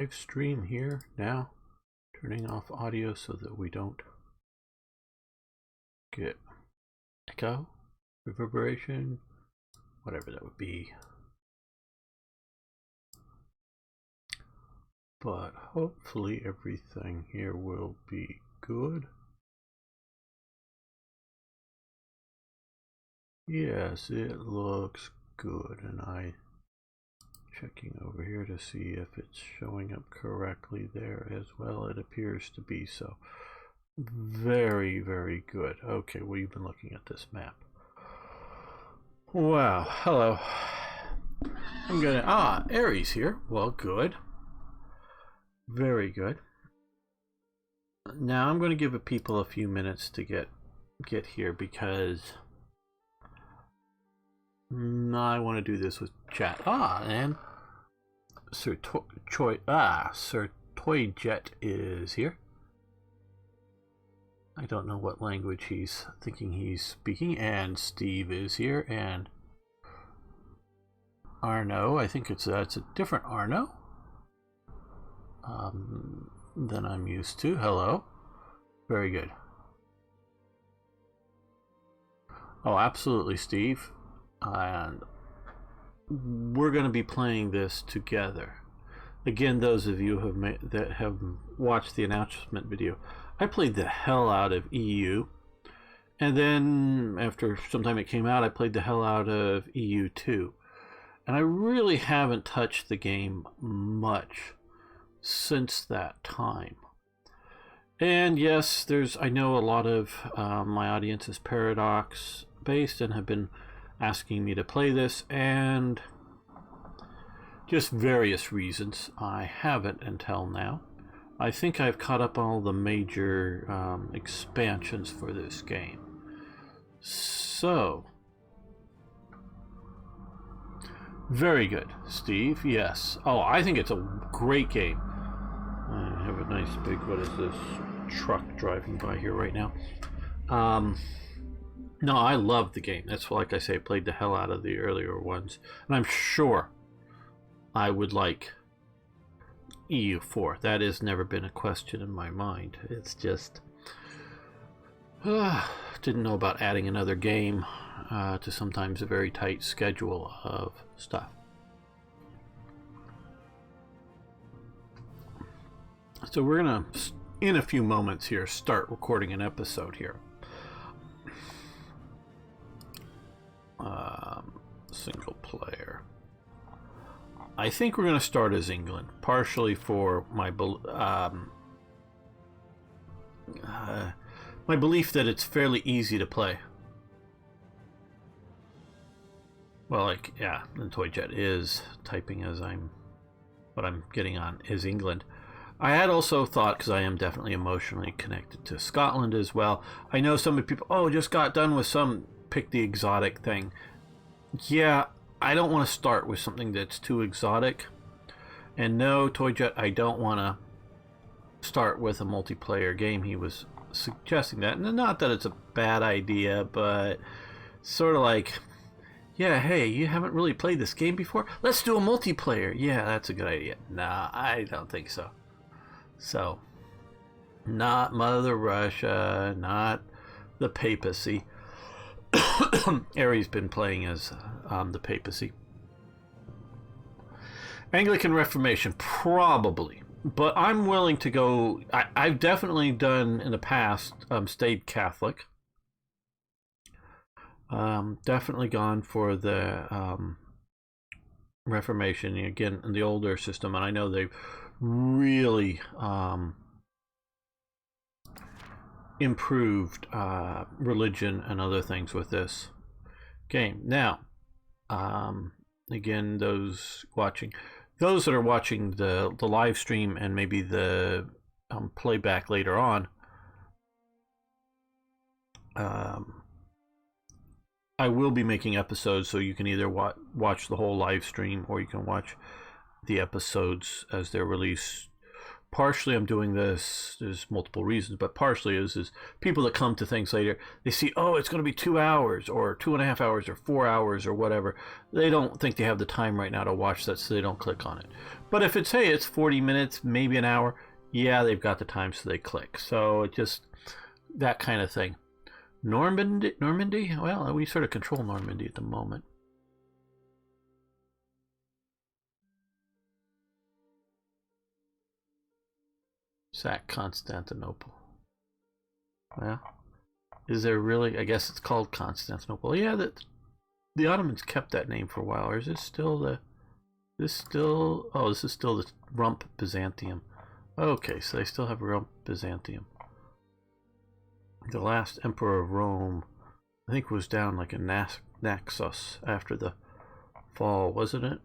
live stream here now, turning off audio so that we don't get echo, reverberation, whatever that would be. But hopefully everything here will be good. Yes, it looks good, and I checking over here to see if it's showing up correctly there as well. It appears to be so. Very, very good. Okay, well, you've been looking at this map. Wow, hello. I'm gonna, Aries here. Well, good. Very good. Now I'm going to give people a few minutes to get here because I want to do this with chat. And Sir Toyjet is here. I don't know what language he's thinking he's speaking. And Steve is here, and Arno. I think it's a different Arno than I'm used to. Hello. Very good. Oh, absolutely, Steve. And we're going to be playing this together. Again, those of you that have watched the announcement video, I played the hell out of EU. And then after some time it came out, I played the hell out of EU2. And I really haven't touched the game much since that time. And yes, I know a lot of my audience is Paradox based and have been asking me to play this, and just various reasons I haven't until now. I think I've caught up all the major expansions for this game. So, very good, Steve. Yes. Oh, I think it's a great game. I have a nice big, what is this, truck driving by here right now. No, I love the game. That's, like I say, played the hell out of the earlier ones. And I'm sure I would like EU4. That has never been a question in my mind. It's just... didn't know about adding another game to sometimes a very tight schedule of stuff. So we're going to, in a few moments here, start recording an episode here. Single player. I think we're going to start as England, partially for my my belief that it's fairly easy to play. Well, like, yeah, and Toyjet is typing as what I'm getting on is England. I had also thought, because I am definitely emotionally connected to Scotland as well. I know some people, just got done with pick the exotic thing. Yeah, I don't want to start with something that's too exotic. And no, Toyjet, I don't want to start with a multiplayer game. He was suggesting that. And not that it's a bad idea, but sort of like, yeah, hey, you haven't really played this game before? Let's do a multiplayer. Yeah, that's a good idea. Nah, I don't think so. So, not Mother Russia, not the papacy. Aries been playing as the papacy. Anglican Reformation, probably. But I'm willing to go... I've definitely done, in the past, stayed Catholic. Definitely gone for the Reformation, again, in the older system. And I know they've really improved religion and other things with this game. Now, again, those that are watching the live stream and maybe the playback later on, I will be making episodes, so you can either watch the whole live stream or you can watch the episodes as they're released. Partially I'm doing this, there's multiple reasons, but partially is people that come to things later, they see, it's going to be 2 hours or 2.5 hours or 4 hours or whatever. They don't think they have the time right now to watch that, so they don't click on it. But if it's, hey, it's 40 minutes, maybe an hour, yeah, they've got the time, so they click. So it just, that kind of thing. Normandy? Well, we sort of control Normandy at the moment. Sack Constantinople. Well, is there really? I guess it's called Constantinople. Yeah, the Ottomans kept that name for a while. Or is this still the? This still? Oh, this is still the Rump Byzantium. Okay, so they still have Rump Byzantium. The last emperor of Rome, I think, was down like in Naxos after the fall, wasn't it?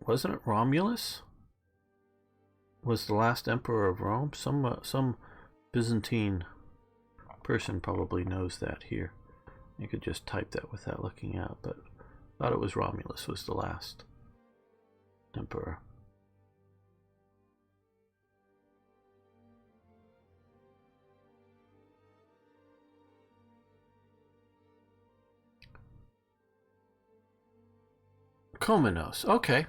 Wasn't it Romulus? Was the last emperor of Rome? Some Byzantine person probably knows that here. You could just type that without looking out, but I thought it was Romulus was the last emperor. Komnenos, okay.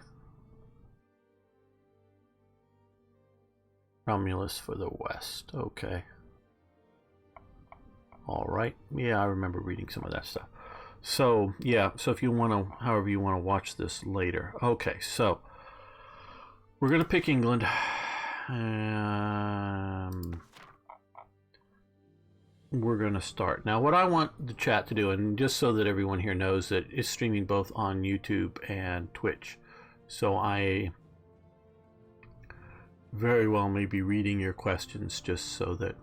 Romulus for the West, okay. All right, yeah, I remember reading some of that stuff. So, yeah, so if you want to, however you want to watch this later. Okay, so we're going to pick England. We're going to start. Now, what I want the chat to do, and just so that everyone here knows that it's streaming both on YouTube and Twitch. So I very well may be reading your questions just so that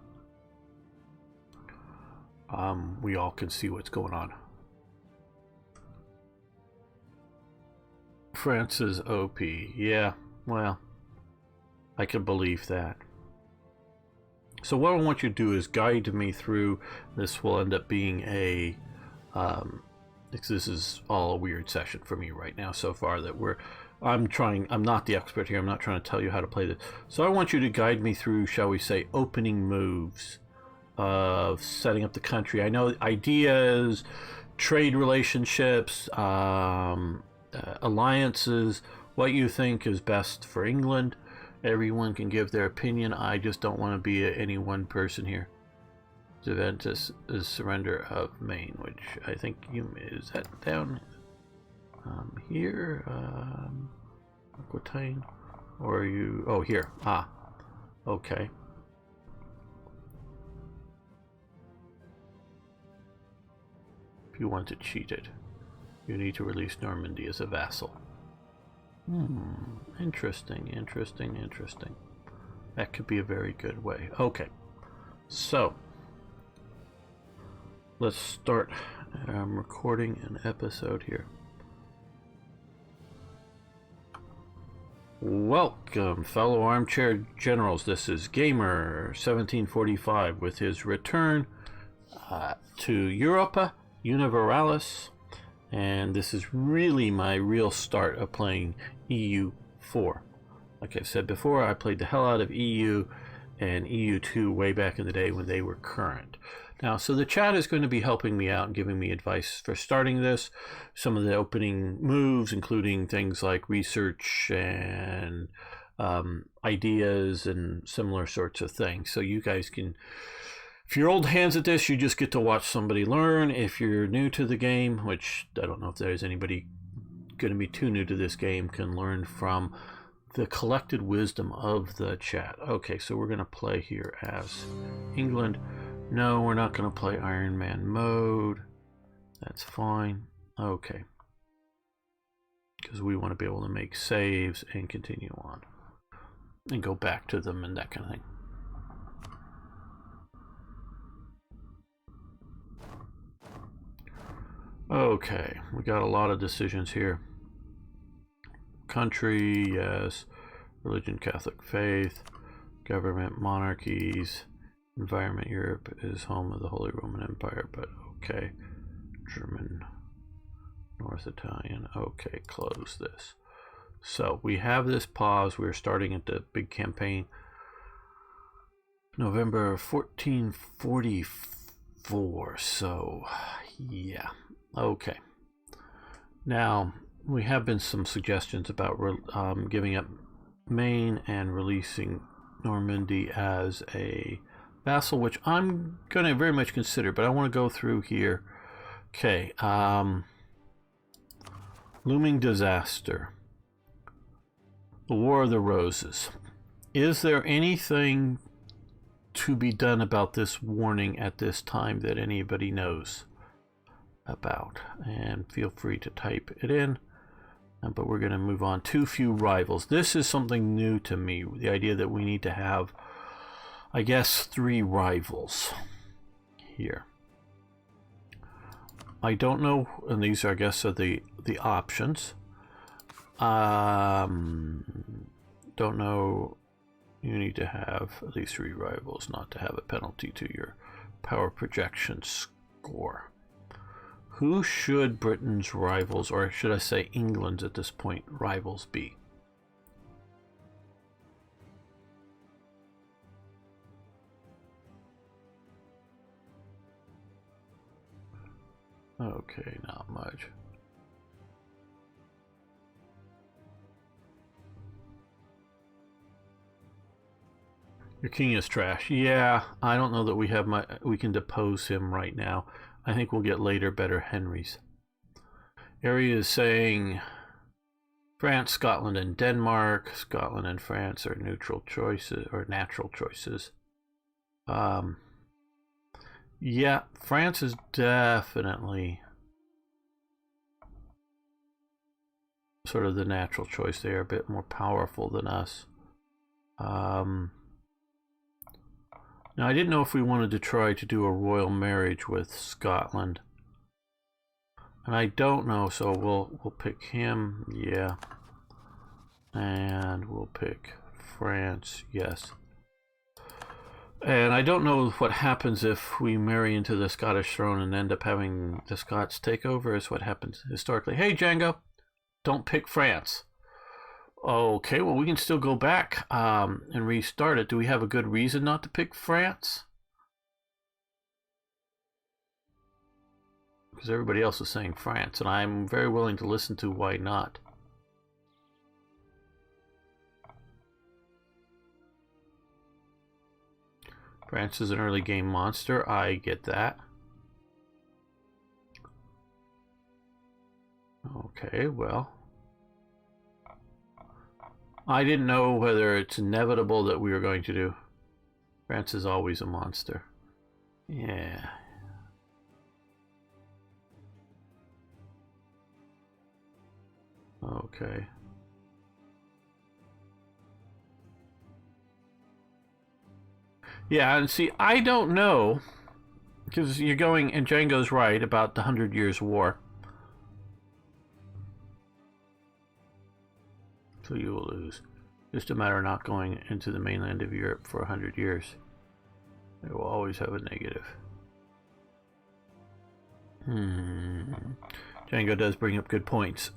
we all can see what's going on. France's OP. Yeah, well, I can believe that. So what I want you to do is guide me through. This will end up being a this is all a weird session for me right now so far that I'm not the expert here. I'm not trying to tell you how to play this. So I want you to guide me through, shall we say, opening moves of setting up the country. I know ideas, trade relationships, alliances, what you think is best for England. Everyone can give their opinion. I just don't want to be any one person here. Juventus is surrender of Maine, which I think is that down here, Aquitaine, or are you? Oh, here. Ah, okay. If you want to cheat it, you need to release Normandy as a vassal. Interesting. That could be a very good way. Okay, so let's start. I'm recording an episode here. Welcome, fellow armchair generals. This is Gamer 1745 with his return to Europa Universalis. And this is really my real start of playing EU4. Like I've said before, I played the hell out of EU and EU2 way back in the day when they were current. Now, so the chat is going to be helping me out and giving me advice for starting this. Some of the opening moves, including things like research and ideas and similar sorts of things. So you guys can, if you're old hands at this, you just get to watch somebody learn. If you're new to the game, which I don't know if there's anybody going to be too new to this game, can learn from the collected wisdom of the chat. Okay, so we're going to play here as England. No, we're not going to play Iron Man mode. That's fine. Okay. Because we want to be able to make saves and continue on. And go back to them and that kind of thing. Okay, we got a lot of decisions here. Country, yes. Religion, Catholic faith. Government, monarchies. Environment, Europe is home of the Holy Roman Empire, but okay. German, North Italian, okay, close this. So we have this pause. We're starting at the big campaign. November 1444, so yeah, okay. Now, we have been some suggestions about giving up Maine and releasing Normandy as a vassal, which I'm going to very much consider, but I want to go through here. Okay, looming disaster, the War of the Roses. Is there anything to be done about this warning at this time that anybody knows about? And feel free to type it in. But we're going to move on. Too few rivals. This is something new to me. The idea that we need to have, I guess, 3 rivals here. I don't know, and these are, I guess, are the options. Don't know. You need to have at least 3 rivals, not to have a penalty to your power projection score. Who should Britain's rivals, or should I say England's at this point, rivals be? Okay, not much. Your king is trash. Yeah, I don't know that we can depose him right now. I think we'll get later better Henrys. Area is saying France, Scotland, and Denmark. Scotland and France are neutral choices or natural choices. Yeah, France is definitely sort of the natural choice. They are a bit more powerful than us. Now, I didn't know if we wanted to try to do a royal marriage with Scotland. And I don't know, so we'll pick him, yeah. And we'll pick France, yes. And I don't know what happens if we marry into the Scottish throne and end up having the Scots take over, is what happens historically. Hey, Django, don't pick France. Okay, well, we can still go back and restart it. Do we have a good reason not to pick France? Because everybody else is saying France, and I'm very willing to listen to why not. France is an early game monster. I get that. Okay, well. I didn't know whether it's inevitable that we were going to do. France is always a monster. Yeah. Okay. Yeah, and see, I don't know, because you're going, and Django's right about the 100 Years' War. So you will lose. Just a matter of not going into the mainland of Europe for 100 years. They will always have a negative. Django does bring up good points.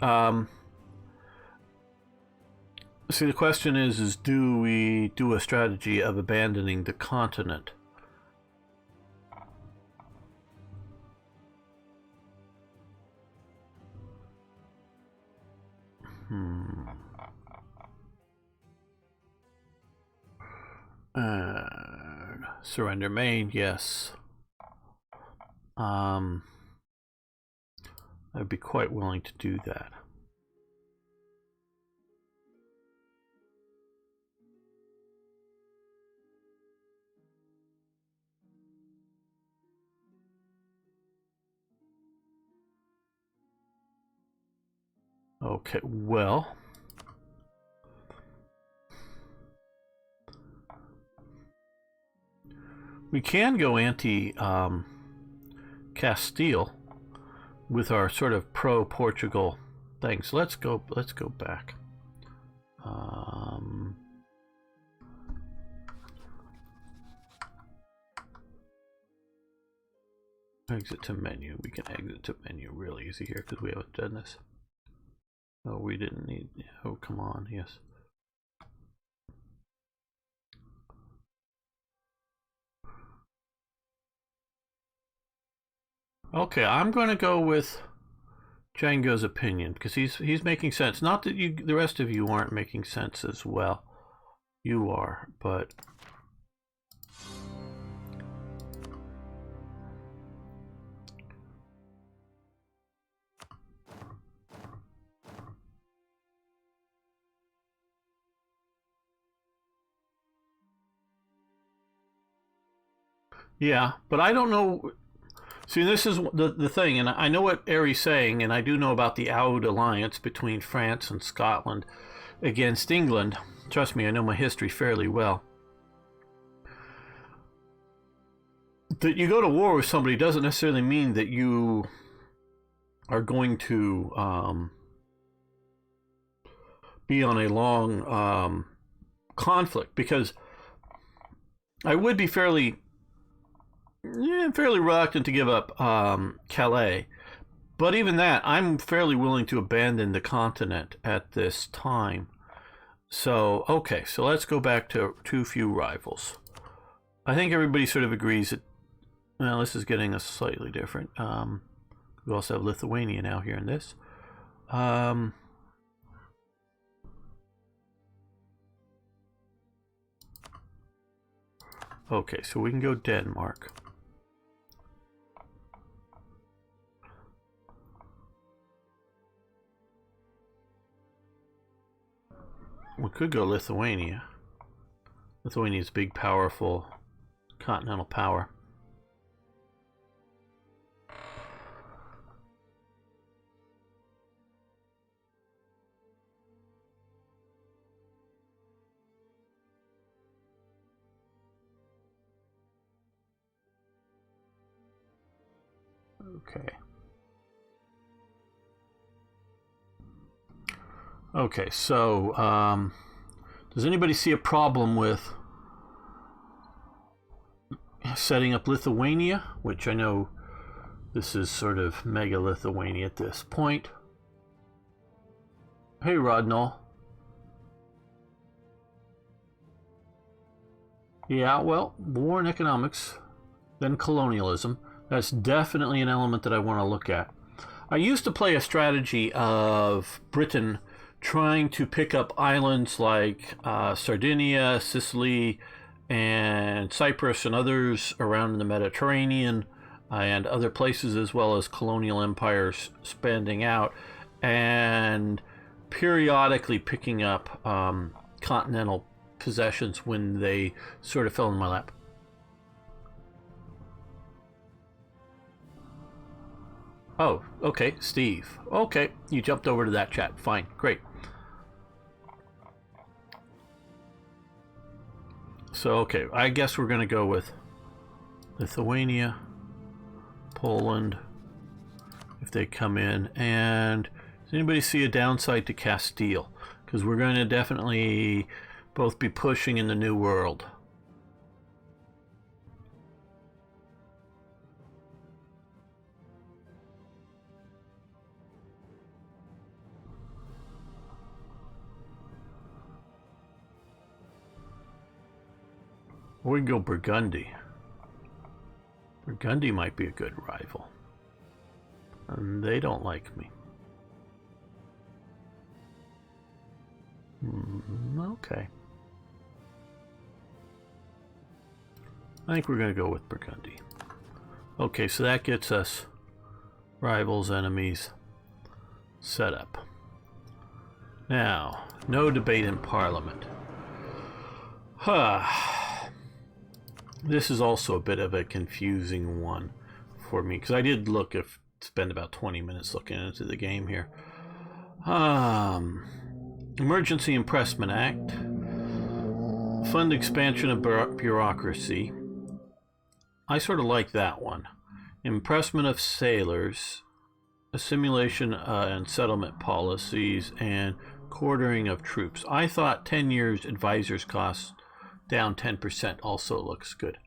See, the question is do we do a strategy of abandoning the continent? Surrender Maine, yes. I'd be quite willing to do that. Okay, well, we can go anti-Castile with our sort of pro-Portugal things. Let's go back. Exit to menu. We can exit to menu real easy here because we haven't done this. Oh, we didn't need. Oh, come on. Yes. Okay, I'm going to go with Django's opinion, because he's making sense. Not that the rest of you aren't making sense as well. You are, but yeah, but I don't know. See, this is the thing, and I know what Ari's saying, and I do know about the Oud alliance between France and Scotland against England. Trust me, I know my history fairly well. That you go to war with somebody doesn't necessarily mean that you are going to be on a long conflict, because I would be fairly reluctant to give up Calais, but even that, I'm fairly willing to abandon the continent at this time. So, okay, so let's go back to too few rivals. I think everybody sort of agrees that, well, this is getting us slightly different. We also have Lithuania now here in this. Okay, so we can go Denmark. We could go Lithuania. Lithuania is a big, powerful continental power. Okay. Okay, so does anybody see a problem with setting up Lithuania, which I know this is sort of mega Lithuania at this point? Hey, Rodnall. Yeah, well, war and economics, then colonialism. That's definitely an element that I want to look at. I used to play a strategy of Britain trying to pick up islands like Sardinia, Sicily, and Cyprus and others around the Mediterranean and other places, as well as colonial empires spending out, and periodically picking up continental possessions when they sort of fell in my lap. Oh, okay, Steve. Okay, you jumped over to that chat. Fine, great. So, okay, I guess we're going to go with Lithuania, Poland, if they come in. And does anybody see a downside to Castile? Because we're going to definitely both be pushing in the New World. We can go Burgundy. Burgundy might be a good rival. And they don't like me. Okay. I think we're going to go with Burgundy. Okay, so that gets us rivals, enemies set up. Now, no debate in Parliament. This is also a bit of a confusing one for me, because I did spend about 20 minutes looking into the game here. Emergency Impressment Act. Fund expansion of bureaucracy. I sort of like that one. Impressment of sailors. Assimilation and settlement policies, and quartering of troops. I thought 10 years advisors costs down 10% also looks good.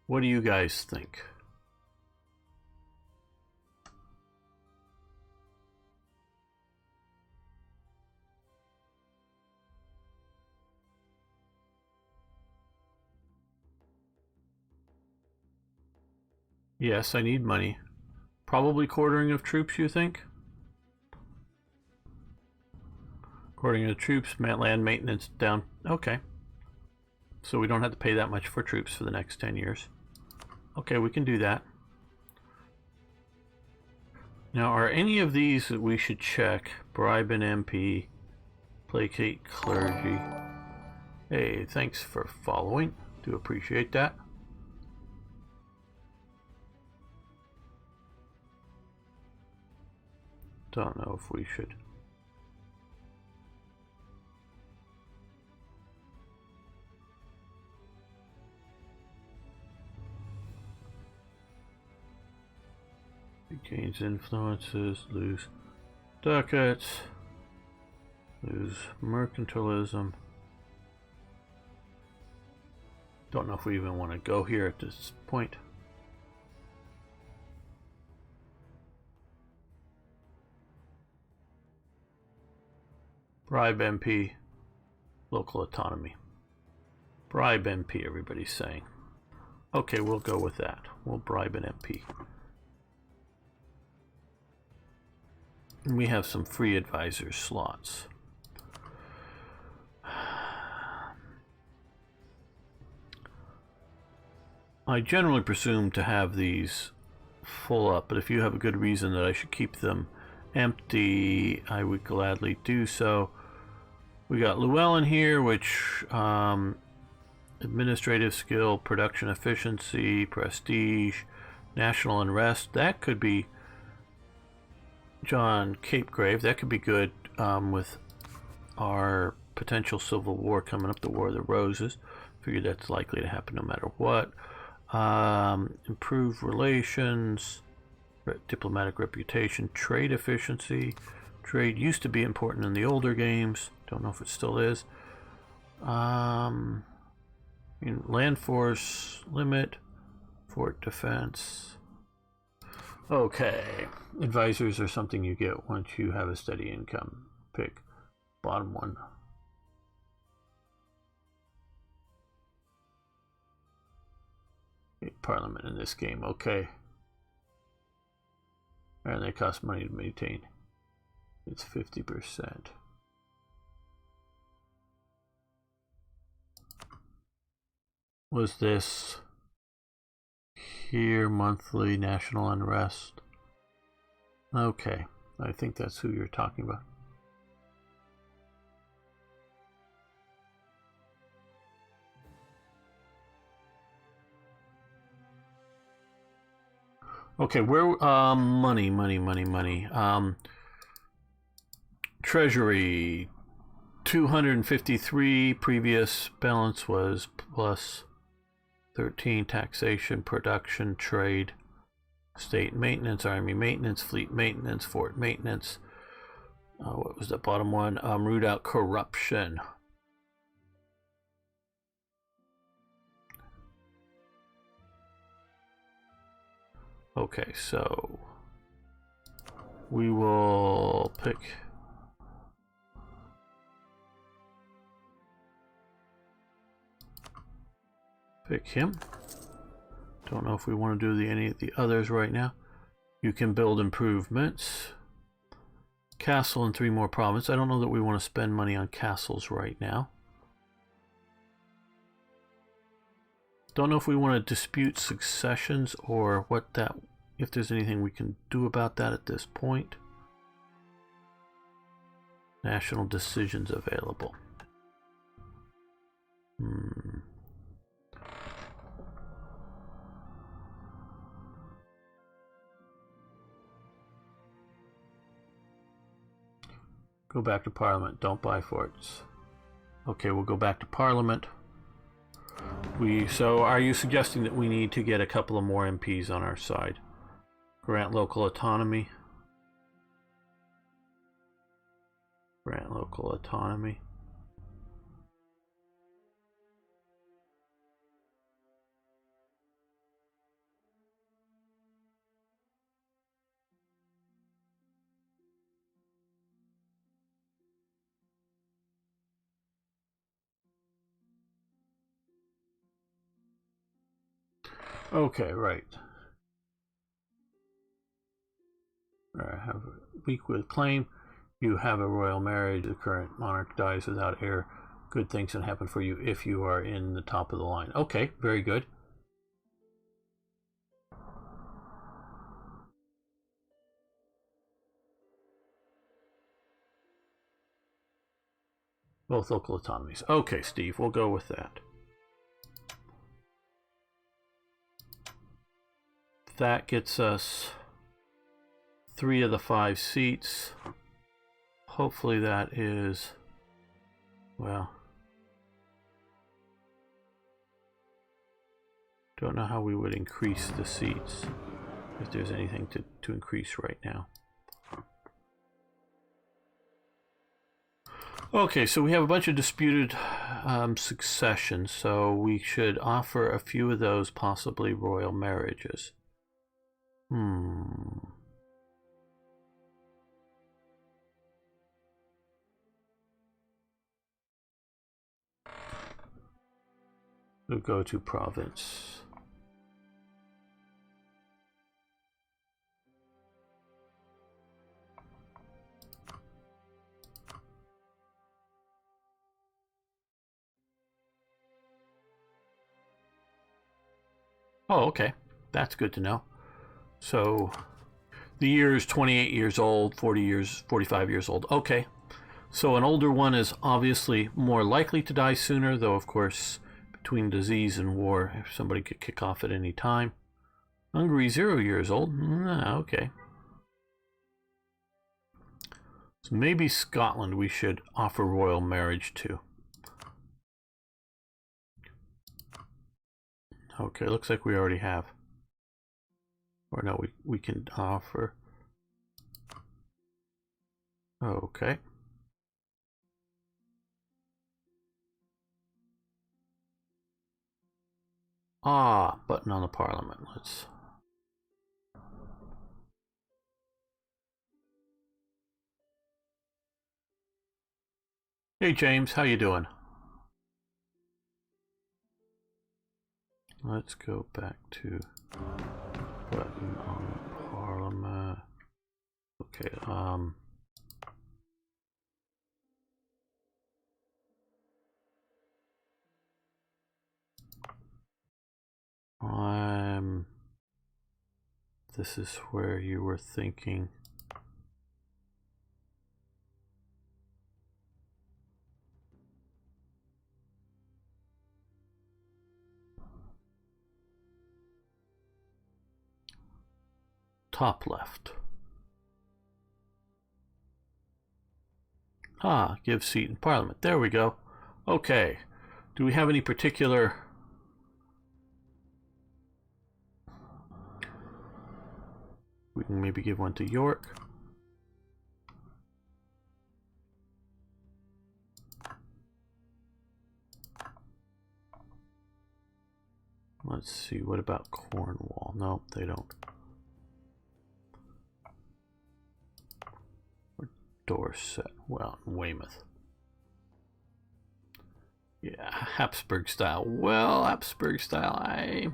What do you guys think? Yes, I need money. Probably quartering of troops, you think? Quartering of troops, land maintenance down. Okay. So we don't have to pay that much for troops for the next 10 years. Okay, we can do that. Now, are any of these that we should check? Bribe an MP, placate clergy. Hey, thanks for following. Do appreciate that. Don't know if we should. Gains influences, lose ducats, lose mercantilism. Don't know if we even want to go here at this point. Bribe MP, local autonomy. Bribe MP, everybody's saying. Okay, we'll go with that. We'll bribe an MP. And we have some free advisor slots. I generally presume to have these full up, but if you have a good reason that I should keep them empty, I would gladly do so. We got Llewellyn here, which administrative skill, production efficiency, prestige, national unrest. That could be John Capegrave. That could be good with our potential civil war coming up, the War of the Roses. Figure that's likely to happen no matter what. Improve relations, diplomatic reputation, trade efficiency. Trade used to be important in the older games. Don't know if it still is. Land force limit, fort defense. Okay, advisors are something you get once you have a steady income. Pick bottom one. Parliament in this game, okay. And they cost money to maintain. It's 50%. Was this here monthly national unrest? Okay, I think that's who you're talking about. Okay, where money. Treasury 253, previous balance was plus 13. Taxation, production, trade, state maintenance, army maintenance, fleet maintenance, fort maintenance. What was the bottom one? Root out corruption. Okay, so we will pick him. Don't know if we want to do any of the others right now. You can build improvements. Castle and 3 more provinces. I don't know that we want to spend money on castles right now. Don't know if we want to dispute successions or what that, if there's anything we can do about that at this point. National decisions available. Go back to Parliament. Don't buy forts. Okay, we'll go back to Parliament. So are you suggesting that we need to get a couple of more MPs on our side? Grant local autonomy. Grant local autonomy. Okay, right. weak with claim. You have a royal marriage. The current monarch dies without heir. Good things can happen for you if you are in the top of the line. Okay, very good. Both local autonomies. Okay, Steve, we'll go with that. That gets us 3 of the 5 seats. Hopefully that is, well, don't know how we would increase the seats, if there's anything to increase right now. Okay, so we have a bunch of disputed successions, so we should offer a few of those possibly royal marriages. We'll go to province. Oh, okay. That's good to know. So the year is 28 years old, 40 years, 45 years old. Okay. So an older one is obviously more likely to die sooner, though of course between disease and war, if somebody could kick off at any time. Hungary, 0 years old. Okay. So maybe Scotland we should offer royal marriage to. Okay, looks like we already have. Or no, we can offer. Okay. Button on the parliament. Let's. Hey James, how you doing? Let's go back to button on parliament. Okay, this is where you were thinking. Top left. Give seat in parliament. There we go. Okay. Do we have any particular... We can maybe give one to York. Let's see, what about Cornwall? No, they don't. Or Dorset. Well, Weymouth. Yeah, Habsburg style. Well, Habsburg style,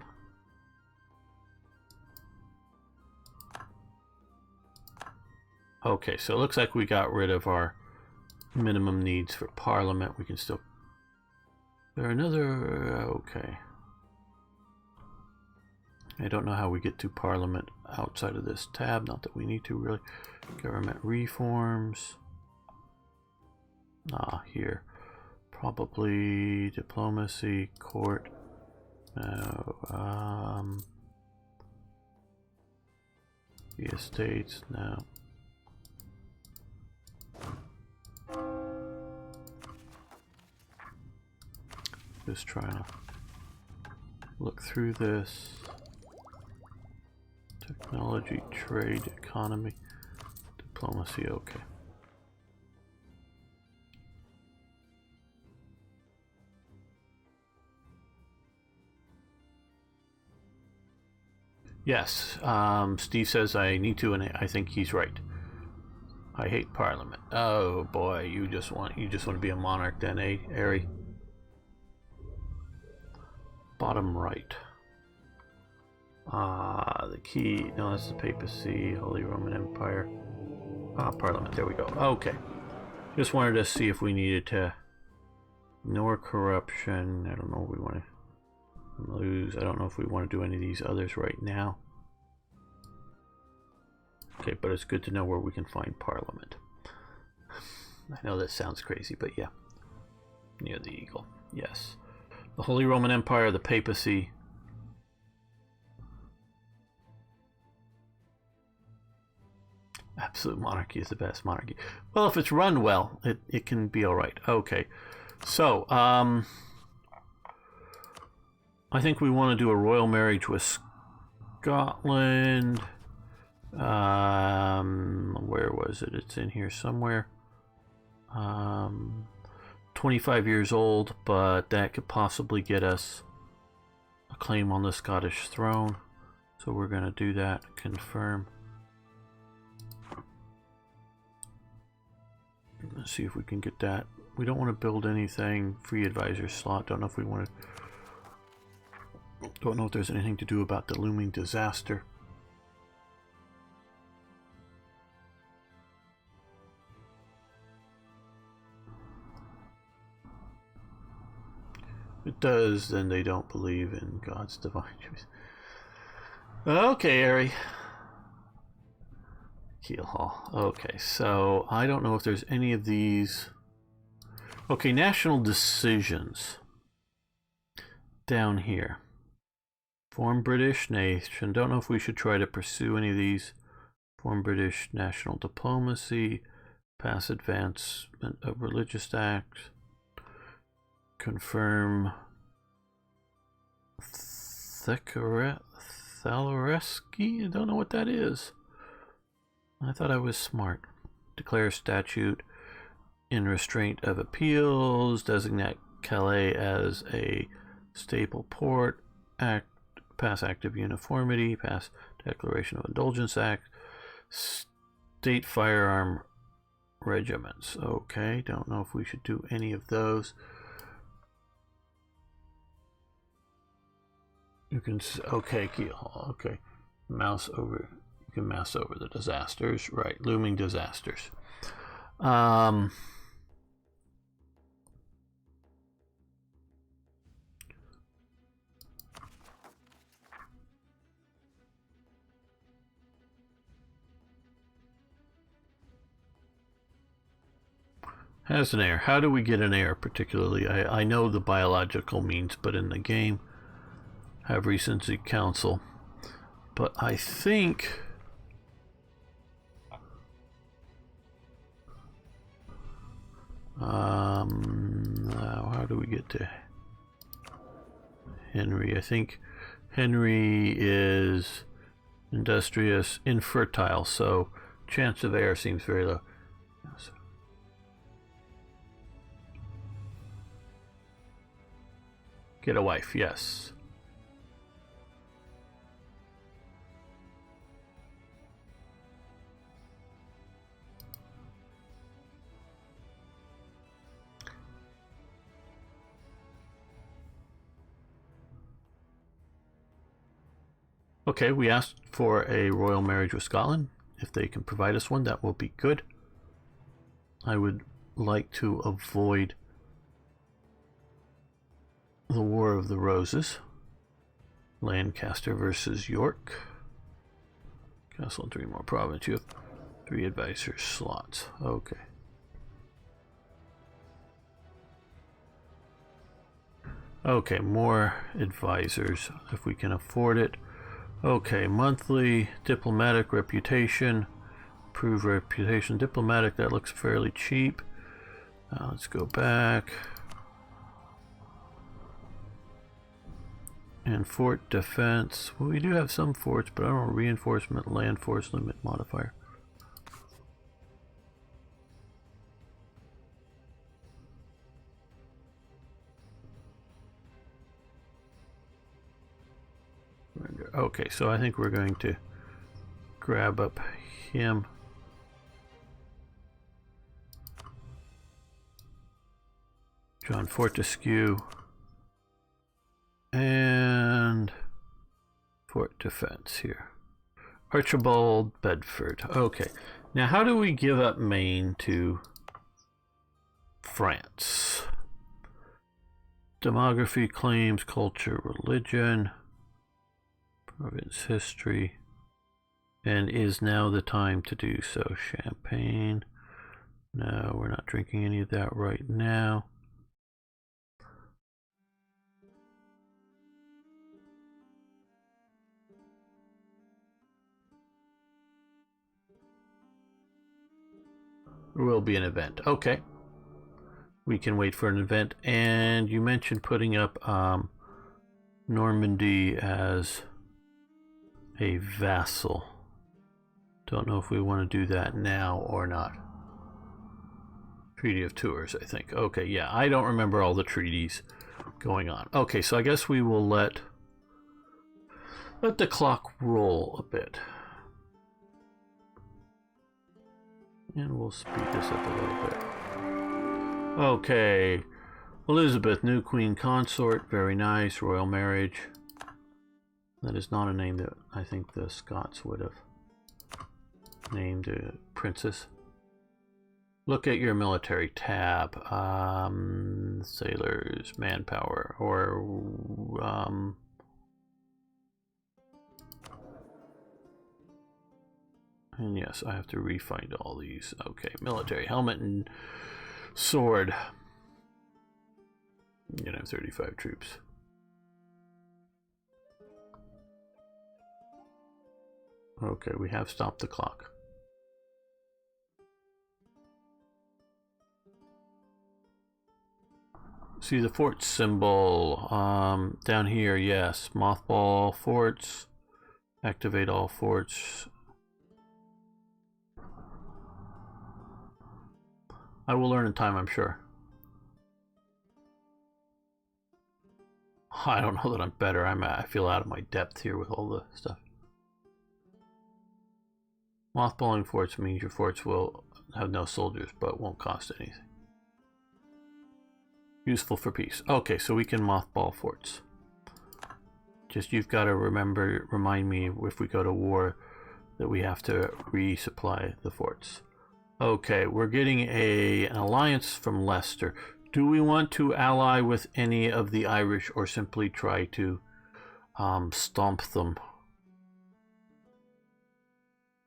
Okay, so it looks like we got rid of our minimum needs for Parliament. We can still... There another... Okay. I don't know how we get to Parliament outside of this tab. Not that we need to, really. Government reforms. Here. Probably diplomacy, court. No. The estates, no. Just trying to look through this. Technology, trade, economy, diplomacy, okay. Yes, Steve says I need to, and I think he's right. I hate Parliament. Oh boy, you just want to be a monarch then, eh, Ari? Bottom right. The key. No, that's the papacy, Holy Roman Empire. Parliament. There we go. Okay. Just wanted to see if we needed to ignore corruption. I don't know if we want to lose. I don't know if we want to do any of these others right now. Okay, but it's good to know where we can find Parliament. I know that sounds crazy, but yeah. Near the eagle. Yes. The Holy Roman Empire, the papacy. Absolute monarchy is the best monarchy. Well, if it's run well, it can be all right. Okay. So, I think we want to do a royal marriage with Scotland. Where was it? It's in here somewhere. 25 years old, but that could possibly get us a claim on the Scottish throne. So we're going to do that. Confirm. Let's see if we can get that. We don't want to build anything. Free advisor slot. Don't know if we want to. Don't know if there's anything to do about the looming disaster. If it does, then they don't believe in God's divine choice. Okay, Ari. Keel Hall. Okay, so I don't know if there's any of these. Okay, national decisions. Down here. Form British nation. Don't know if we should try to pursue any of these. Form British national diplomacy. Pass advancement of religious acts. Confirm Thalareski? I don't know what that is. I thought I was smart. Declare statute in restraint of appeals. Designate Calais as a staple port. Pass Act of Uniformity. Pass Declaration of Indulgence Act. State firearm regiments. Okay, don't know if we should do any of those. You can, okay, okay, mouse over, you can mouse over the disasters, right, looming disasters. Has an heir. How do we get an heir particularly? I know the biological means, but in the game, have recency council. But I think how do we get to Henry? I think Henry is industrious, infertile, so chance of heir seems very low. Get a wife, yes. Okay, we asked for a royal marriage with Scotland. If they can provide us one, that will be good. I would like to avoid the War of the Roses. Lancaster versus York. Castle and 3 more province. You have 3 advisor slots. Okay. Okay, more advisors if we can afford it. Okay, monthly diplomatic reputation. Prove reputation. Diplomatic, that looks fairly cheap. Let's go back. And fort defense. Well, we do have some forts, but I don't know. Reinforcement, land force limit modifier. Okay, so I think we're going to grab up him. John Fortescue. And fort defense here. Archibald Bedford. Okay, Now, how do we give up Maine to France? Demography, claims, culture, religion, province history, and is now the time to do so. Champagne. No, we're not drinking any of that right now. There will be an event. Okay. We can wait for an event. And you mentioned putting up Normandy as a vassal. Don't know if we want to do that now or not. Treaty of Tours, I think. Okay, yeah, I don't remember all the treaties going on. Okay, so I guess we will let the clock roll a bit. And we'll speed this up a little bit. Okay. Elizabeth, new queen consort. Very nice. Royal marriage. That is not a name that I think the Scots would have named a princess. Look at your military tab. Sailors, manpower, or and yes, I have to refind all these. Okay, military helmet and sword. You can have 35 troops. Okay, we have stopped the clock. See the fort symbol down here. Yes, mothball forts. Activate all forts. I will learn in time, I'm sure. I don't know that I'm better. I feel out of my depth here with all the stuff. Mothballing forts means your forts will have no soldiers, but won't cost anything. Useful for peace. Okay, so we can mothball forts. Just you've got to remind me if we go to war that we have to resupply the forts. Okay, we're getting an alliance from Leicester. Do we want to ally with any of the Irish or simply try to stomp them?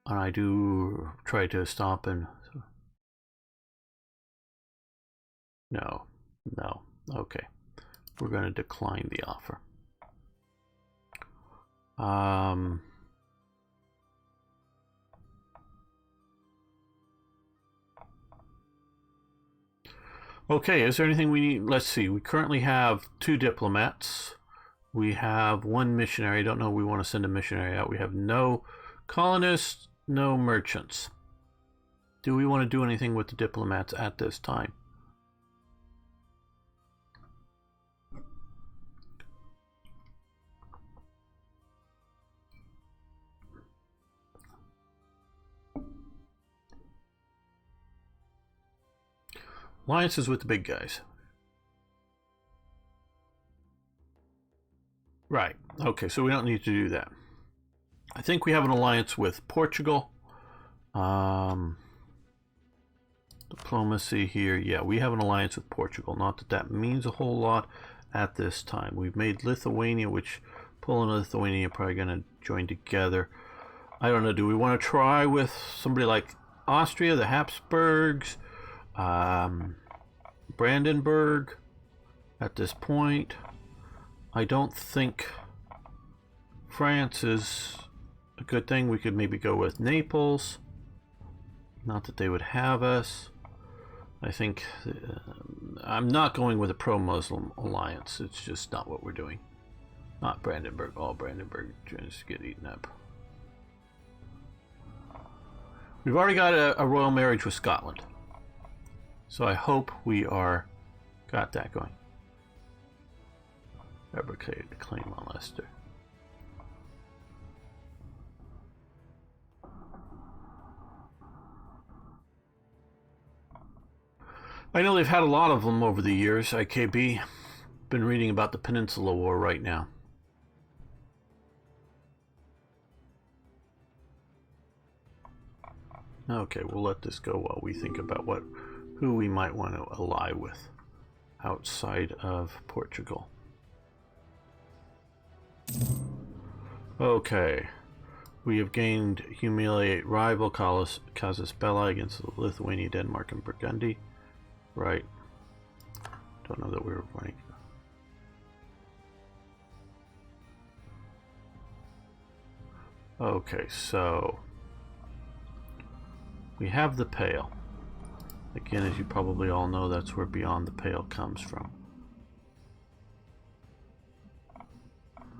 And I do try to stomp and... No. No. Okay. We're going to decline the offer. Okay, is there anything we need? Let's see. We currently have 2 diplomats. We have 1 missionary. I don't know if we want to send a missionary out. We have no colonists, no merchants. Do we want to do anything with the diplomats at this time? Alliances with the big guys. Right. Okay, so we don't need to do that. I think we have an alliance with Portugal. Diplomacy here. Yeah, we have an alliance with Portugal. Not that that means a whole lot at this time. We've made Lithuania, which Poland and Lithuania are probably going to join together. I don't know. Do we want to try with somebody like Austria, the Habsburgs? Brandenburg at this point. I don't think France is a good thing. We could maybe go with Naples. Not that they would have us. I think I'm not going with a pro-Muslim alliance. It's just not what we're doing. Not Brandenburg. All Brandenburg just get eaten up. We've already got a royal marriage with Scotland. So I hope we got that going. Fabricated a claim on Leicester. I know they've had a lot of them over the years, IKB. Been reading about the Peninsula War right now. Okay, we'll let this go while we think about who we might want to ally with outside of Portugal. Okay, we have gained humiliate rival Casus Belli against Lithuania, Denmark, and Burgundy. Right. Don't know that we were running. Okay, so we have the Pale. Again, as you probably all know, that's where Beyond the Pale comes from.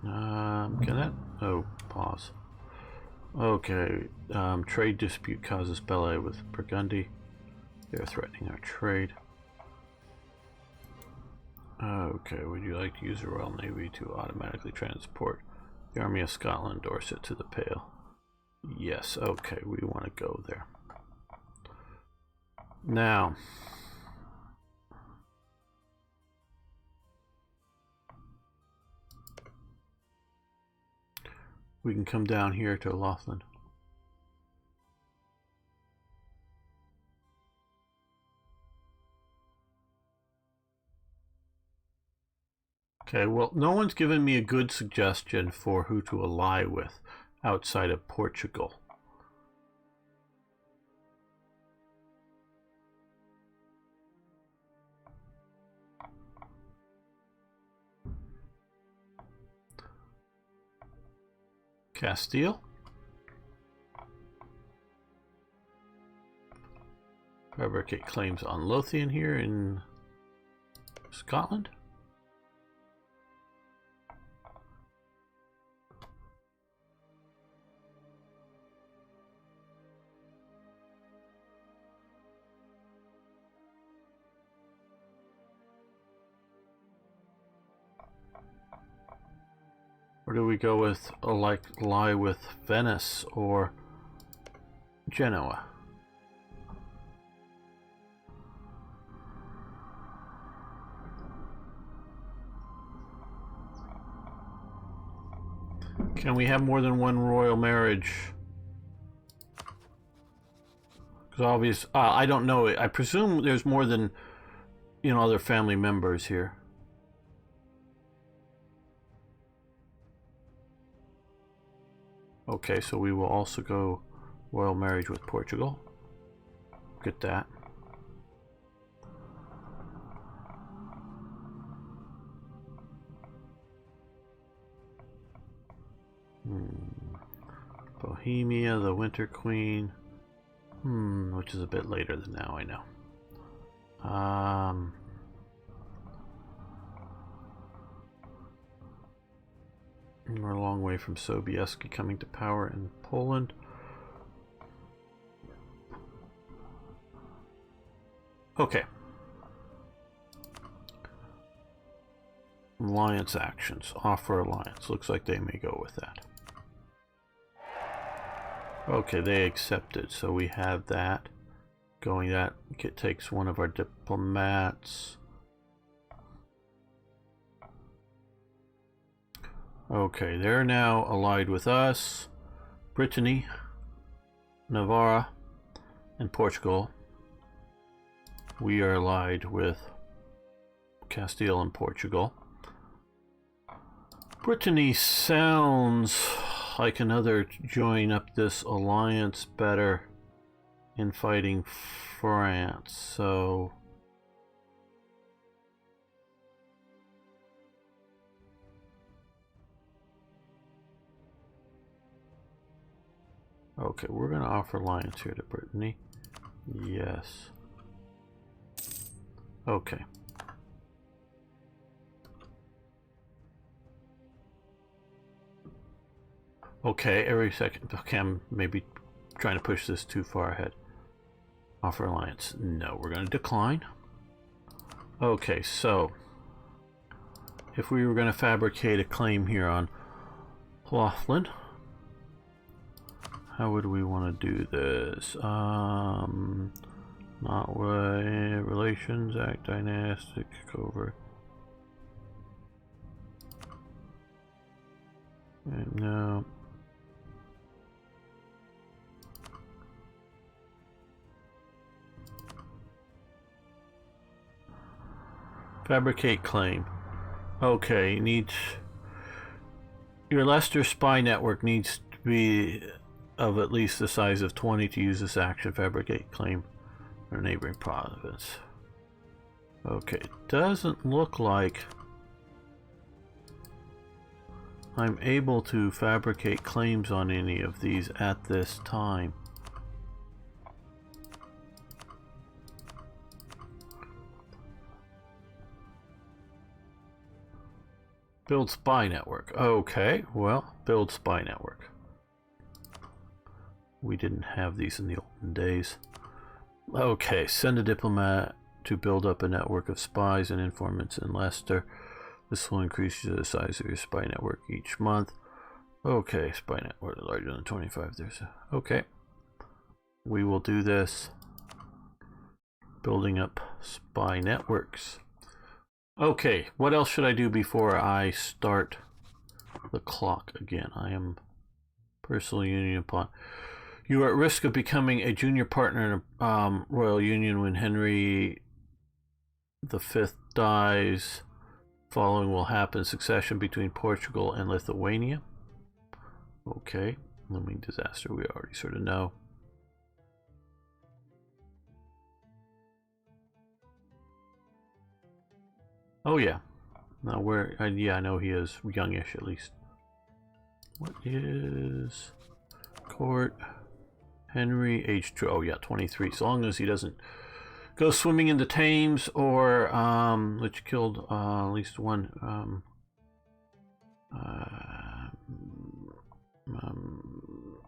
Can that? Oh, pause. Okay, trade dispute causes belli with Burgundy. They're threatening our trade. Okay, would you like to use the Royal Navy to automatically transport the Army of Scotland, Dorset to the Pale? Yes, okay, we want to go there. Now, we can come down here to Laughlin. Okay, well, no one's given me a good suggestion for who to ally with outside of Portugal. Castile? Fabricate claims on Lothian here in Scotland. Or do we go with ally with Venice or Genoa? Can we have more than one royal marriage? Because obvious, I don't know. I presume there's more than, other family members here. Okay, so we will also go royal marriage with Portugal. Get that. Bohemia, the Winter Queen. Which is a bit later than now, I know. We're a long way from Sobieski coming to power in Poland. Okay. Alliance actions. Offer alliance. Looks like they may go with that. Okay, they accepted, so we have that going. That it takes one of our diplomats. Okay, they're now allied with us, Brittany, Navarra, and Portugal. We are allied with Castile and Portugal. Brittany sounds like another join up this alliance better in fighting France, so okay, we're going to offer alliance here to Brittany. Yes. Okay. Okay, every second. Okay, I'm maybe trying to push this too far ahead. Offer alliance. No, we're going to decline. Okay, so if we were going to fabricate a claim here on Laughlin, how would we want to do this? Not way relations, act dynastic, covert. No. Fabricate claim. Okay, needs... Your Leicester spy network needs to be of at least the size of 20 to use this action. Fabricate claim for a neighboring province. Okay, doesn't look like I'm able to fabricate claims on any of these at this time. Build spy network. Okay, well, build spy network. We didn't have these in the olden days. Okay, send a diplomat to build up a network of spies and informants in Leicester. This will increase the size of your spy network each month. Okay, spy network larger than 25. Okay. We will do this. Building up spy networks. Okay, what else should I do before I start the clock again? I am personal union upon. You are at risk of becoming a junior partner in a royal union when Henry V dies. Following will happen: succession between Portugal and Lithuania. Okay, looming disaster, we already sort of know. Oh yeah, now where? Yeah, I know he is youngish at least. What is court? Henry, age 2. Oh yeah, 23. So long as he doesn't go swimming in the Thames or which killed at least one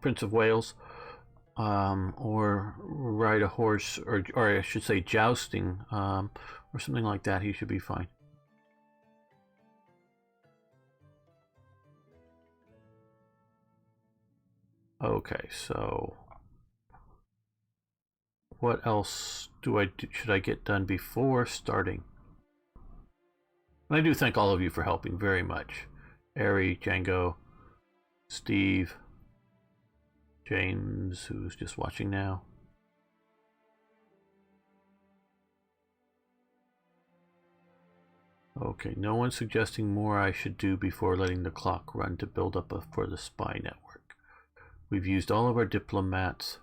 Prince of Wales, or ride a horse, or I should say jousting, or something like that. He should be fine. Okay, so what else should I get done before starting? And I do thank all of you for helping very much. Ari, Django, Steve, James, who's just watching now. Okay, no one's suggesting more I should do before letting the clock run to build up for the spy network. We've used all of our diplomats.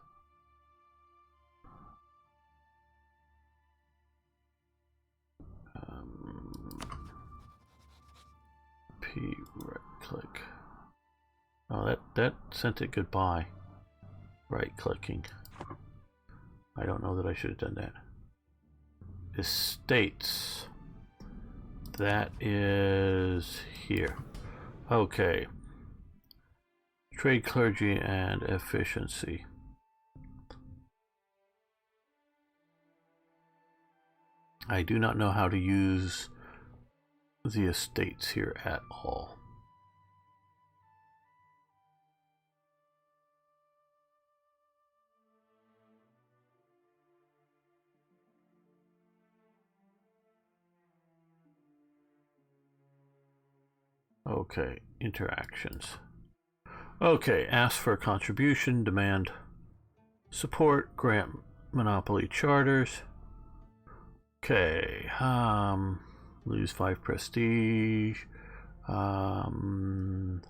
P, right click. Oh, that sent it goodbye. Right clicking. I don't know that I should have done that. Estates. That is here. Okay. Trade, clergy, and efficiency. I do not know how to use the estates here at all. Okay, interactions. Okay, ask for a contribution, demand support, grant monopoly charters. Okay, lose 5 prestige. Power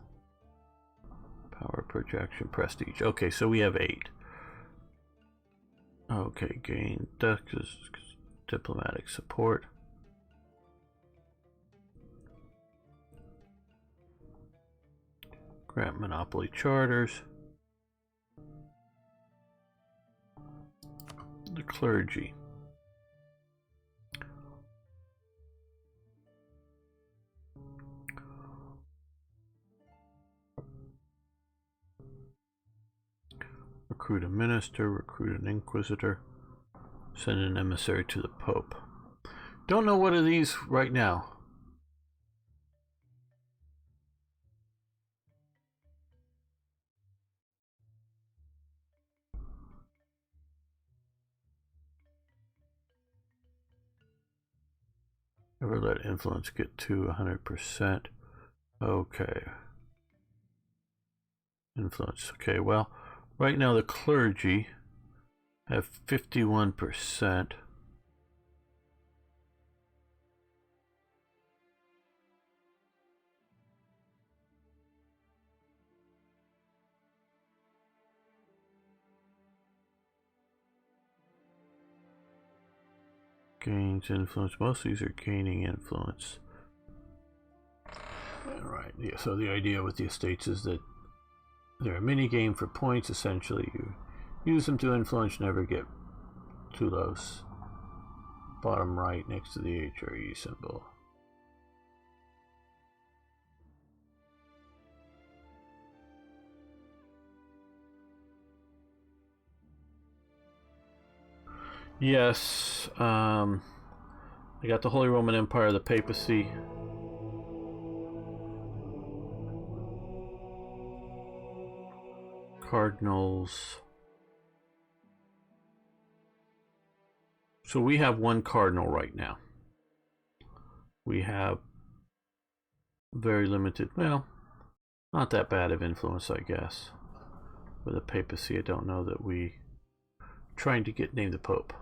projection, prestige. Okay, so we have 8. Okay, gain diplomatic support. Grant monopoly charters. The clergy. Recruit a minister, recruit an inquisitor, send an emissary to the Pope. Don't know what are these right now. Never let influence get to 100%. Okay. Influence. Okay, well, right now the clergy have 51%. Gains influence. Most of these are gaining influence. Right, yeah, so the idea with the estates is that they're a mini game for points. Essentially, you use them to influence, never get too low. Bottom right next to the HRE symbol. Yes, I got the Holy Roman Empire, the papacy. Cardinals. So we have one cardinal right now. We have very limited, well, not that bad of influence, I guess. With the papacy, I don't know that we trying to get named the Pope.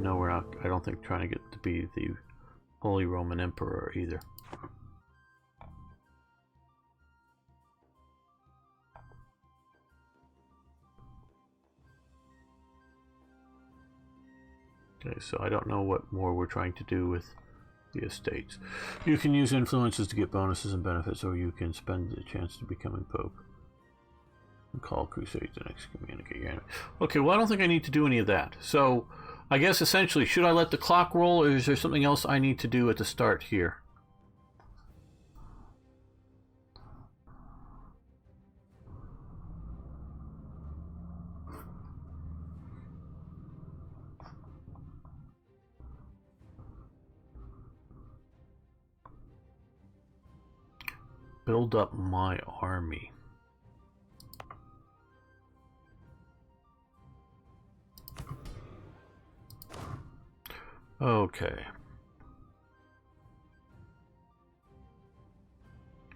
No, we're not. I don't think trying to get to be the Holy Roman Emperor either. Okay, so I don't know what more we're trying to do with the estates. You can use influences to get bonuses and benefits, or you can spend the chance to becoming Pope. And call crusades and excommunicate your enemy. Okay, well I don't think I need to do any of that. So I guess essentially, should I let the clock roll, or is there something else I need to do at the start here? Build up my army. Okay.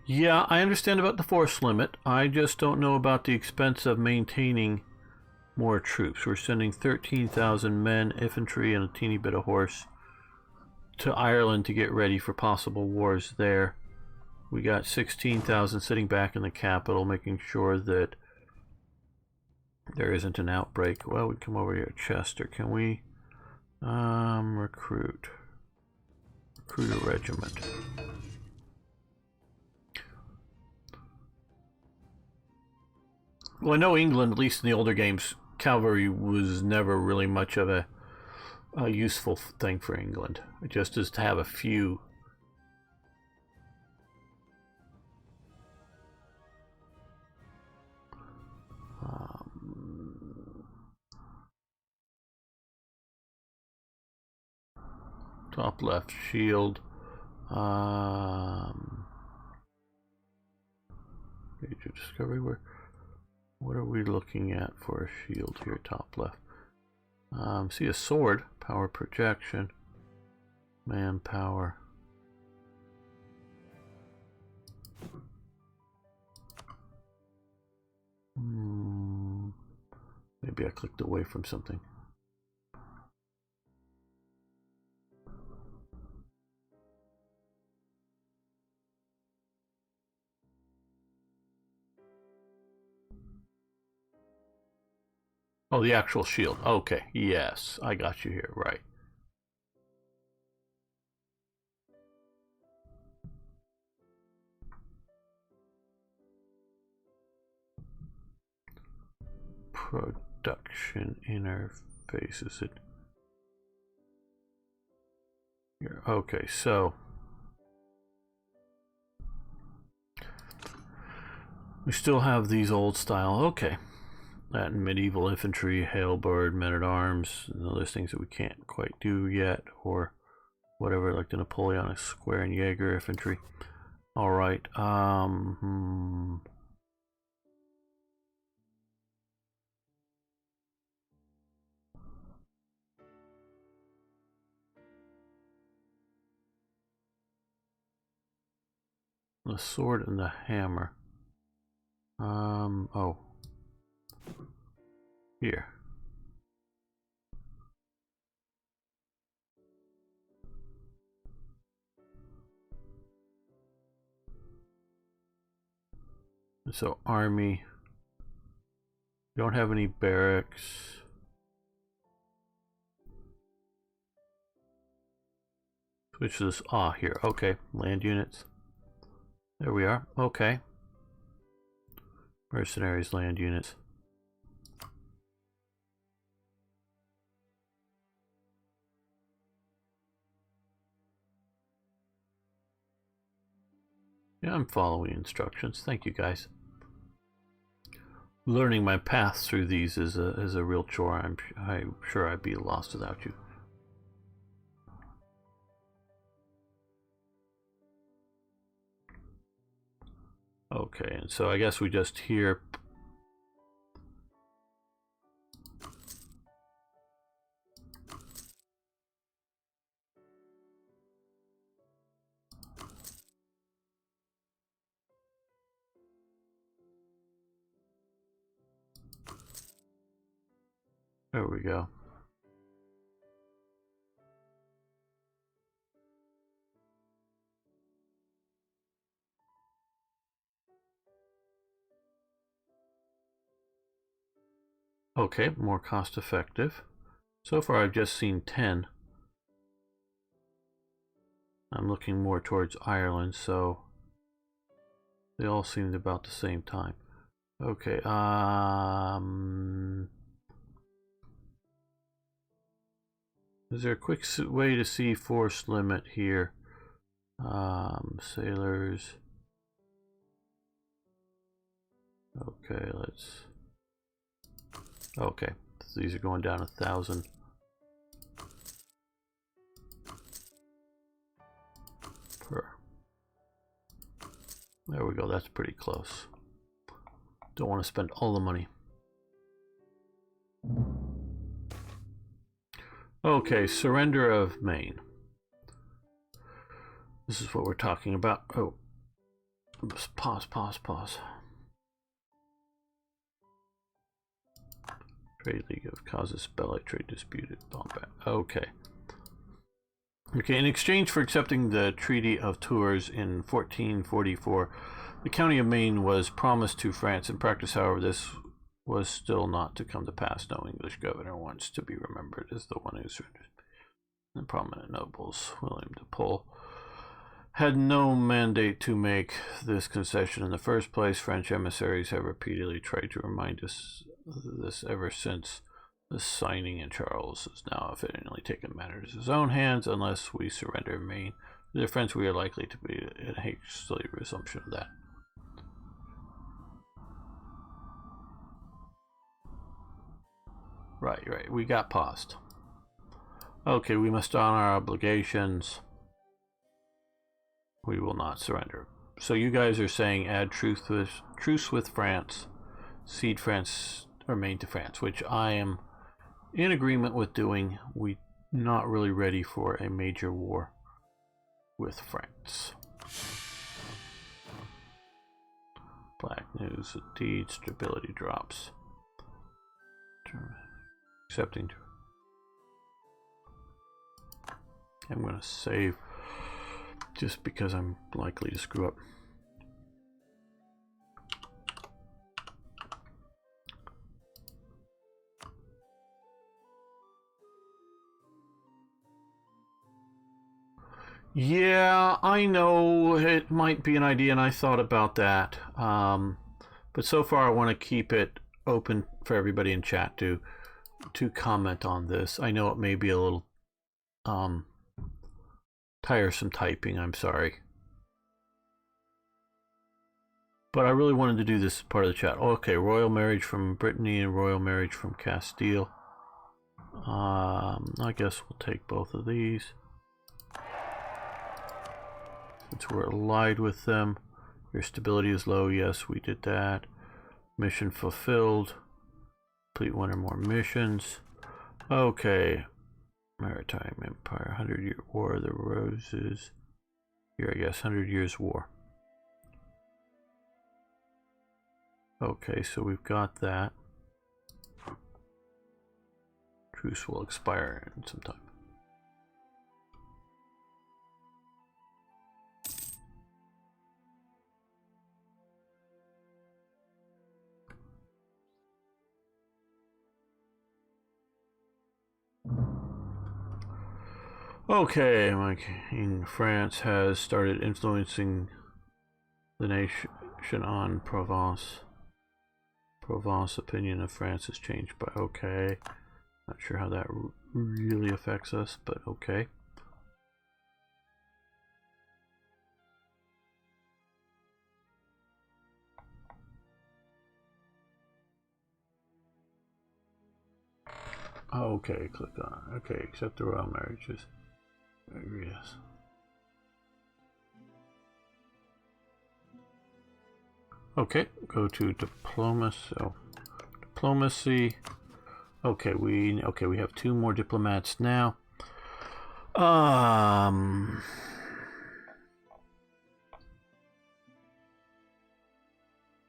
Yeah, I understand about the force limit. I just don't know about the expense of maintaining more troops. We're sending 13,000 men, infantry, and a teeny bit of horse to Ireland to get ready for possible wars there. We got 16,000 sitting back in the capital, making sure that there isn't an outbreak. Well, we come over here, Chester. Can we recruit a regiment? Well, I know England, at least in the older games, cavalry was never really much of a useful thing for England. Just as to have a few. Top left shield. Age of discovery. What are we looking at for a shield here? Top left. See a sword. Power projection. Manpower. Maybe I clicked away from something. Oh, the actual shield. Okay, yes, I got you here, right. Production interface, is it? Here, okay, so we still have these old style, okay. That and medieval infantry, halberd, men-at-arms, and those things that we can't quite do yet, or whatever, like the Napoleonic Square and Jaeger infantry. All right. The sword and the hammer. Oh. Here. So army. Don't have any barracks. Switch this. Ah, here. Okay. Land units. There we are. Okay. Mercenaries, land units. Yeah, I'm following instructions. Thank you, guys. Learning my path through these is a real chore. I'm sure I'd be lost without you. Okay, and so I guess we just here. There we go. Okay, more cost effective. So far I've just seen 10. I'm looking more towards Ireland, so they all seemed about the same time. Okay, is there a quick way to see force limit here? Sailors. Okay, let's. Okay, so these are going down 1,000. Per. There we go, that's pretty close. Don't want to spend all the money. Okay, surrender of Maine. This is what we're talking about. Oh, pause. Trade League of causes bellic trade disputed. Okay. Okay, in exchange for accepting the Treaty of Tours in 1444, the County of Maine was promised to France. In practice, however, this was still not to come to pass. No English governor wants to be remembered as the one who surrendered. The prominent nobles, William de Pole, had no mandate to make this concession in the first place. French emissaries have repeatedly tried to remind us this ever since the signing, and Charles has now efficiently taken matters in his own hands. Unless we surrender Maine to the French, we are likely to be in a hastily resumption of that. Right. We got paused. Okay, we must honor our obligations. We will not surrender. So you guys are saying add truce with France, cede France or Maine to France, which I am in agreement with doing. We're not really ready for a major war with France. Black news, indeed, stability drops. Accepting. I'm going to save just because I'm likely to screw up. Yeah, I know it might be an idea, and I thought about that. But so far, I want to keep it open for everybody in chat to comment on this. I know it may be a little tiresome typing. I'm sorry, but I really wanted to do this as part of the chat. Okay, royal marriage from Brittany and royal marriage from Castile. I guess we'll take both of these. Since we're allied with them. Your stability is low. Yes, we did that. Mission fulfilled. Complete one or more missions. Okay. Maritime Empire. 100-year War of the Roses. Here, I guess. 100 Years War. Okay, so we've got that. Truce will expire in some time. Okay, my king France has started influencing the nation on Provence. Provence opinion of France has changed, but okay. Not sure how that really affects us, but okay. Okay, click on. Okay, accept the royal marriages. Yes. Okay, go to diplomacy. So, diplomacy. Okay, we have 2 more diplomats now.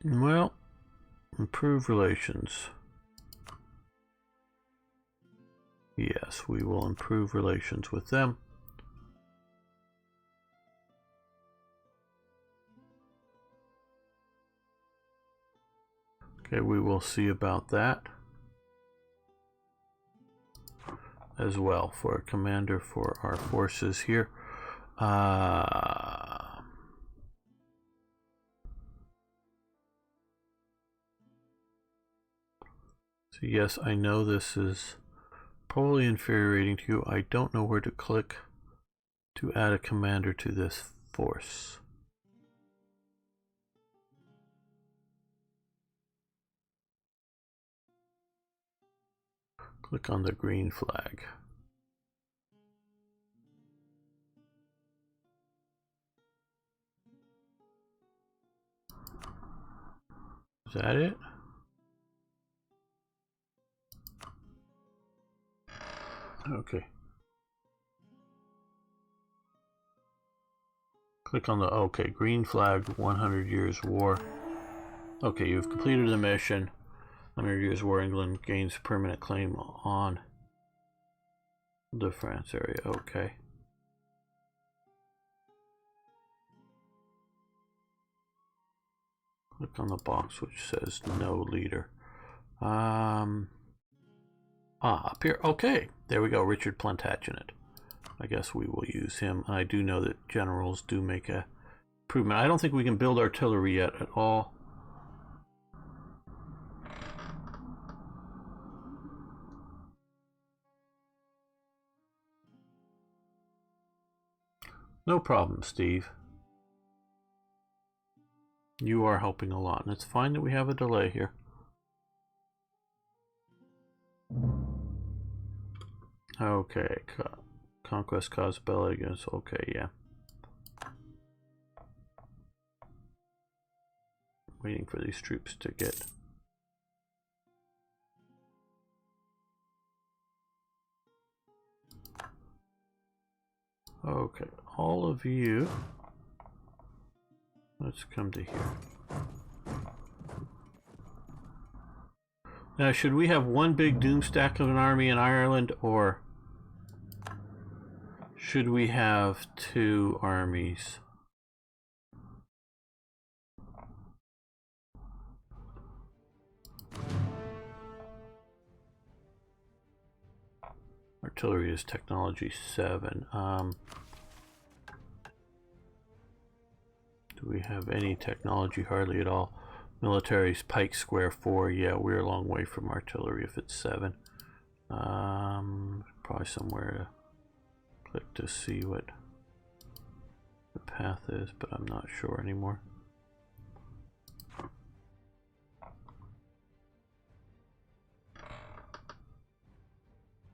Well, improve relations. Yes, we will improve relations with them. Okay, we will see about that as well for a commander for our forces here. So yes, I know this is probably infuriating to you. I don't know where to click to add a commander to this force. Click on the green flag. Is that it? Okay. Click on the, okay, green flag, 100 years war. Okay, you've completed the mission. 100 years war, England gains permanent claim on the France area. Okay. Click on the box which says no leader. Up here. Okay, there we go. Richard Plantagenet. I guess we will use him. I do know that generals do make a improvement. I don't think we can build artillery yet at all. No problem, Steve. You are helping a lot, and it's fine that we have a delay here. Okay, conquest cause belly against. Okay, yeah. Waiting for these troops to get. Okay, all of you. Let's come to here. Now, should we have one big doomstack of an army in Ireland, or should we have 2 armies? Artillery is technology 7. Do we have any technology? Hardly at all. Military's pike square 4. Yeah, we're a long way from artillery if it's 7. Probably somewhere to click to see what the path is, but I'm not sure anymore.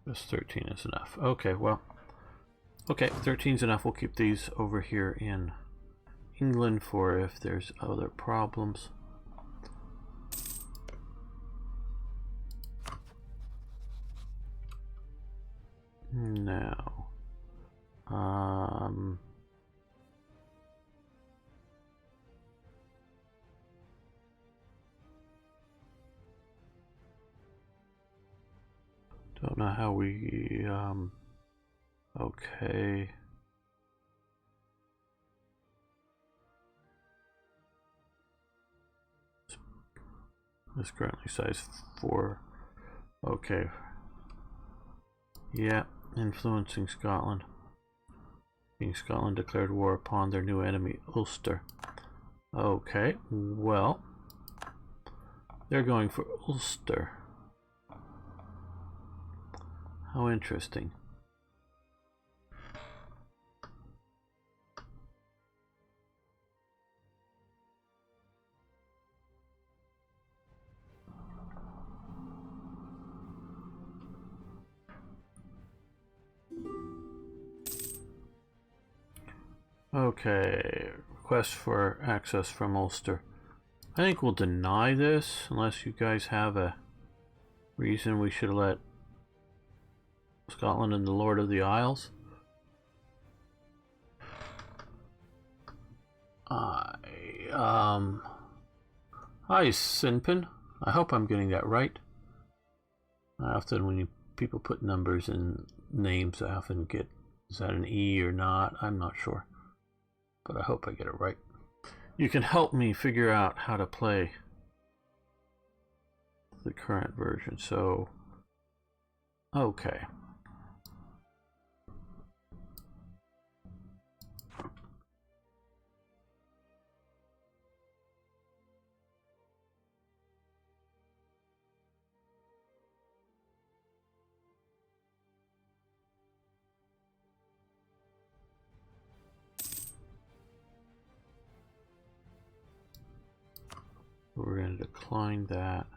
Just 13 is enough. Okay, well, okay, 13 is enough. We'll keep these over here in England for if there's other problems. Now, don't know how we, okay. This currently size 4. Okay. Yeah, influencing Scotland. King Scotland declared war upon their new enemy, Ulster. Okay, well, they're going for Ulster. How interesting. Okay, request for access from Ulster. I think we'll deny this unless you guys have a reason we should let Scotland and the Lord of the Isles. Hi, Sinpin. I hope I'm getting that right. I often, when people put numbers in names, I often get, is that an E or not? I'm not sure. But I hope I get it right. You can help me figure out how to play the current version. So, okay. We're going to decline that.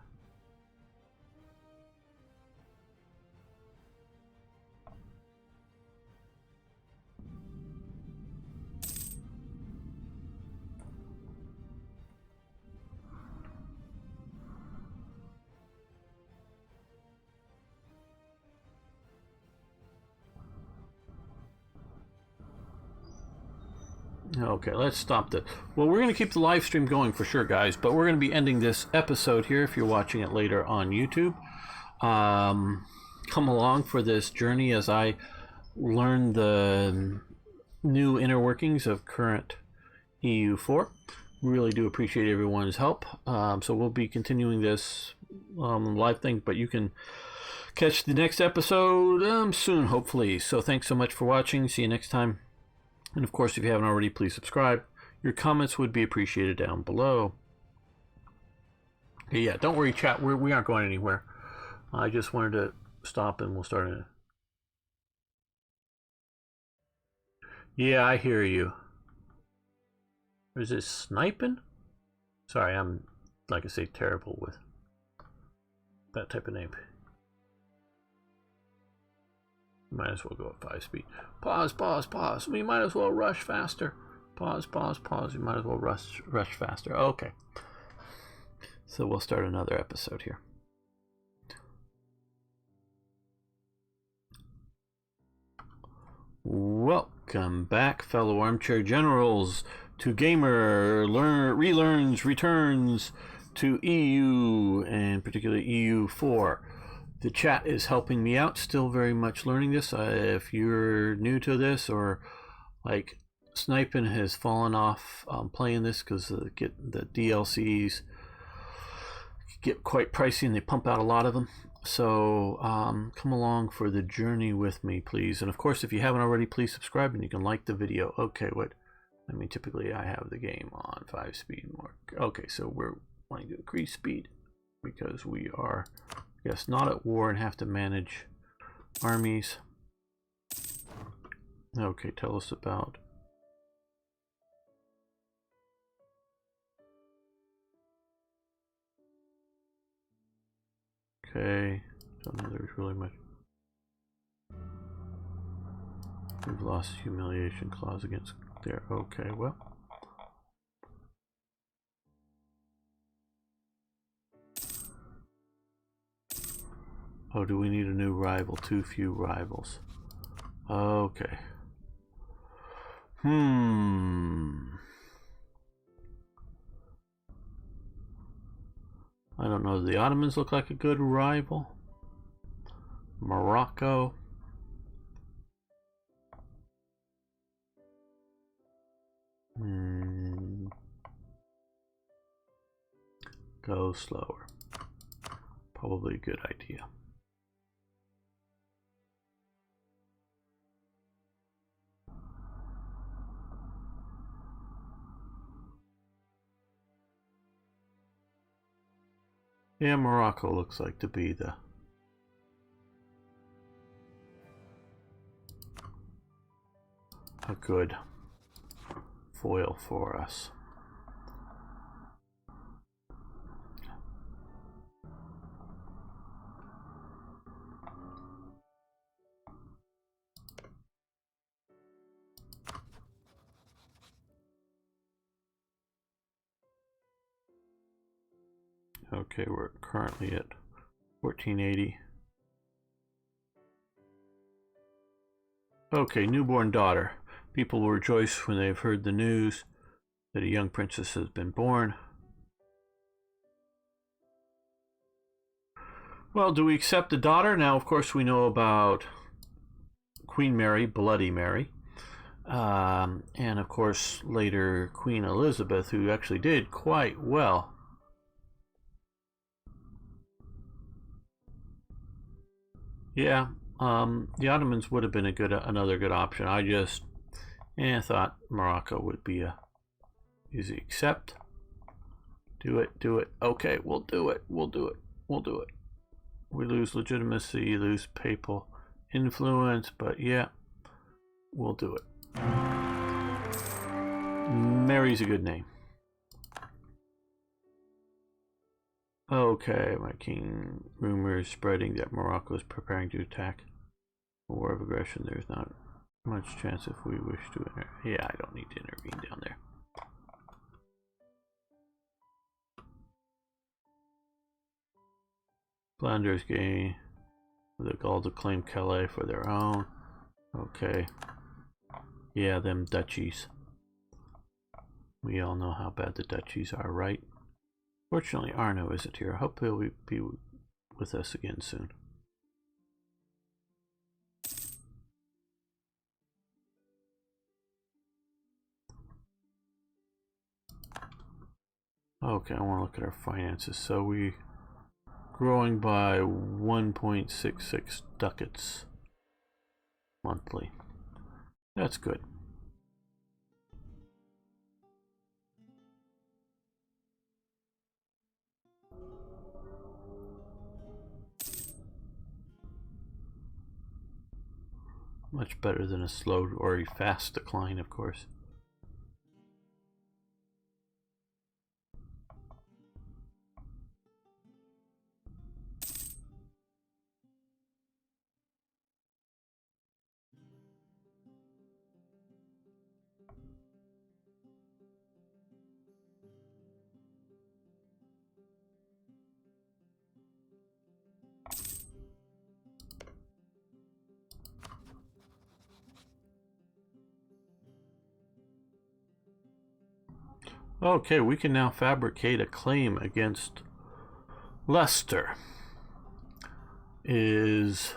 Okay, let's stop that. Well, we're going to keep the live stream going for sure, guys, but we're going to be ending this episode here if you're watching it later on YouTube. Come along for this journey as I learn the new inner workings of current EU4. Really do appreciate everyone's help. So we'll be continuing this live thing, but you can catch the next episode soon, hopefully. So thanks so much for watching. See you next time. And of course, if you haven't already, please subscribe. Your comments would be appreciated down below. Okay, yeah, don't worry, chat. We aren't going anywhere. I just wanted to stop and we'll start in. Yeah, I hear you. Is this sniping? Sorry, I'm, like I say, terrible with that type of name. Might as well go at 5 speed. Pause, pause, pause. We might as well rush faster. Pause, pause, pause. You might as well rush faster. Okay. So we'll start another episode here. Welcome back, fellow armchair generals, to Gamer returns to EU, and particularly EU4. The chat is helping me out, still very much learning this. If you're new to this, or like Sniping has fallen off playing this because the DLCs get quite pricey and they pump out a lot of them. So come along for the journey with me, please. And of course, if you haven't already, please subscribe and you can like the video. Okay, I mean, typically I have the game on 5 speed more. Okay, so we're wanting to increase speed because we are, I guess, not at war and have to manage armies. Okay, tell us about. Okay, don't know there's really much. We've lost humiliation clause against there. Okay, well. Oh, do we need a new rival? Too few rivals. Okay. I don't know. The Ottomans look like a good rival. Morocco. Go slower. Probably a good idea. Yeah, Morocco looks like to be a good foil for us. Okay, we're currently at 1480. Okay, newborn daughter. People will rejoice when they've heard the news that a young princess has been born. Well, do we accept the daughter? Now, of course, we know about Queen Mary, Bloody Mary. And, of course, later Queen Elizabeth, who actually did quite well. Yeah, the Ottomans would have been another good option. I just thought Morocco would be a easy accept. Do it. Okay, we'll do it. We lose legitimacy, lose papal influence, but yeah, we'll do it. Mary's a good name. Okay, my king. Rumors spreading that Morocco is preparing to attack. A war of aggression. There's not much chance if we wish to intervene. Yeah, I don't need to intervene down there. Flanders gain the Gaul to claim Calais for their own. Okay. Yeah, them duchies. We all know how bad the duchies are, right? Fortunately, Arno isn't here. I hope he'll be with us again soon. Okay, I want to look at our finances. So we growing by 1.66 ducats monthly. That's good. Much better than a slow or a fast decline, of course. Okay, we can now fabricate a claim against Leicester. Is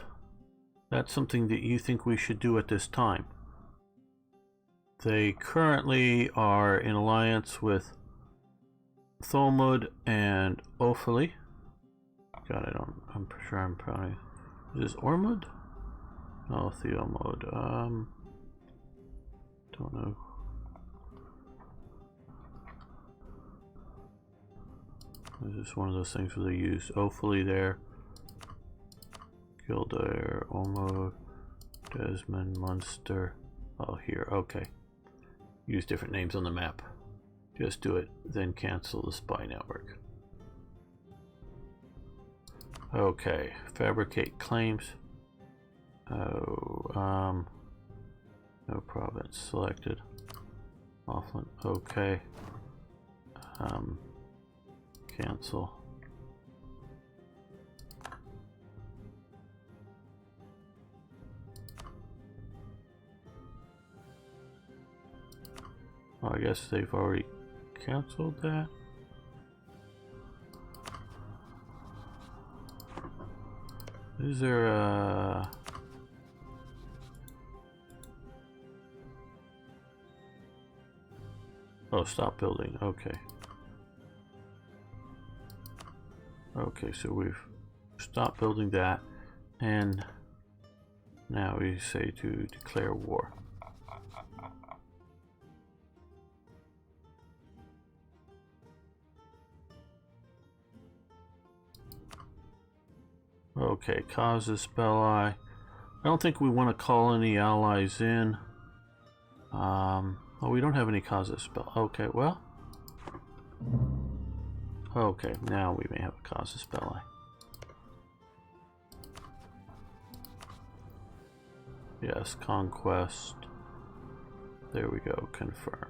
that something that you think we should do at this time? They currently are in alliance with Thomud and Offaly. God, I'm sure I'm probably... Is this Ormud? No, Theomud. Don't know. Is this one of those things where they use Offaly there? Kildare, Ormud, Desmond, Munster. Oh, here, okay. Use different names on the map. Just do it, then cancel the spy network. Okay, fabricate claims. Oh, no province selected. Offland, okay. Cancel. Oh, I guess they've already canceled that. Is there a... Oh, stop building. Okay. Okay, so we've stopped building that, and now we say to declare war. Okay, casus belli. I don't think we want to call any allies in. Oh, we don't have any casus belli. Okay, well. Okay, now we may have a casus belli. Yes, conquest. There we go, confirm.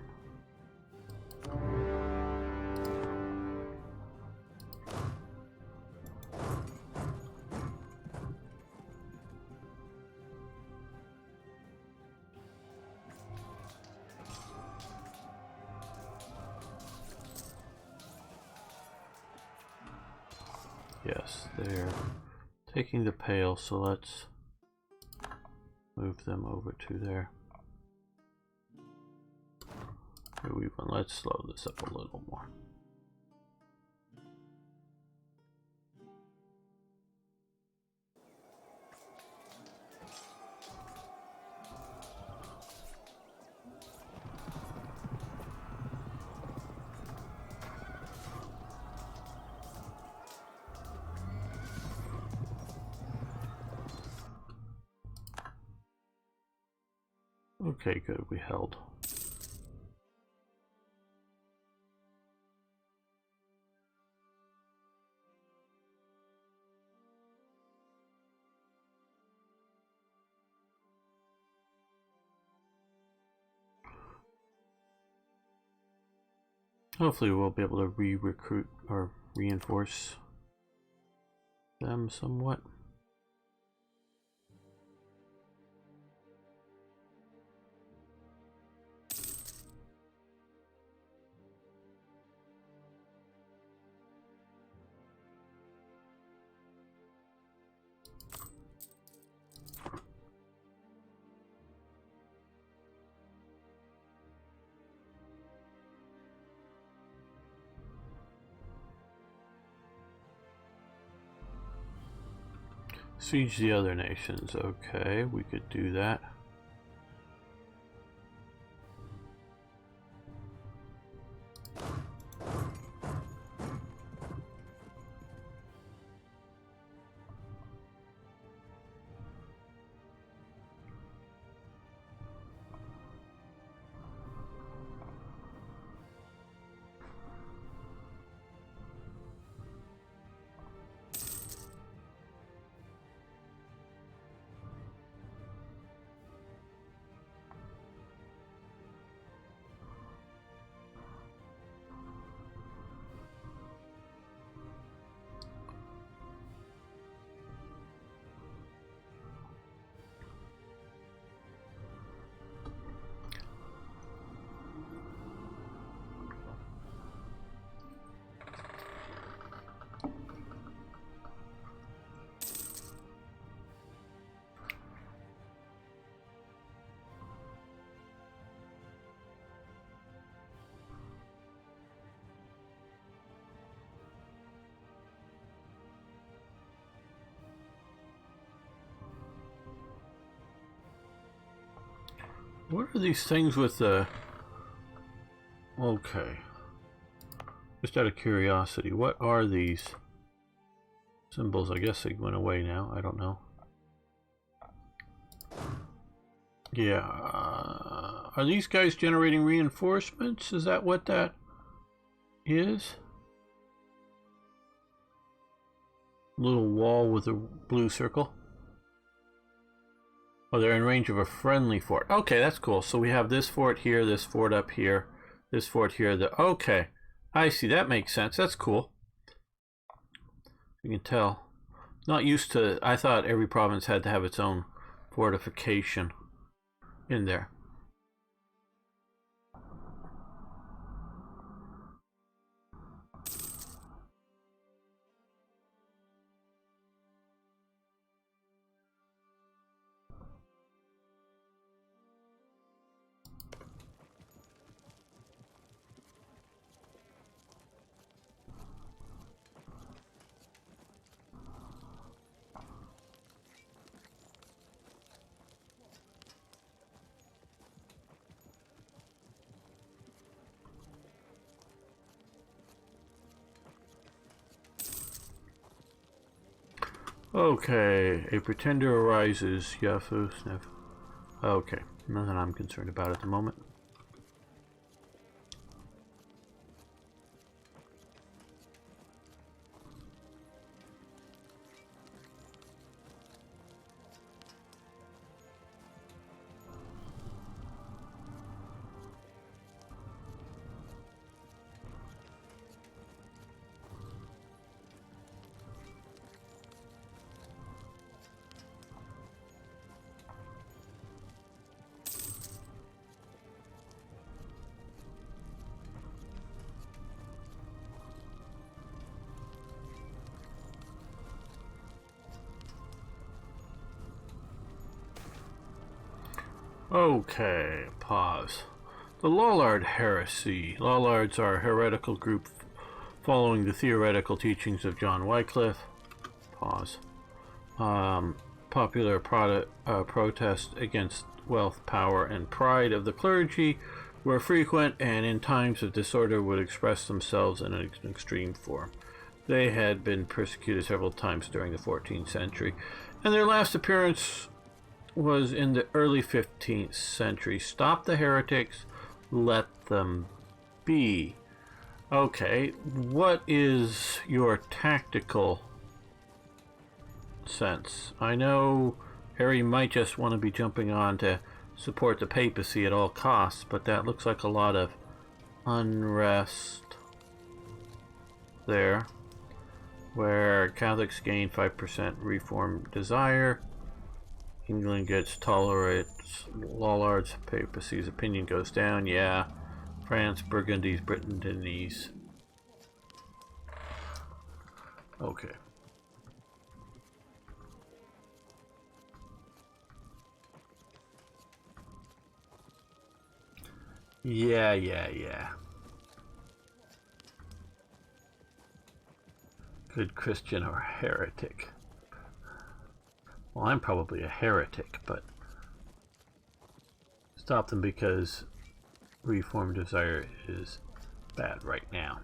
Yes, they're taking the Pale, so let's move them over to there. Let's slow this up a little more. Okay, good, we held. Hopefully we'll be able to re-recruit or reinforce them somewhat. Siege the other nations. Okay, we could do that. What are these things with the... Okay. Just out of curiosity, what are these symbols? I guess they went away now. I don't know. Yeah. Are these guys generating reinforcements? Is that what that is? Little wall with a blue circle. Oh, they're in range of a friendly fort. Okay, that's cool. So we have this fort here, this fort up here, this fort here. Okay, I see. That makes sense. That's cool. You can tell. Not used to... I thought every province had to have its own fortification in there. Okay, a pretender arises. Yafu, sniff. Okay, nothing I'm concerned about at the moment. Okay, pause. The Lollard heresy. Lollards are a heretical group following the theoretical teachings of John Wycliffe. Pause. Popular protest against wealth, power, and pride of the clergy were frequent and in times of disorder would express themselves in an extreme form. They had been persecuted several times during the 14th century, and their last appearance was in the early 15th century. Stop the heretics, let them be. Okay, what is your tactical sense? I know Harry might just want to be jumping on to support the papacy at all costs, but that looks like a lot of unrest there, where Catholics gain 5% reform desire. England gets tolerates Lollards, papacy's opinion goes down. Yeah, France, Burgundies, Brittany's. Okay. Yeah. Good Christian or heretic? Well, I'm probably a heretic, but stop them because reform desire is bad right now.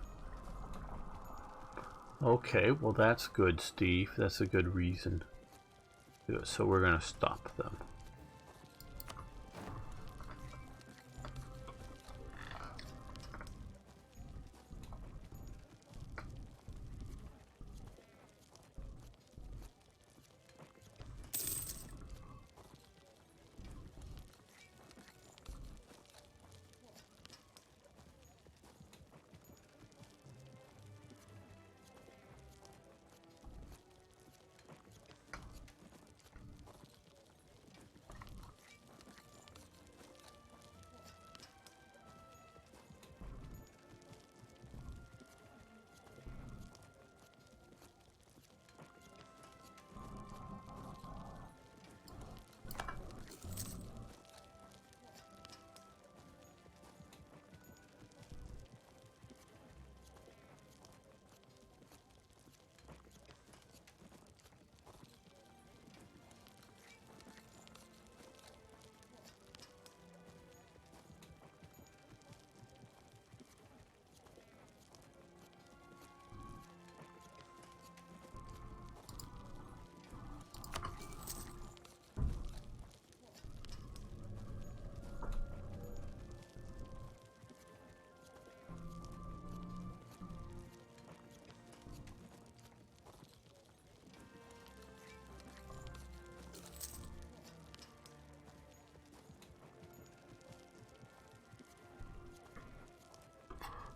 Okay, well that's good, Steve. That's a good reason. So we're going to stop them.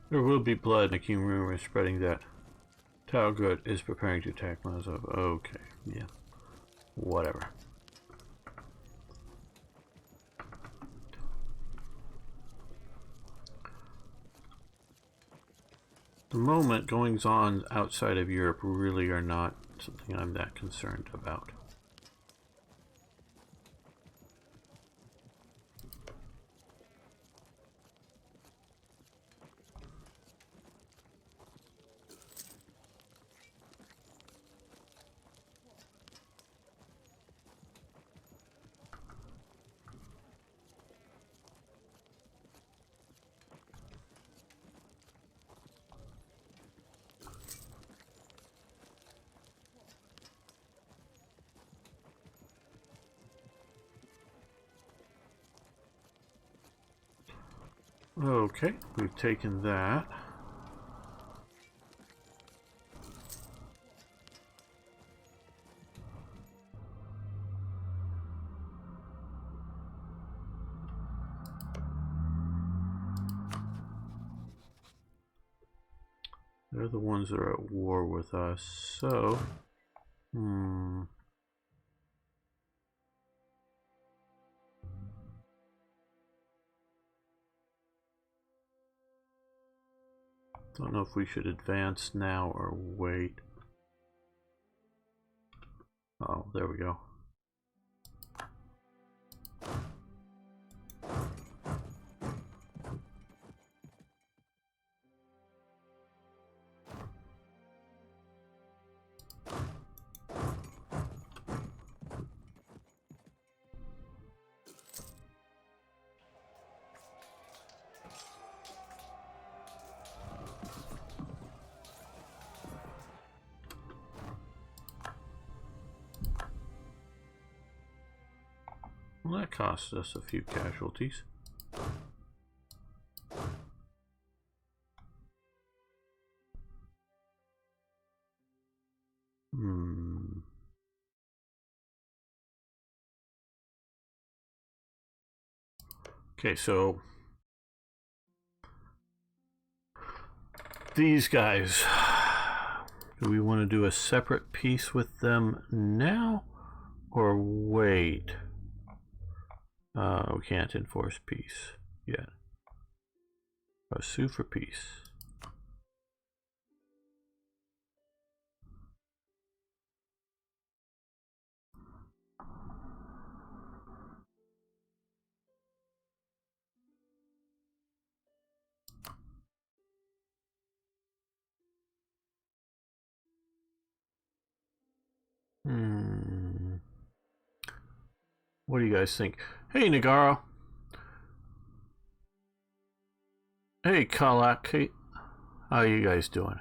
There will be blood, making rumors spreading that Talgut is preparing to attack Mazov. Okay, yeah. Whatever. The moment goings on outside of Europe really are not something I'm that concerned about. Okay, we've taken that. They're the ones that are at war with us, so... Don't know if we should advance now or wait. Oh, there we go. Well, that cost us a few casualties. Okay, so these guys, do we want to do a separate peace with them now or wait? We can't enforce peace yet. Sue for peace. What do you guys think? Hey, Nagaro. Hey, Kalak. Hey, how are you guys doing?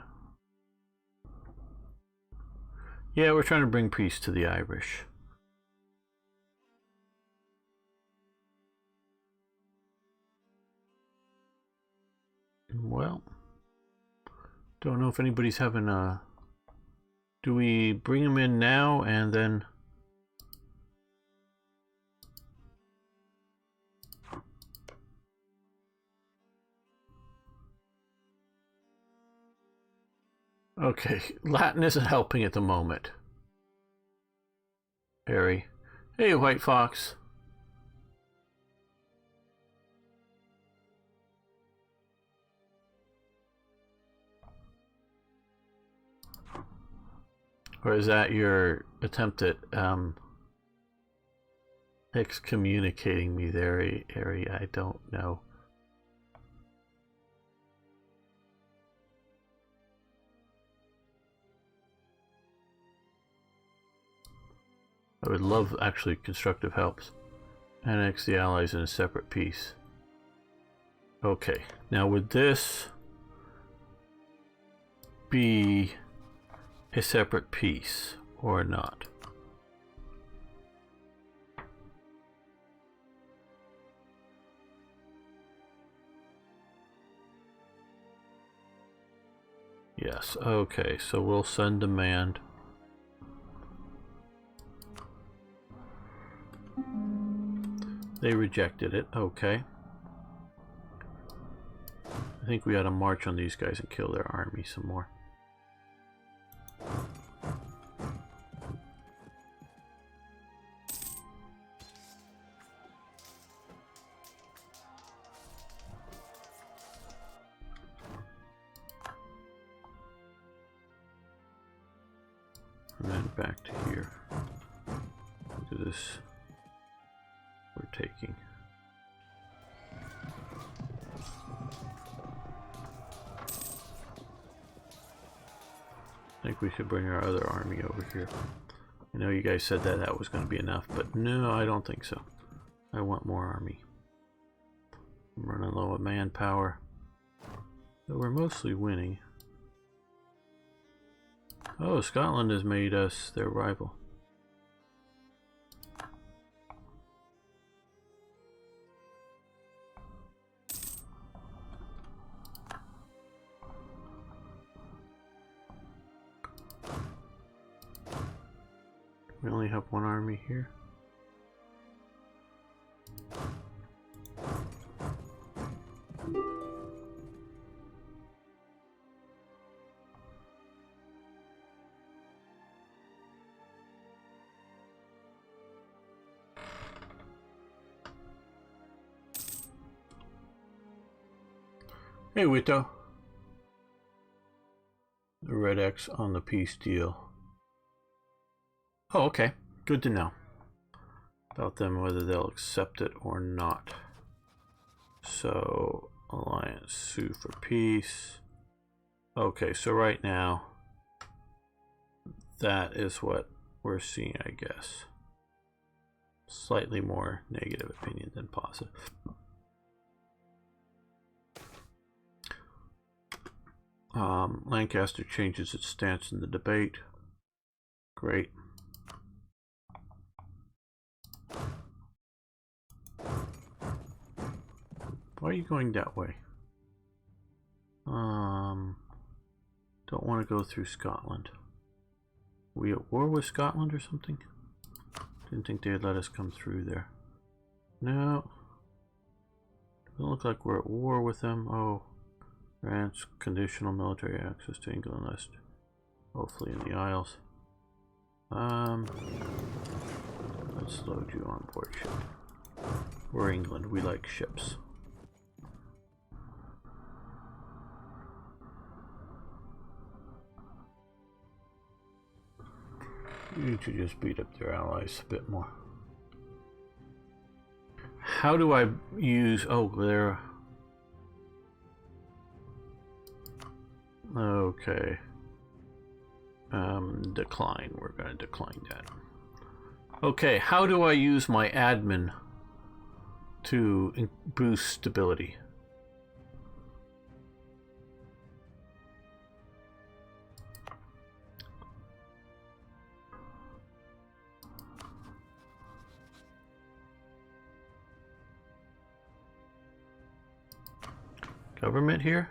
Yeah, we're trying to bring peace to the Irish. Well, don't know if anybody's having a... Do we bring them in now and then... Okay, Latin isn't helping at the moment. Harry. Hey, White Fox. Or is that your attempt at excommunicating me there, Harry? I don't know. I would love actually constructive helps. Annex the allies in a separate peace. Okay, now would this be a separate peace or not? Yes, okay, so we'll send demand. They rejected it, okay. I think we ought to march on these guys and kill their army some more. And then back to here. Look at this. We're taking. I think we should bring our other army over here. I know you guys said that that was going to be enough, but no, I don't think so. I want more army. I'm running low on manpower. But we're mostly winning. Oh, Scotland has made us their rival. We only have one army here. Hey, Wito. The red X on the peace deal. Oh, okay. Good to know. About them, whether they'll accept it or not. So, Alliance sue for peace. Okay, so right now, that is what we're seeing, I guess. Slightly more negative opinion than positive. Lancaster changes its stance in the debate. Great. Why are you going that way? Don't want to go through Scotland. We at war with Scotland or something? Didn't think they'd let us come through there. No. Doesn't look like we're at war with them. Oh. France, conditional military access to England list. Hopefully in the Isles. Let's load you on board ship. We're England, we like ships. You need to just beat up their allies a bit more. How do I use... Oh, there... Okay. Decline. We're going to decline that. Okay, how do I use my admin to boost stability? Government here?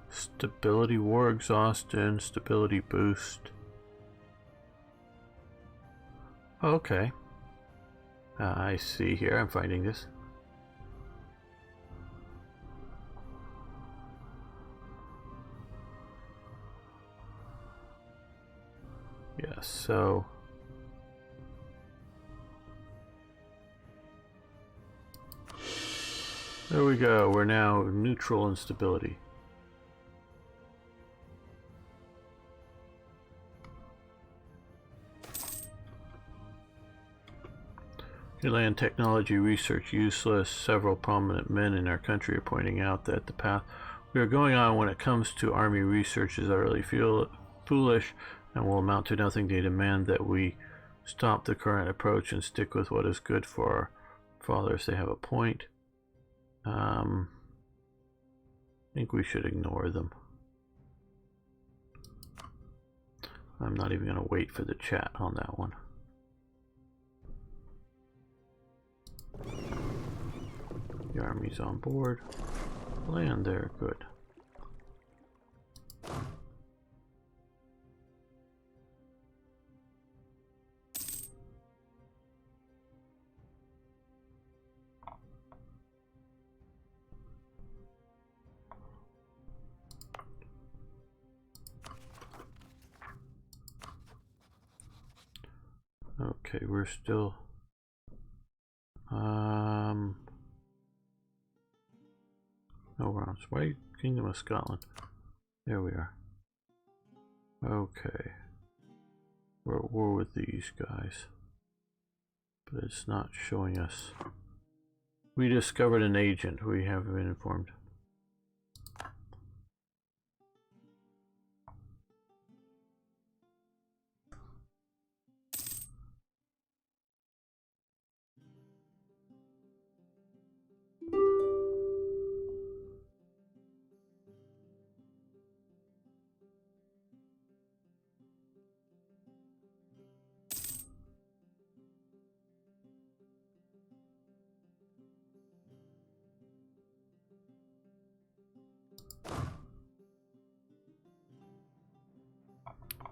Stability, war exhaustion, stability boost. Okay. I see here, I'm finding this. Yes, so... There we go, we're now neutral in stability. Land technology research useless. Several prominent men in our country are pointing out that the path we are going on when it comes to army research is utterly foolish and will amount to nothing. They demand that we stop the current approach and stick with what is good for our fathers. They have a point. I think we should ignore them. I'm not even going to wait for the chat on that one. The army's on board. Land there, good. Okay, we're still no, we're on Sway Kingdom of Scotland. There we are. Okay. We're at war with these guys. But it's not showing us. We discovered an agent, we have been informed.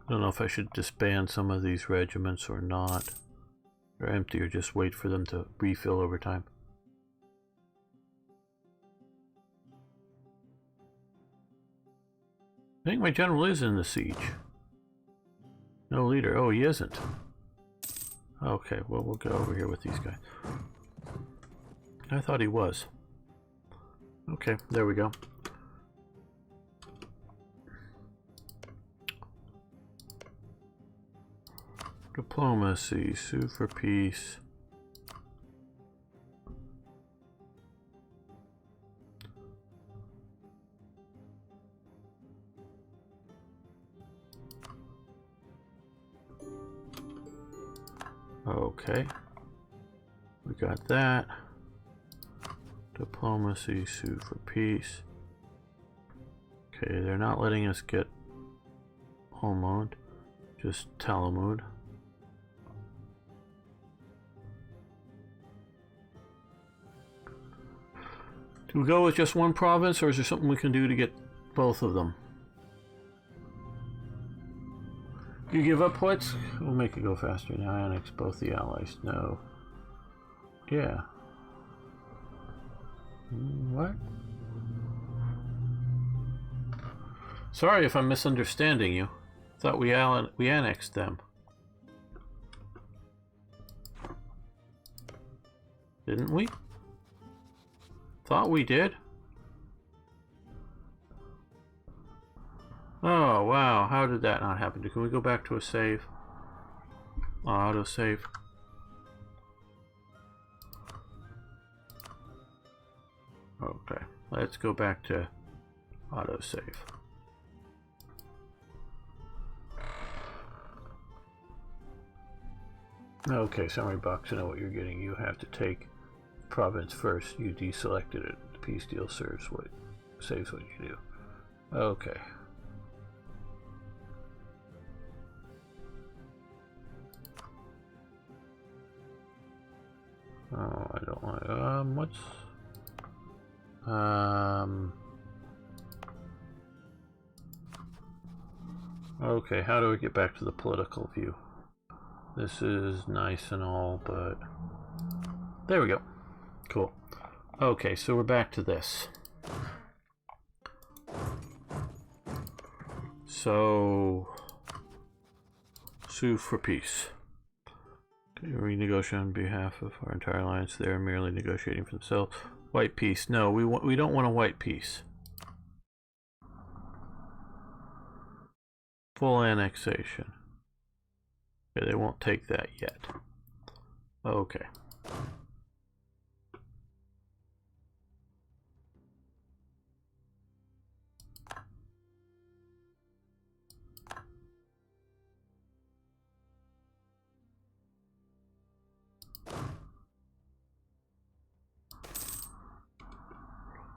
I don't know if I should disband some of these regiments or not. They're empty, or just wait for them to refill over time. I think my general is in the siege. No leader. Oh, he isn't. Okay, well, we'll go over here with these guys. I thought he was. Okay, there we go. Diplomacy, sue for peace. Okay, we got that. Diplomacy, sue for peace. Okay, they're not letting us get Holmond, just Talamud. Do we go with just one province, or is there something we can do to get both of them? You give up points? We'll make it go faster now. Annex both the allies. No. Yeah. What? Sorry if I'm misunderstanding you. Thought we annexed them. Didn't we? Thought we did. Oh, wow. How did that not happen? Can we go back to a save? Auto save. Okay. Let's go back to auto save. Okay, summary box. I know what you're getting. You have to take province first. You deselected it. The peace deal saves what you do. Okay. Oh, I don't want. What's okay, how do we get back to the political view? This is nice and all, but there we go. Cool. Okay, so we're back to this. So, sue for peace. Okay, renegotiate on behalf of our entire alliance. They're merely negotiating for themselves. White peace. No, we don't want a white peace. Full annexation. Okay, they won't take that yet. Okay.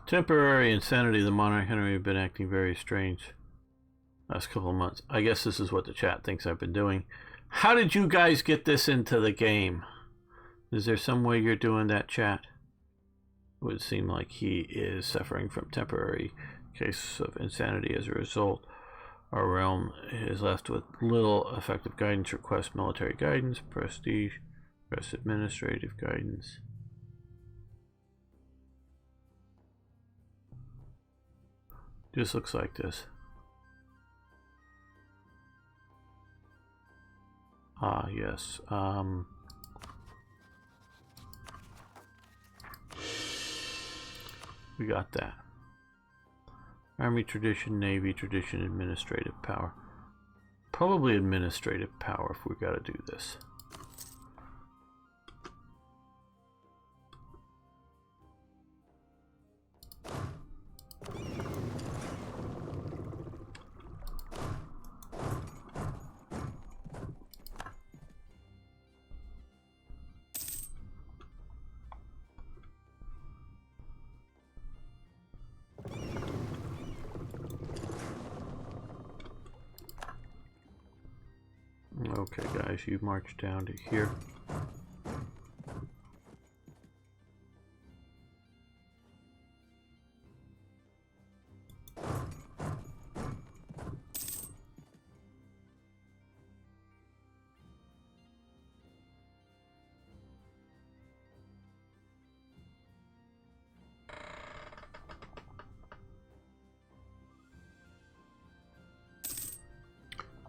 Temporary insanity. The monarch Henry have been acting very strange last couple of months. I guess this is what the chat thinks I've been doing. How did you guys get this into the game? Is there some way you're doing that, chat? It would seem like he is suffering from temporary case of insanity as a result. Our realm is left with little effective guidance. Request military guidance, prestige, press administrative guidance. Just looks like this. Ah, yes. We got that. Army tradition, Navy tradition, administrative power. Probably administrative power if we gotta do this. Okay, guys, you march down to here.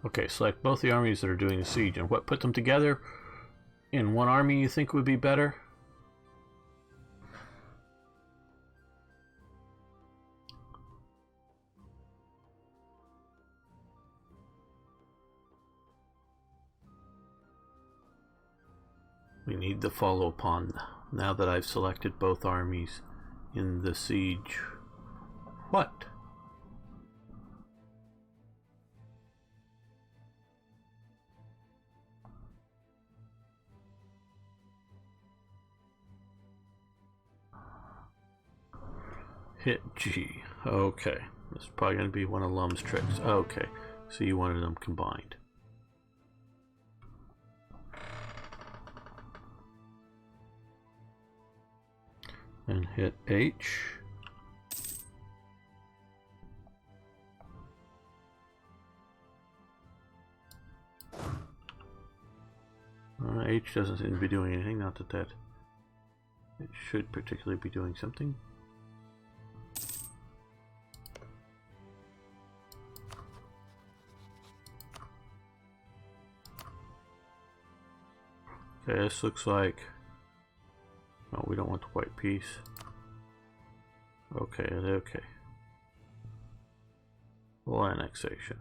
Okay, select both the armies that are doing the siege, and what, put them together in one army you think would be better? We need to follow upon now that I've selected both armies in the siege. What? Hit G. Okay. This is probably going to be one of Lum's tricks. Okay. So you wanted them combined. And hit H. H doesn't seem to be doing anything, not that it should particularly be doing something. Okay, this looks like... No, we don't want the white piece. Okay, okay. Full annexation.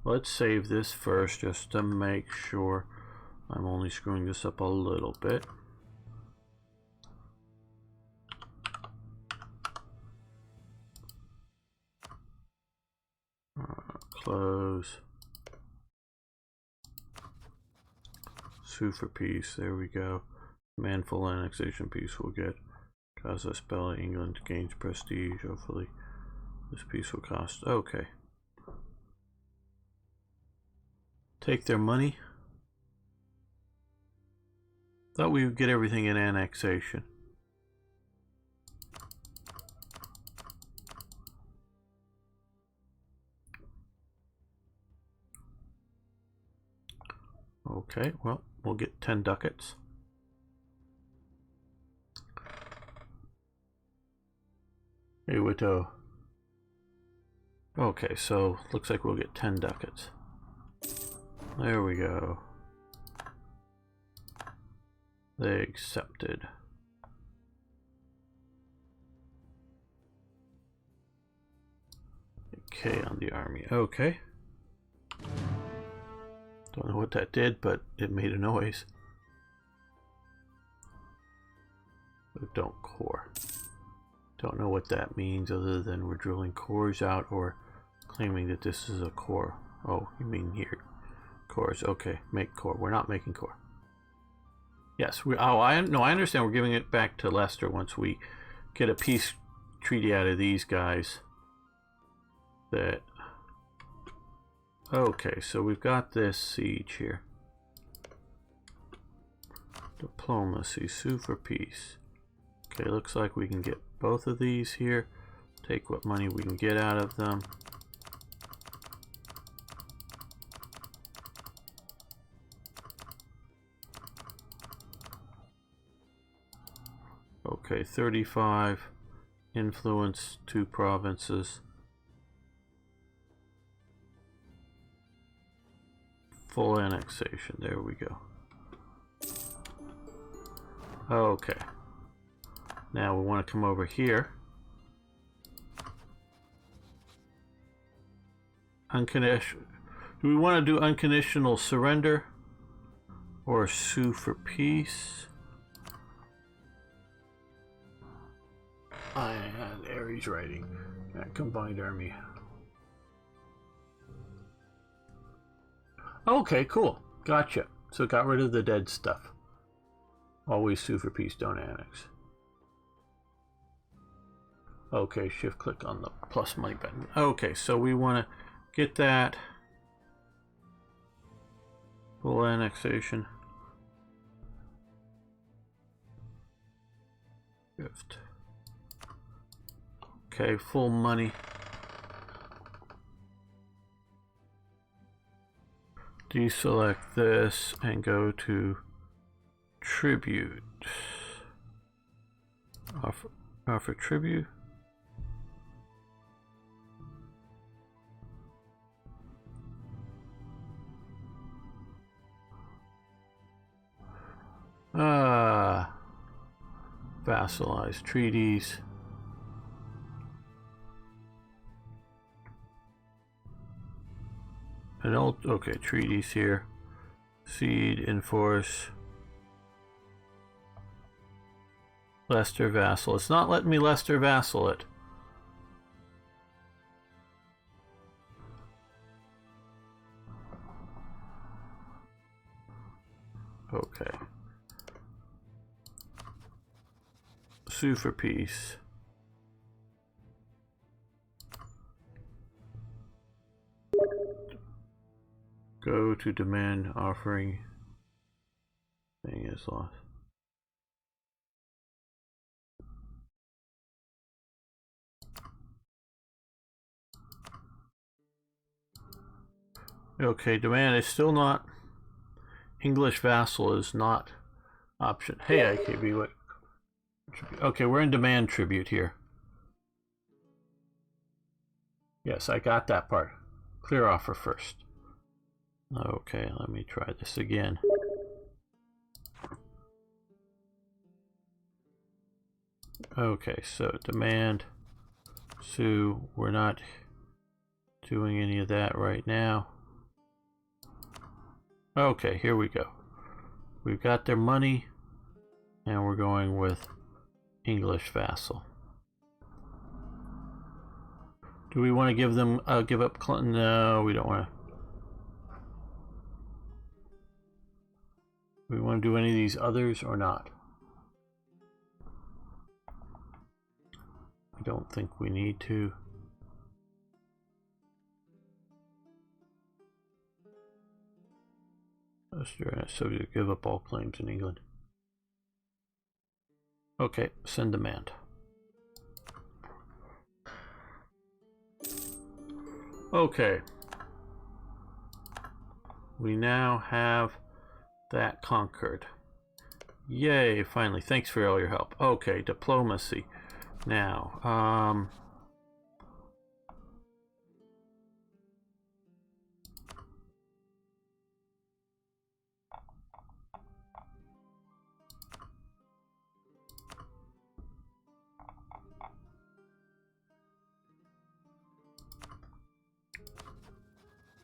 Let's save this first just to make sure I'm only screwing this up a little bit. Close. Sue for peace. There we go. Man, full annexation peace will get. Casa Spella, England gains prestige. Hopefully, this piece will cost. Okay. Take their money. Thought we would get everything in annexation. Okay, well, we'll get 10 ducats. Hey, Wito. Okay, so looks like we'll get 10 ducats. There we go. They accepted. Okay, on the army. Okay. Don't know what that did, but it made a noise. But don't core. Don't know what that means other than we're drilling cores out or claiming that this is a core. Oh, you mean here. Cores. Okay, make core. We're not making core. Yes, we. Oh, I understand. We're giving it back to Leicester once we get a peace treaty out of these guys. That. Okay, so we've got this siege here. Diplomacy, sue for peace. Okay, looks like we can get both of these here. Take what money we can get out of them. Okay, 35. Influence 2 provinces. Full annexation. There we go. Okay. Now we want to come over here. Unconditional. Do we want to do unconditional surrender or sue for peace? I had Aries writing. Combined army. Okay, cool. Gotcha. So got rid of the dead stuff. Always sue for peace, don't annex. Okay, shift click on the plus money button. Okay, so we want to get that full annexation. Shift. Okay, full money. Deselect this and go to tribute. Offer tribute. Vassalized treaties. And okay, treaties here. Cede, enforce. Leicester vassal. It's not letting me Leicester vassal it. Okay. Sue for peace. Go to demand offering. Thing is lost. Okay, demand is still not. English vassal is not option. Hey, IKB, what? Okay, we're in demand tribute here. Yes, I got that part. Clear offer first. Okay, let me try this again. Okay, so demand. Sue, we're not doing any of that right now. Okay, here we go. We've got their money, and we're going with English vassal. Do we want to give them give up Clinton? No, we don't want to. Do we want to do any of these others or not? I don't think we need to. So you give up all claims in England. Okay, send demand. Okay. We now have that conquered. Yay, finally. Thanks for all your help. Okay, diplomacy. Now,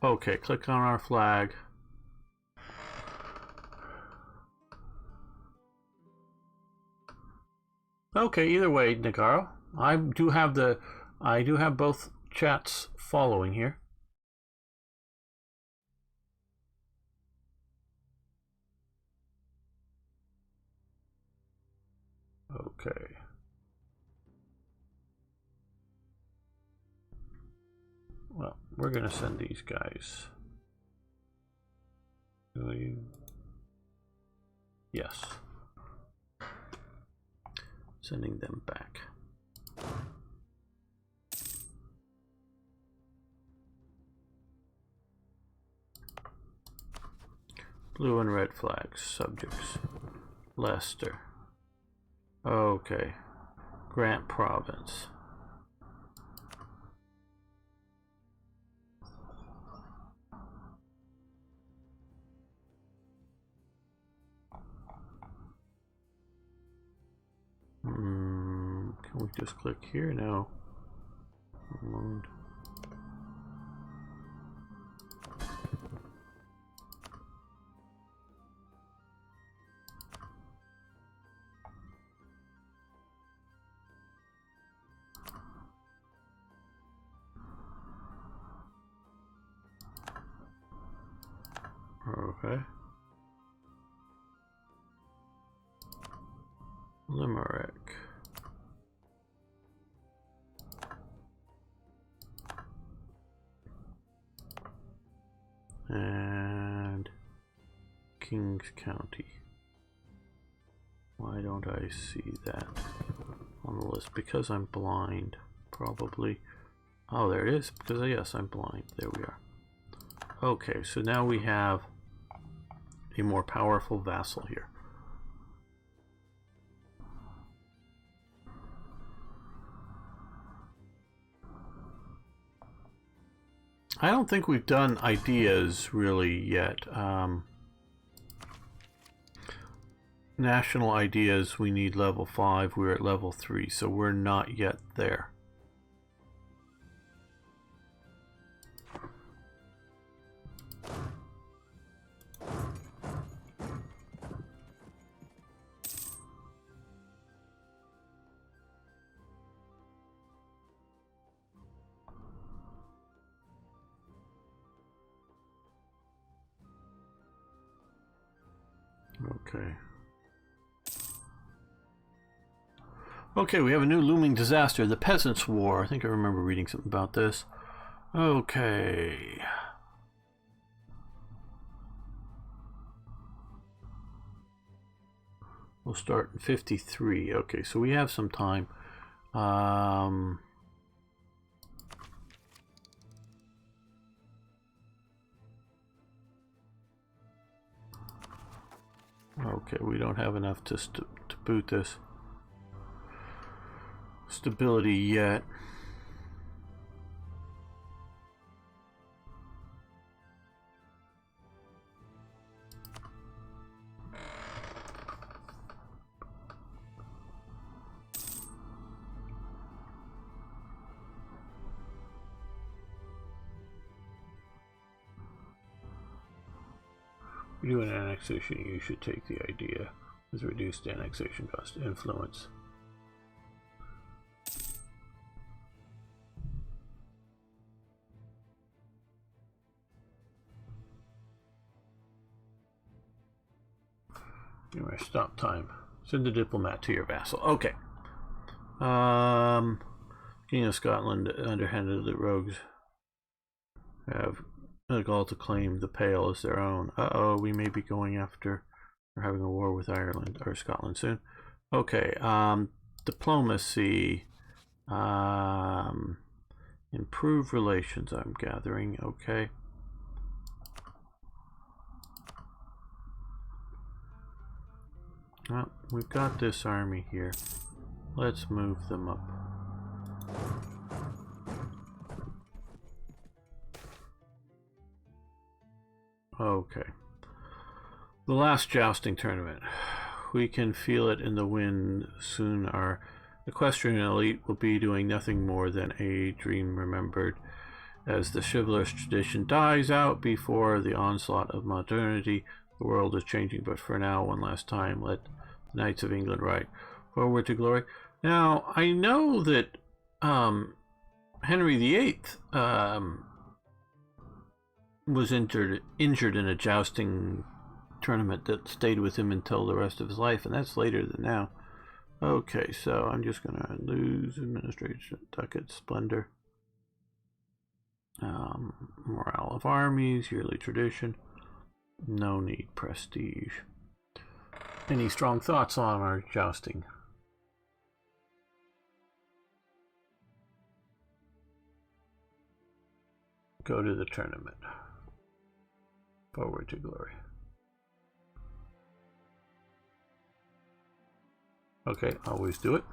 okay, click on our flag. Okay, either way, Nagaro, I do have both chats following here. Okay. Well, we're gonna send these guys. Yes. Sending them back. Blue and red flags, subjects. Leicester. Okay. Grant province. Can we just click here? No. Okay. Limerick. And Kings County. Why don't I see that on the list? Because I'm blind, probably. Oh, there it is. Because yes, I'm blind. There we are. Okay, so now we have a more powerful vassal here. I don't think we've done ideas really yet. national ideas, we need level 5. We're at level 3, so we're not yet there. Okay. Okay, we have a new looming disaster, the Peasants' War. I think I remember reading something about this. Okay. We'll start in 53. Okay, so we have some time. Okay, we don't have enough to boot this stability yet. You do an annexation, you should take the idea with reduced annexation cost influence. Anyway, stop time. Send a diplomat to your vassal. Okay. King of Scotland, underhanded the rogues have the gall to claim the Pale as their own. Uh-oh, we may be going after or having a war with Ireland or Scotland soon. Okay, diplomacy. Improve relations, I'm gathering. Okay. Well, we've got this army here. Let's move them up. Okay. The last jousting tournament. We can feel it in the wind soon. Our equestrian elite will be doing nothing more than a dream remembered as the chivalrous tradition dies out before the onslaught of modernity. The world is changing, but for now, one last time, let the Knights of England ride forward to glory. Now, I know that Henry VIII was injured in a jousting tournament that stayed with him until the rest of his life, and that's later than now. Okay, so I'm just gonna lose administration, ducat, splendor, morale of armies, yearly tradition. No need, prestige. Any strong thoughts on our jousting? Go to the tournament. Forward to glory. Okay, always do it.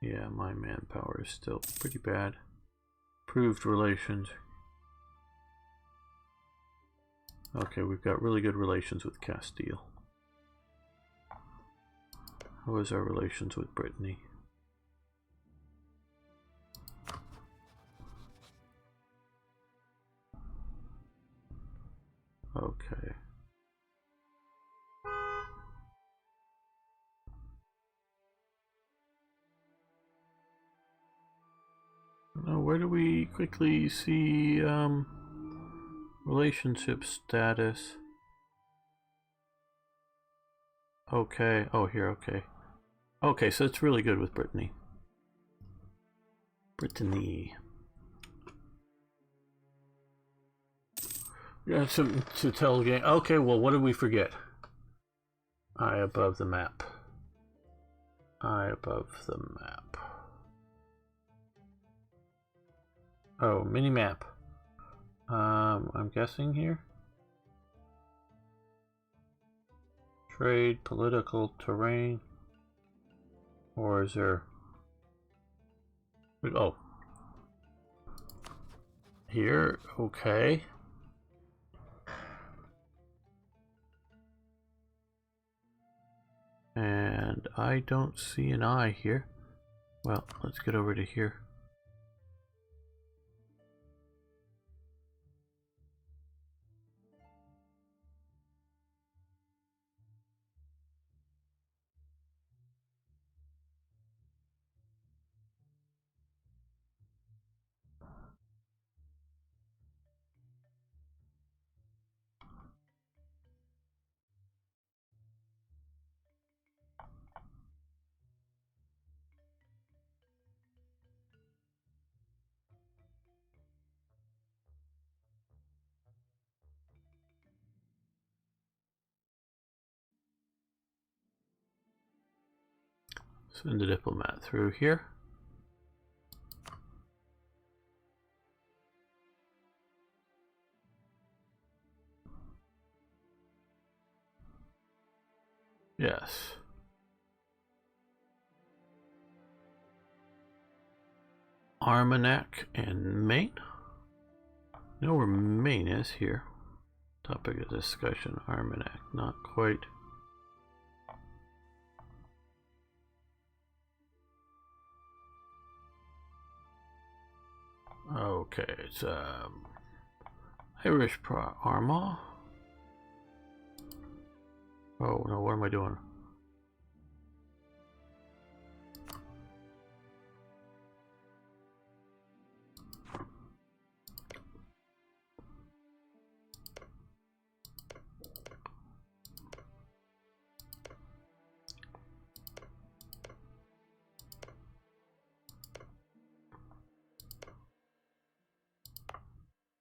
Yeah, my manpower is still pretty bad. Improved relations. Okay, we've got really good relations with Castile. How is our relations with Brittany? Okay. Now, where do we quickly see relationship status? Okay. Oh, here. Okay. Okay, so it's really good with Brittany. Brittany. Yeah, something to tell the game. Okay, well, what did we forget? Eye above the map. Eye above the map. Oh, mini map. I'm guessing here. Trade, political, terrain. Or is there... Oh. here. Okay. And I don't see an eye here. Well, let's get over to here. Send the diplomat through here. Yes. Armagnac and Maine. You know where Maine is here. Topic of discussion, Armagnac, not quite. Okay, it's Irish Armagh. Oh no, what am I doing?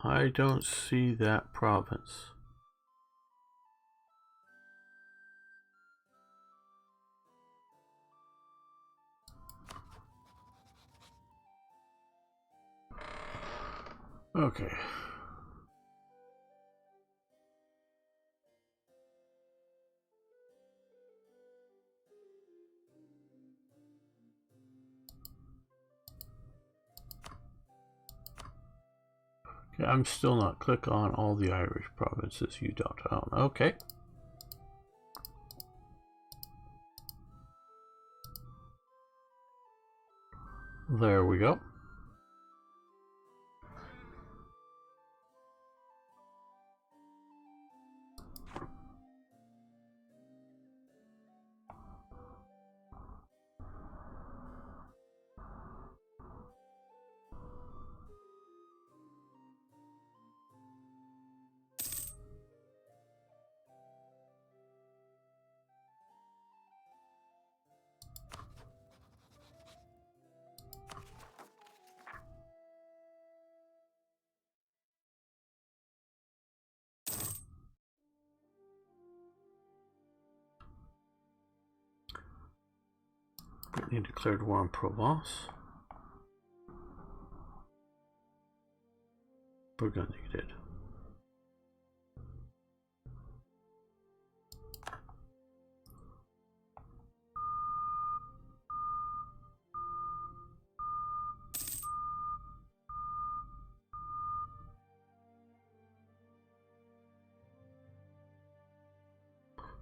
I don't see that province. Okay. Okay, I'm still not click on all the Irish provinces you don't own. Okay. There we go. Brittany declared war on Provence. Burgundy did.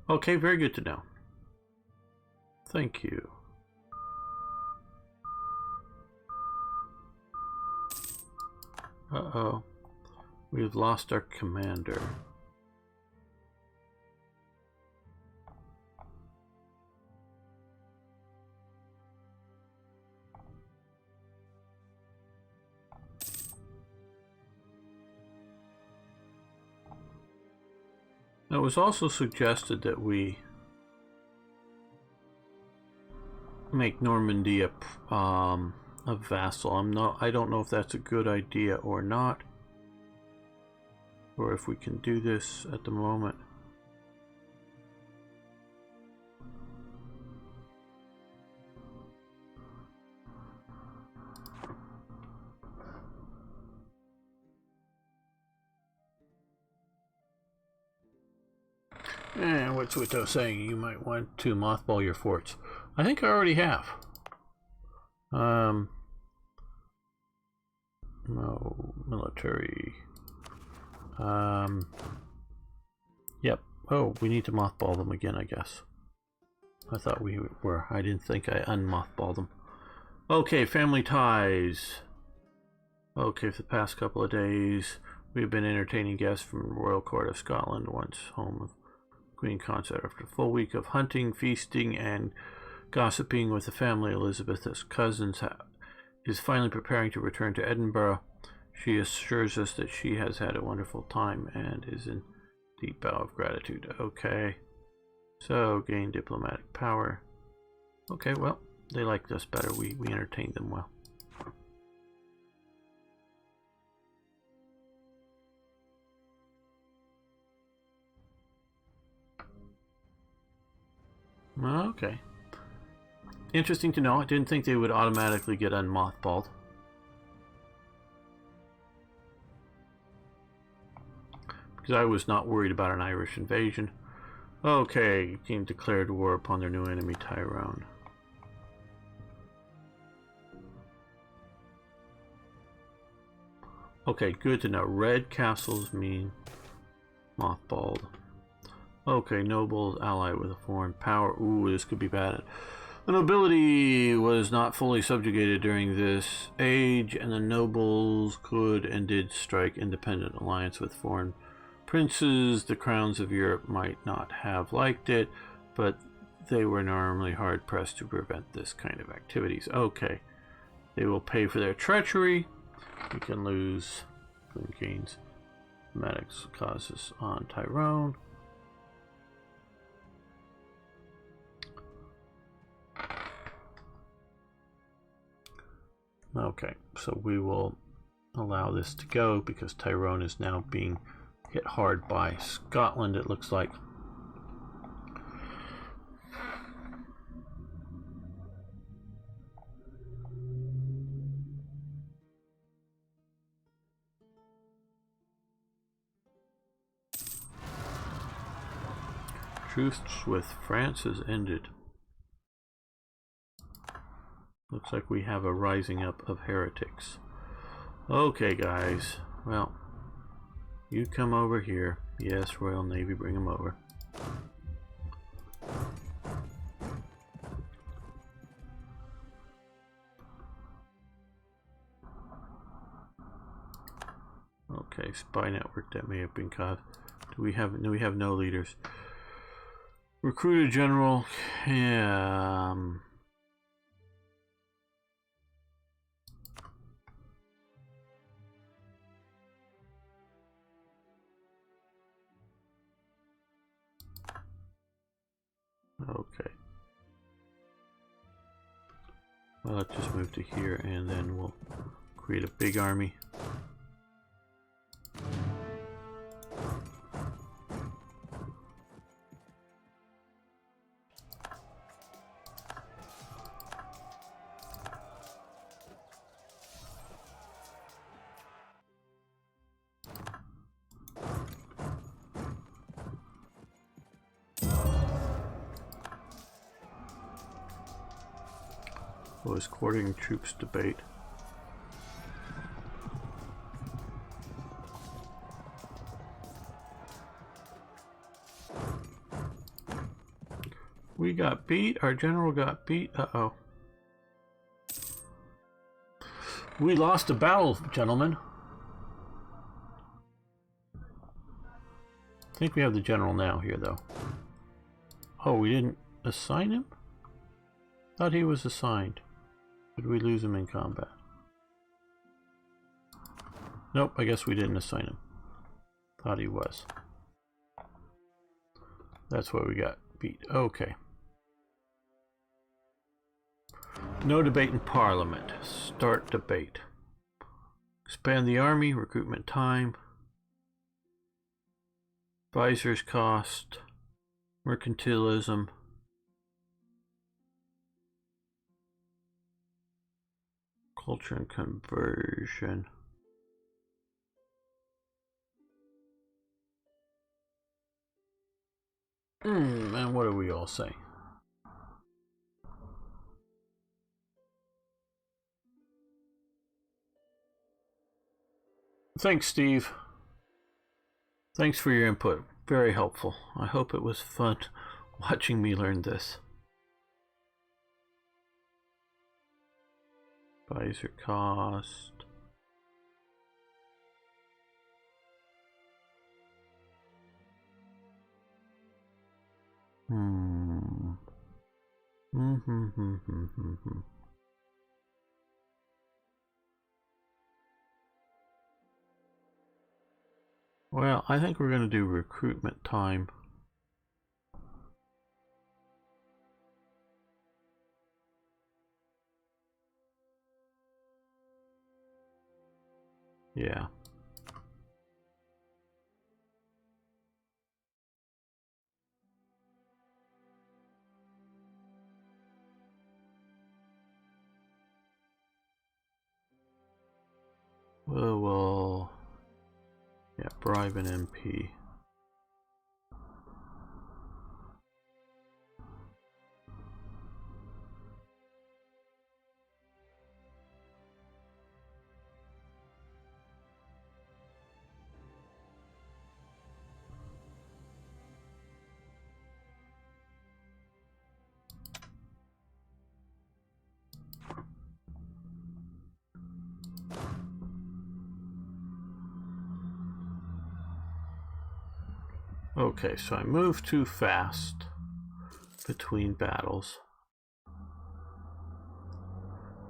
Okay, very good to know. Thank you. Uh-oh. We've lost our commander. It was also suggested that we make Normandy a vassal. I don't know if that's a good idea or not, or if we can do this at the moment. And what's Witto saying? You might want to mothball your forts. I think I already have. No, military. Yep. Oh, we need to mothball them again, I guess. I thought we were. I didn't think I unmothballed them. Okay, family ties. Okay, for the past couple of days, we've been entertaining guests from the Royal Court of Scotland, once home of Queen Consort. After a full week of hunting, feasting, and gossiping with the family, Elizabeth's cousins is finally preparing to return to Edinburgh. She assures us that she has had a wonderful time and is in deep bow of gratitude. Okay. So, gain diplomatic power. Okay, well, they liked us better. We entertained them well. Okay. Interesting to know. I didn't think they would automatically get unmothballed. Because I was not worried about an Irish invasion. Okay, team declared war upon their new enemy, Tyrone. Okay, good to know. Red castles mean mothballed. Okay, nobles ally with a foreign power. Ooh, this could be bad. The nobility was not fully subjugated during this age, and the nobles could and did strike independent alliance with foreign princes. The crowns of Europe might not have liked it, but they were normally hard-pressed to prevent this kind of activities. Okay, they will pay for their treachery. We can lose gains diplomatic causes on Tyrone. Okay, so we will allow this to go because Tyrone is now being hit hard by Scotland, it looks like. Truce with France has ended. Looks like we have a rising up of heretics. Okay, guys. Well, you come over here. Yes, Royal Navy, bring them over. Okay, spy network that may have been caught. Do we have no leaders? Recruit a general. Yeah. Okay. Well, let's just move to here and then we'll create a big army. Was courting troops debate. We got beat. Our general got beat. Uh-oh. We lost a battle, gentlemen. I think we have the general now here, though. Oh, we didn't assign him? Thought he was assigned. Did we lose him in combat? Nope, I guess we didn't assign him. Thought he was. That's why we got beat. Okay. No debate in Parliament. Start debate. Expand the army, recruitment time, advisors cost, mercantilism, culture and conversion. And what do we all say? Thanks, Steve. Thanks for your input. Very helpful. I hope it was fun watching me learn this. Advisor cost. Well, I think we're going to do recruitment time. Yeah. We'll bribe an MP. Okay, so I moved too fast between battles.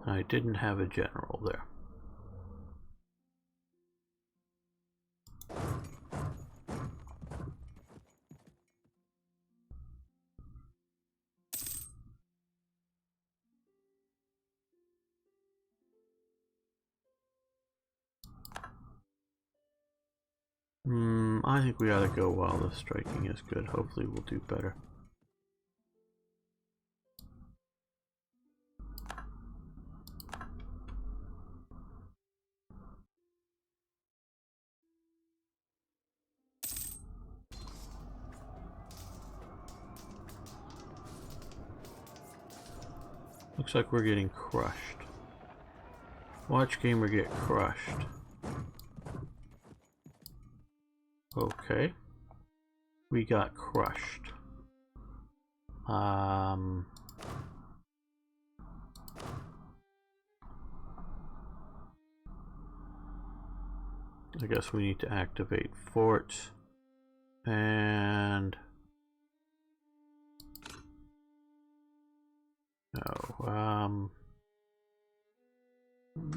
I didn't have a general there. I think we ought to go while the striking is good. Hopefully we'll do better. Looks like we're getting crushed. Watch gamer get crushed. Okay. We got crushed. I guess we need to activate forts. And no,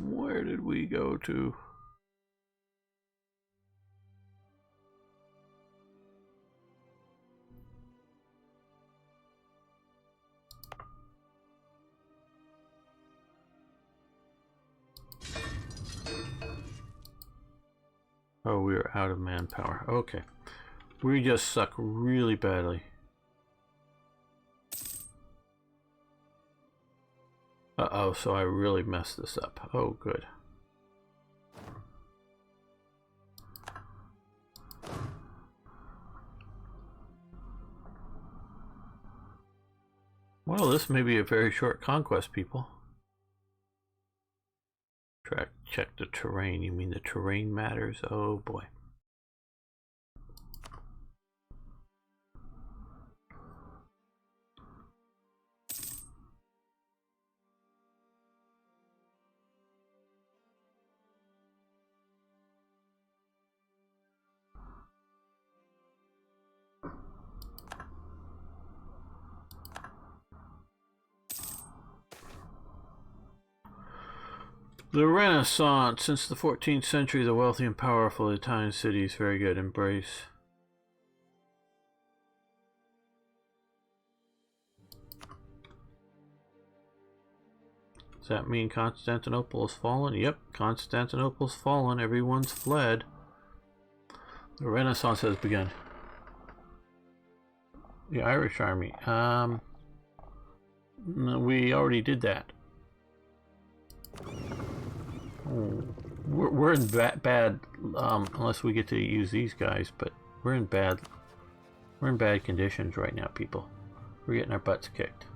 where did we go to? Oh, we are out of manpower. Okay. We just suck really badly. Uh-oh, so I really messed this up. Oh, good. Well, this may be a very short conquest, people. Check the terrain. You mean the terrain matters? Oh boy. The Renaissance. Since the 14th century, the wealthy and powerful Italian cities. Very good. Embrace. Does that mean Constantinople has fallen? Yep, Constantinople's fallen. Everyone's fled. The Renaissance has begun. The Irish army. We already did that. We're in bad unless we get to use these guys, but we're in bad conditions right now, people. We're getting our butts kicked.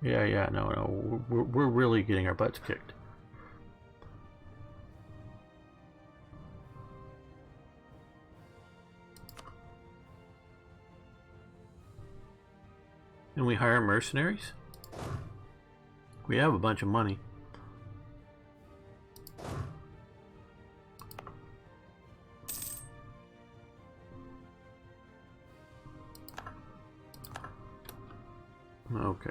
Yeah, no, we're really getting our butts kicked. And we hire mercenaries? We have a bunch of money. Okay.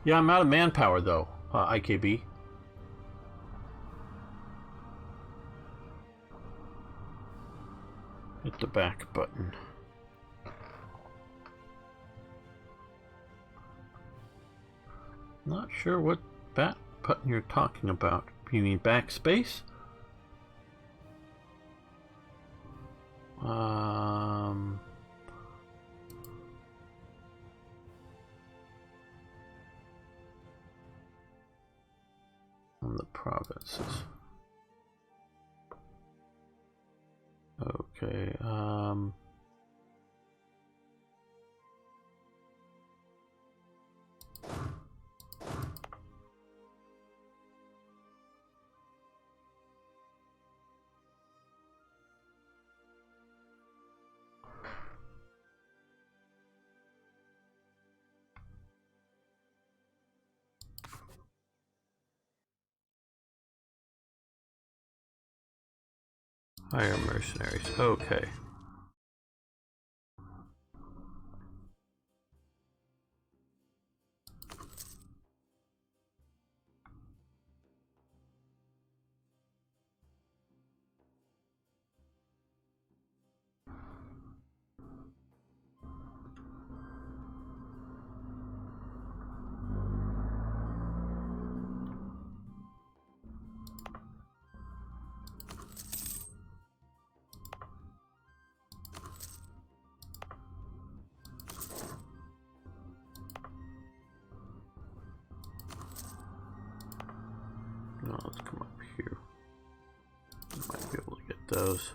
Yeah, I'm out of manpower though, IKB. Hit the back button. Not sure what that button you're talking about. You mean backspace? On the provinces. Okay, hire mercenaries. Okay. Now let's come up here. Might be able to get those.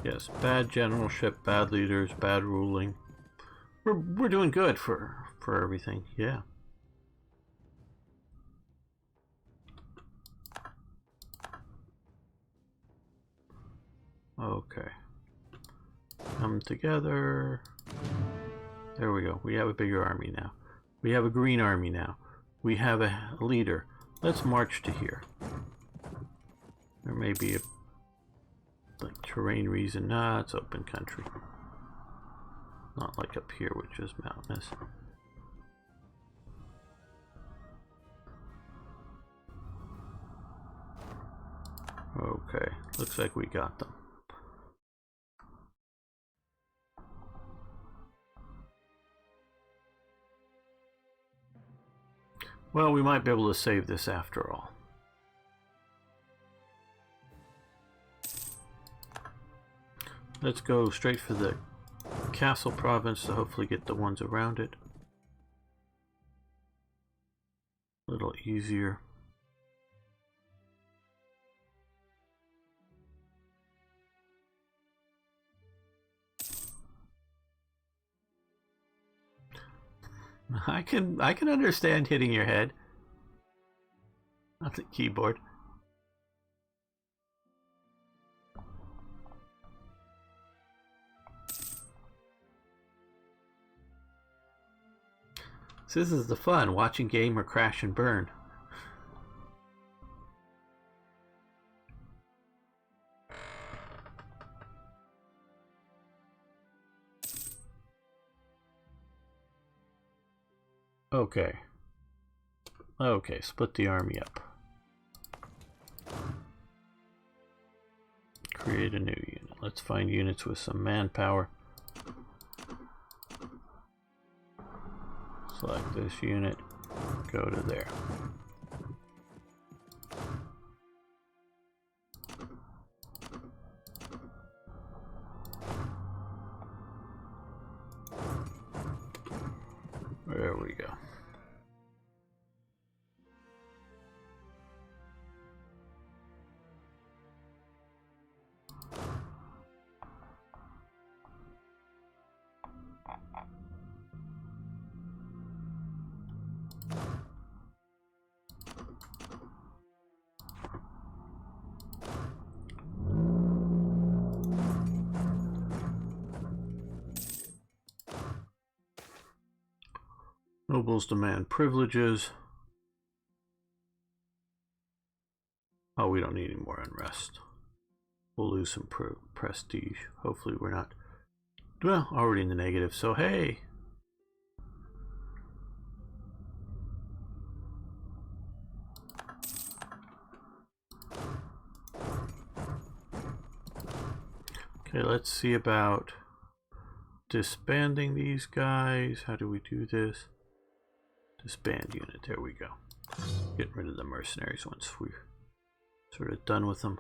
Yes, bad generalship, bad leaders, bad ruling. We're doing good for everything. Yeah. Okay. Come together. There we go. We have a bigger army now. We have a green army now. We have a leader. Let's march to here. There may be a like terrain reason. Nah, it's open country. Not like up here, which is mountainous. Okay, looks like we got them. Well, we might be able to save this after all. Let's go straight for the castle province to hopefully get the ones around it. A little easier. I can understand hitting your head on the keyboard. So this is the fun, watching game or crash and burn. Okay. Okay, split the army up. Create a new unit. Let's find units with some manpower. Select this unit, go to there. There we go. Nobles demand privileges. Oh, we don't need any more unrest. We'll lose some prestige. Hopefully we're not, well, already in the negative, so hey. Okay, let's see about disbanding these guys. How do we do this? Disband unit, there we go. Getting rid of the mercenaries once we're sort of done with them.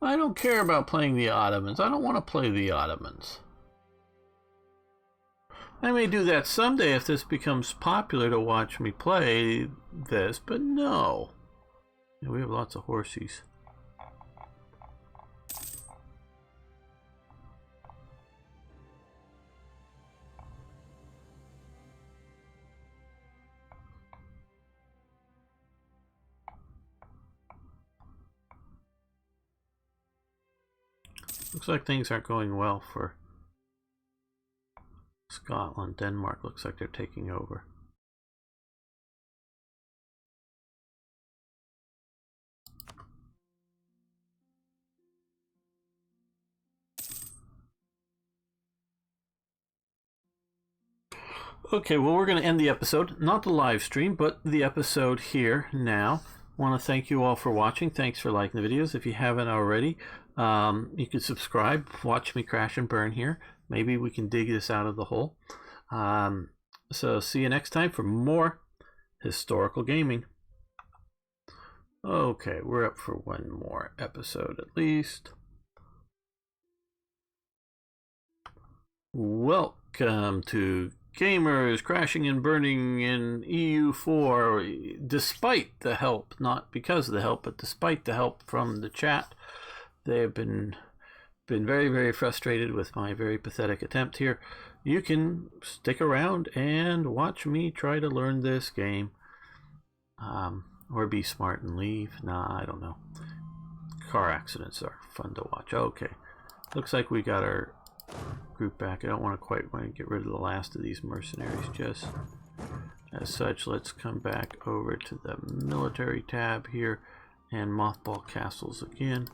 I don't care about playing the Ottomans. I don't want to play the Ottomans. I may do that someday if this becomes popular to watch me play this, but no. Yeah, we have lots of horsies. Looks like things aren't going well for Scotland. Denmark looks like they're taking over. Okay, well, we're going to end the episode. Not the live stream, but the episode here now. I want to thank you all for watching. Thanks for liking the videos. If you haven't already, you can subscribe. Watch me crash and burn here. Maybe we can dig this out of the hole. So see you next time for more historical gaming. Okay, we're up for one more episode at least. Welcome to Gamers Crashing and Burning in EU4, despite the help, not because of the help, but despite the help from the chat. They have been very, very frustrated with my very pathetic attempt here. You can stick around and watch me try to learn this game. Or be smart and leave. Nah, I don't know. Car accidents are fun to watch. Okay. Looks like we got our group back. I don't want to get rid of the last of these mercenaries just as such. Let's come back over to the military tab here and mothball castles again.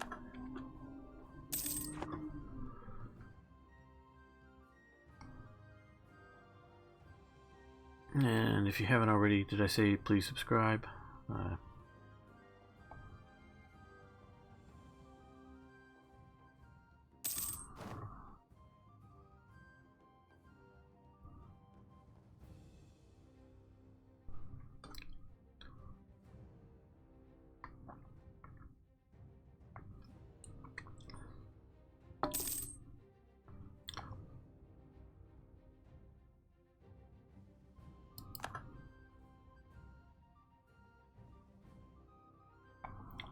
And if you haven't already, did I say please subscribe?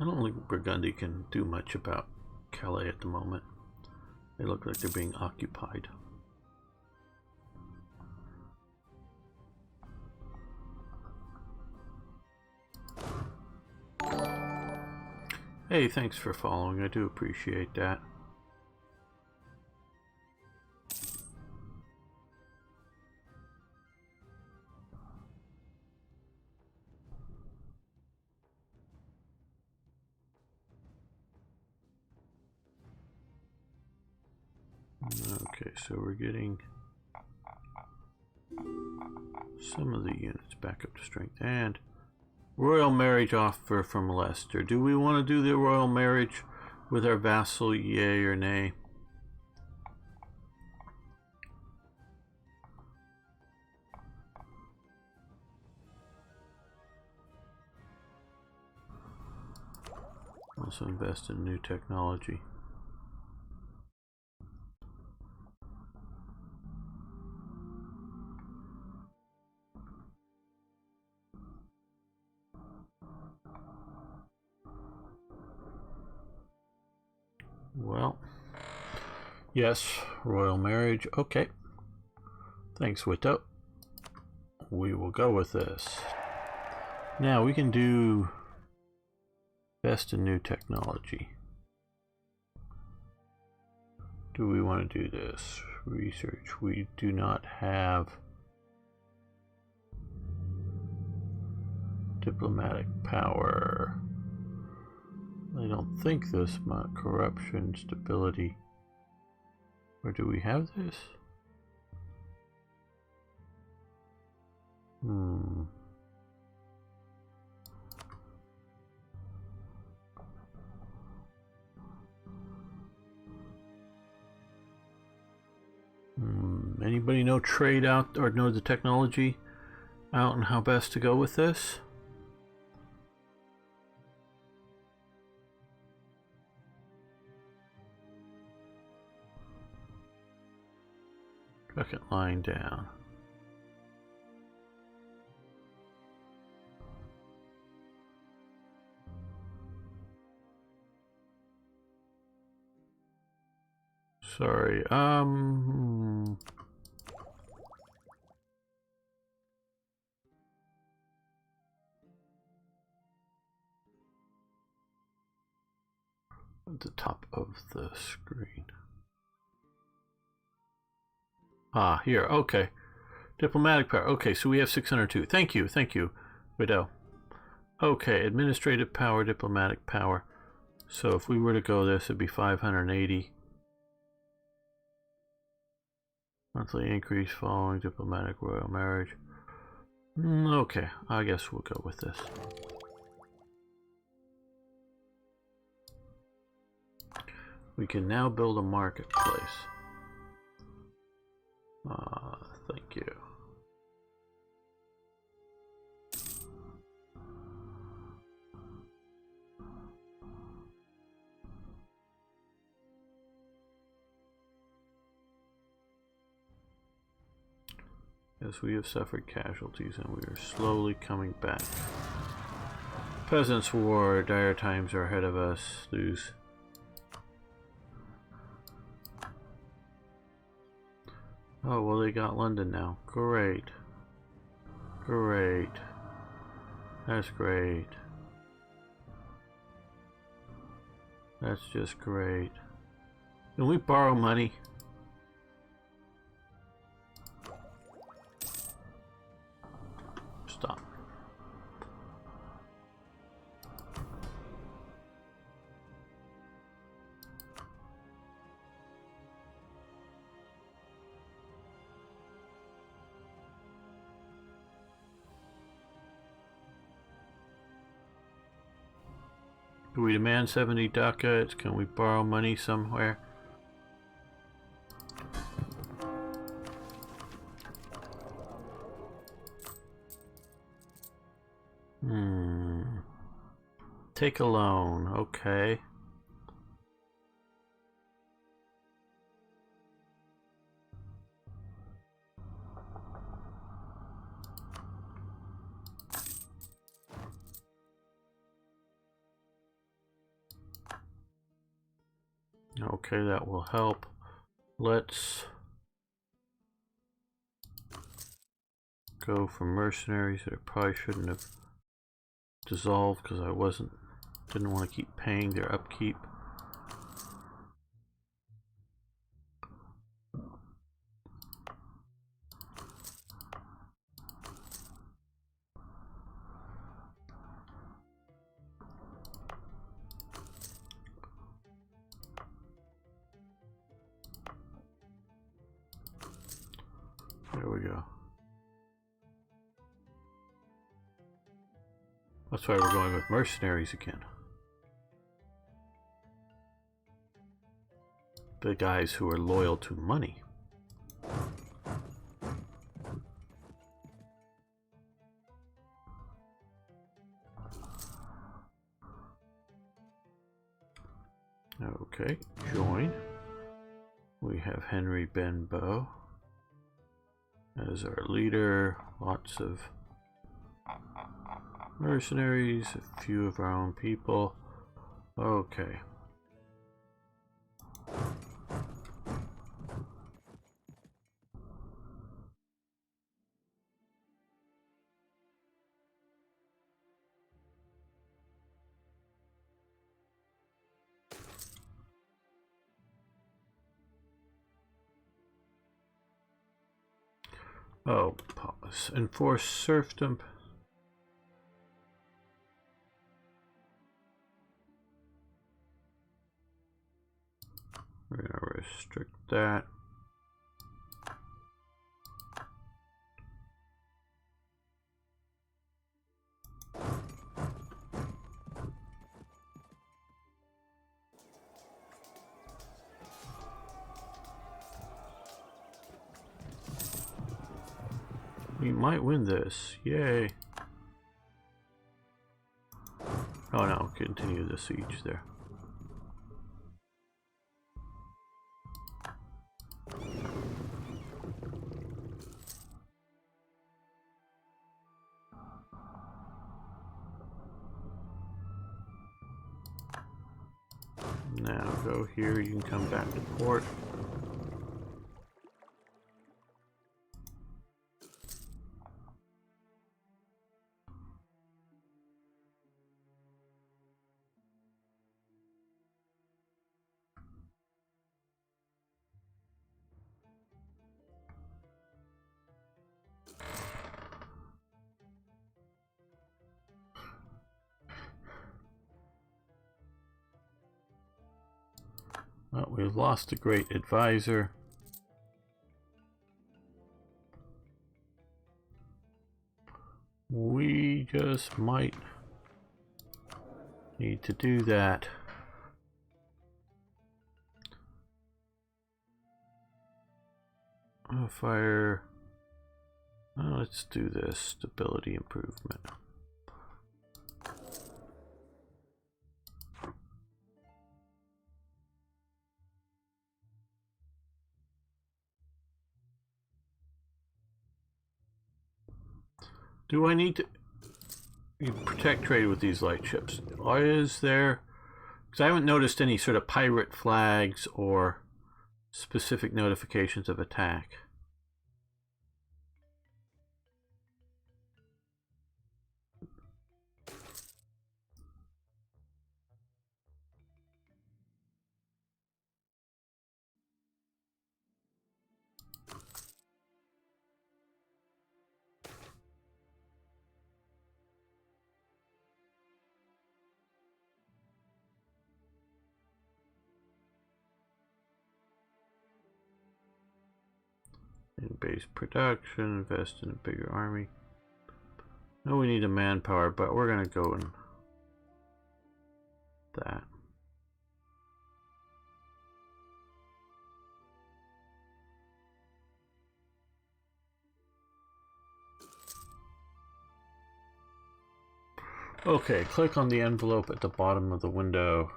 I don't think Burgundy can do much about Calais at the moment. They look like they're being occupied. Hey, thanks for following. I do appreciate that. Okay, so we're getting some of the units back up to strength. And royal marriage offer from Leicester. Do we want to do the royal marriage with our vassal, yay or nay? Also invest in new technology. Well, yes, royal marriage. Okay. Thanks, Witto. We will go with this. Now we can do best in new technology. Do we want to do this? Research. We do not have diplomatic power. I don't think this much. Corruption, stability. Or do we have this? Anybody know trade out or know the technology out and how best to go with this? Second line down. Sorry, at the top of the screen. Ah, here, okay. Diplomatic power. Okay, so we have 602. Thank you, Widow. Okay, administrative power, diplomatic power. So if we were to go this, it'd be 580. Monthly increase following diplomatic royal marriage. Okay, I guess we'll go with this. We can now build a marketplace. Thank you. Yes, we have suffered casualties and we are slowly coming back. Peasants' War, dire times are ahead of us. Lose. Oh, well, they got London now. Great. Great. That's great. That's just great. Can we borrow money? Stop. Do we demand 70 ducats? Can we borrow money somewhere? Take a loan, okay. Okay, that will help. Let's go for mercenaries that I probably shouldn't have dissolved because I didn't want to keep paying their upkeep. There we go. That's why we're going with mercenaries again. The guys who are loyal to money. Okay, join. We have Henry Benbow as our leader. Lots of mercenaries, a few of our own people. Okay. Oh, pause. Enforce serfdom. We're going to restrict that. We might win this. Yay. Oh no, continue the siege there. Now go here, you can come back to port. Well, we've lost a great advisor. We just might need to do that. Fire. Let's do this. Stability improvement. Do I need to protect trade with these light ships? Is there? Because I haven't noticed any sort of pirate flags or specific notifications of attack. In base production, invest in a bigger army. No, we need a manpower, but we're gonna go in that. Okay, click on the envelope at the bottom of the window.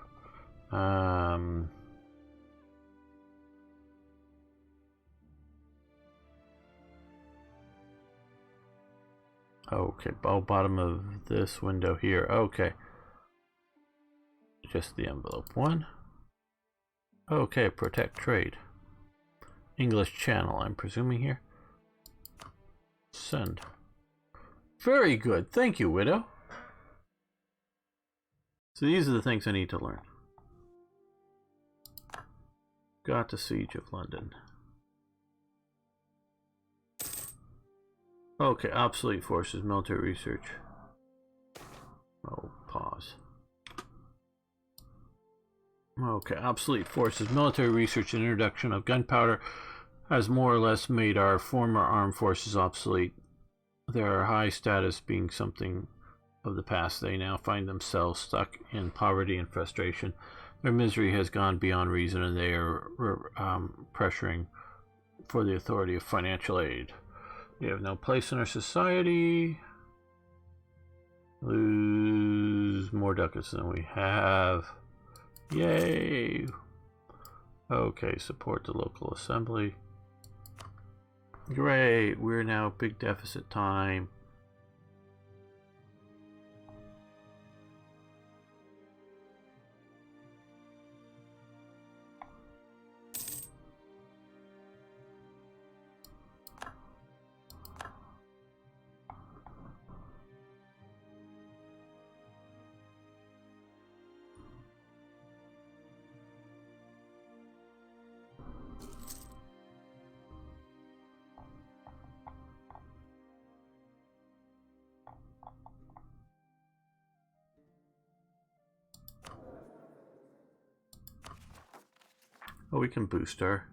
Okay, bottom of this window here. Okay. Just the envelope one. Okay, protect trade. English Channel, I'm presuming here. Send. Very good. Thank you, Widow. So these are the things I need to learn. Got the Siege of London. Okay, obsolete forces, military research. Oh, pause. Okay, obsolete forces, military research, and introduction of gunpowder has more or less made our former armed forces obsolete. Their high status being something of the past, they now find themselves stuck in poverty and frustration. Their misery has gone beyond reason, and they are pressuring for the authority of financial aid. We have no place in our society. Lose more ducats than we have. Yay! Okay, support the local assembly. Great, we're now big deficit time. Oh, we can boost her.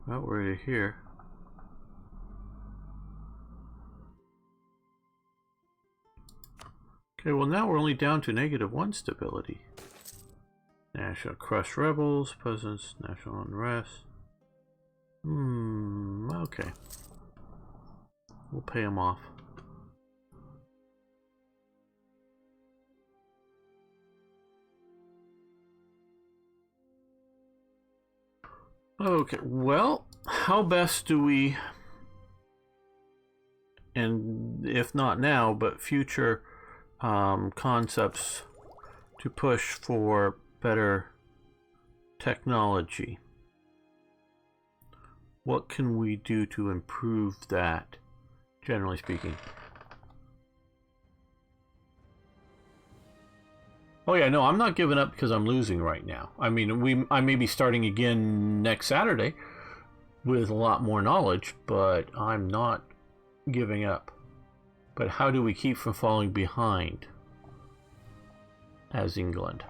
Well, we're here. Okay, well now we're only down to -1 stability. National crush rebels, peasants, national unrest. Okay. We'll pay them off. Okay, well, how best do we, and if not now, but future concepts to push for better technology? What can we do to improve that, generally speaking? Oh yeah, no, I'm not giving up because I'm losing right now. I mean, I may be starting again next Saturday with a lot more knowledge, but I'm not giving up. But how do we keep from falling behind as England?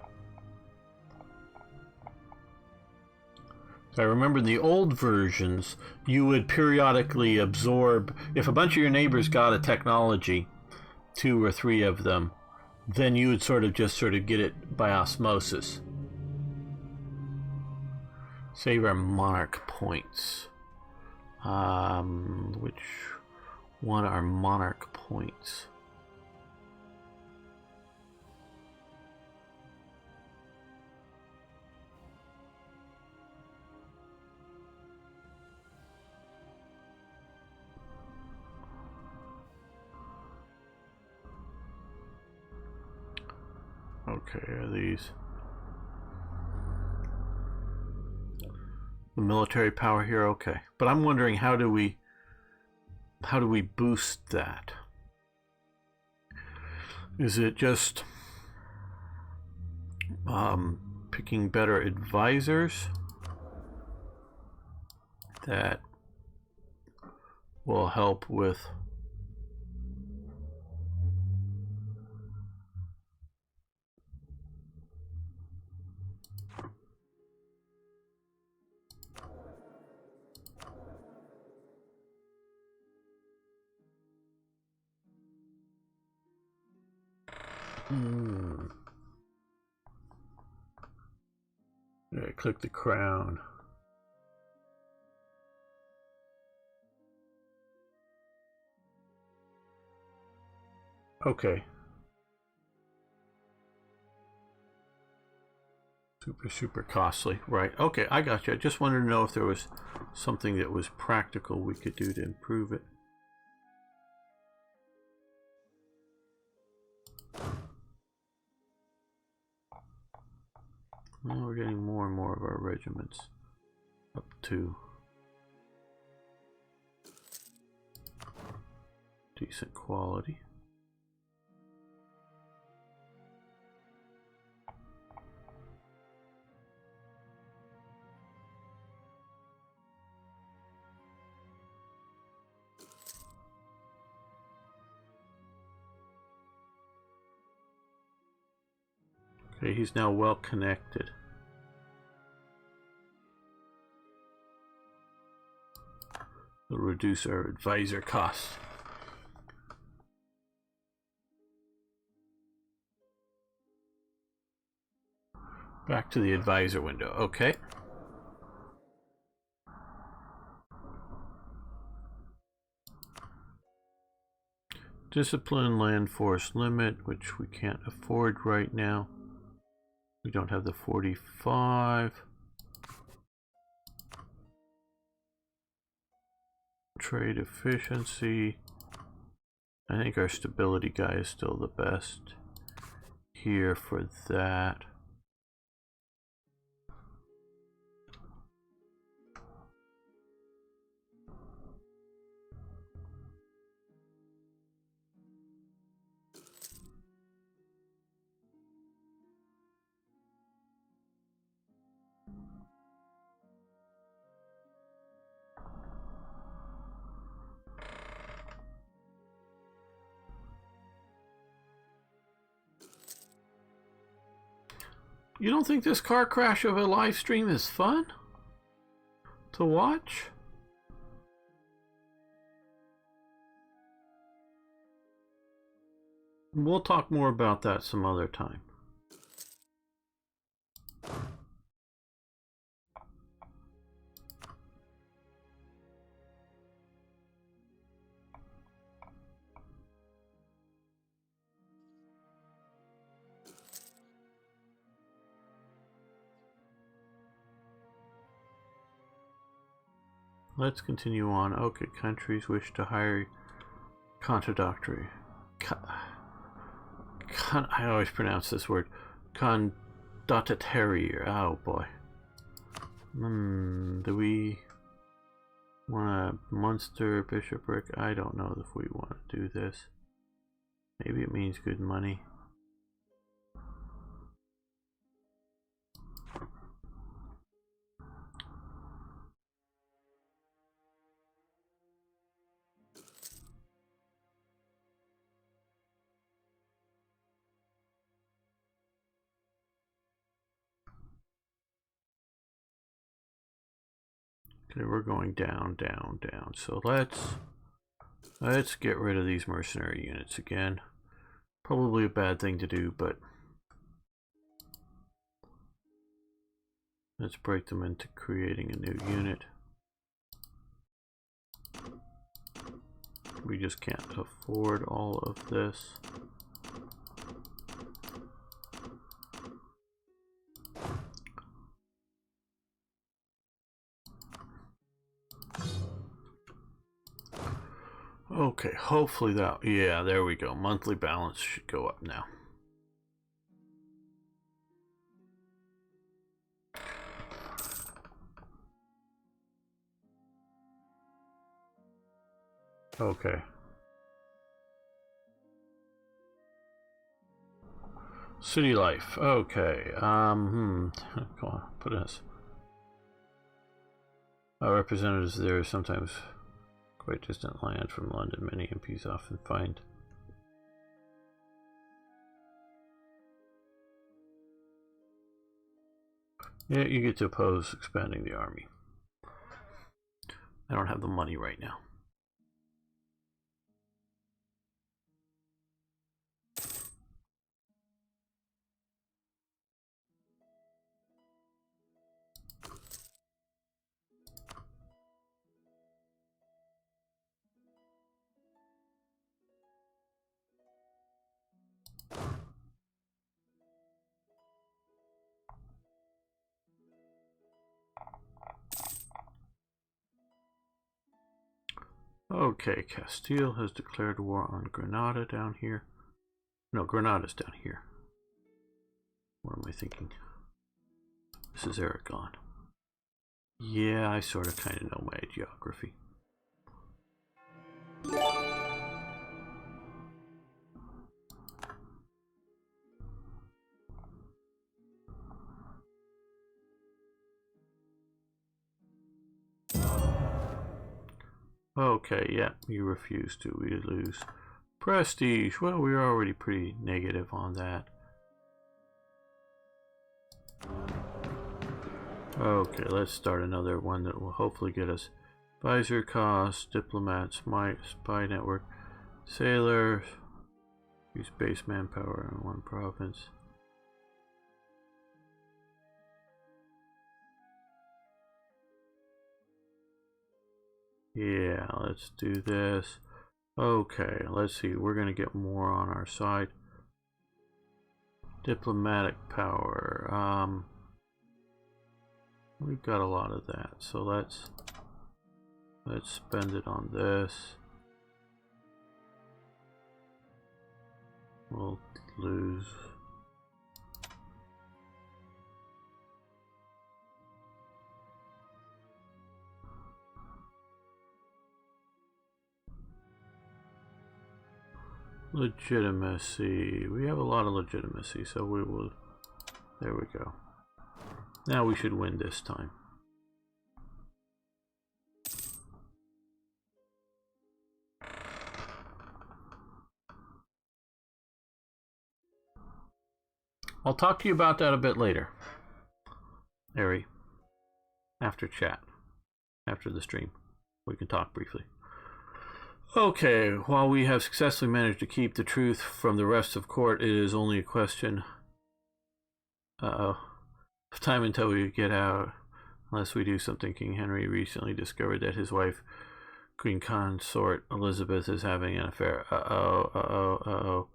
So I remember in the old versions, you would periodically absorb, if a bunch of your neighbors got a technology, 2 or 3 of them, then you would sort of get it by osmosis. Save our monarch points. Which one are monarch points? Okay, are these the military power here? Okay, but I'm wondering how do we boost that? Is it just picking better advisors that will help with yeah, click the crown. Okay. Super costly. Right. Okay, I got you. I just wanted to know if there was something that was practical we could do to improve it. Now we're getting more and more of our regiments up to decent quality. Okay, he's now well connected. We'll reduce our advisor costs. Back to the advisor window. Okay. Discipline land force limit, which we can't afford right now. We don't have the 45. Trade efficiency. I think our stability guy is still the best here for that. You don't think this car crash of a live stream is fun to watch? We'll talk more about that some other time. Let's continue on. Okay, countries wish to hire contradoctory. I always pronounce this word. Condottarier. Oh boy. Do we want a Munster bishopric? I don't know if we want to do this. Maybe it means good money. Okay, we're going down, down, down. So let's get rid of these mercenary units again. Probably a bad thing to do, but let's break them into creating a new unit. We just can't afford all of this. Okay, hopefully that, yeah, there we go. Monthly balance should go up now. Okay. City life. Okay. Come on, put this. Representatives there sometimes quite distant land from London. Many MPs often find yeah, you get to oppose expanding the army. I don't have the money right now. Okay, Castile has declared war on Granada down here. No, Granada's down here. What am I thinking? This is Aragon. Yeah, I sort of kind of know my geography. Okay, yeah, you refuse to. We lose. Prestige. Well, we're already pretty negative on that. Okay, let's start another one that will hopefully get us advisor costs, diplomats, spy network, sailors, use base manpower in one province. Yeah, let's do this. Okay, let's see. We're going to get more on our side. Diplomatic power. We've got a lot of that, so let's spend it on this. We'll lose. Legitimacy. We have a lot of legitimacy, so we will. There we go. Now we should win this time. I'll talk to you about that a bit later, Ari. After chat. After the stream. We can talk briefly. Okay, while we have successfully managed to keep the truth from the rest of court, it is only a question of time until we get out. Unless we do something. King Henry recently discovered that his wife, Queen Consort Elizabeth, is having an affair. Uh-oh.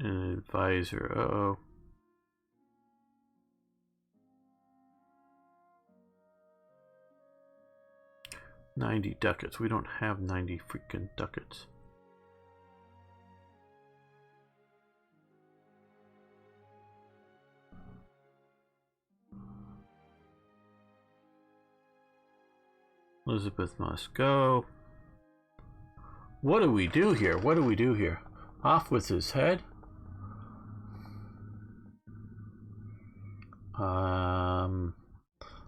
An advisor. Uh-oh. $90 ducats. We don't have 90 freaking ducats. Elizabeth must go. What do we do here? What do we do here? Off with his head?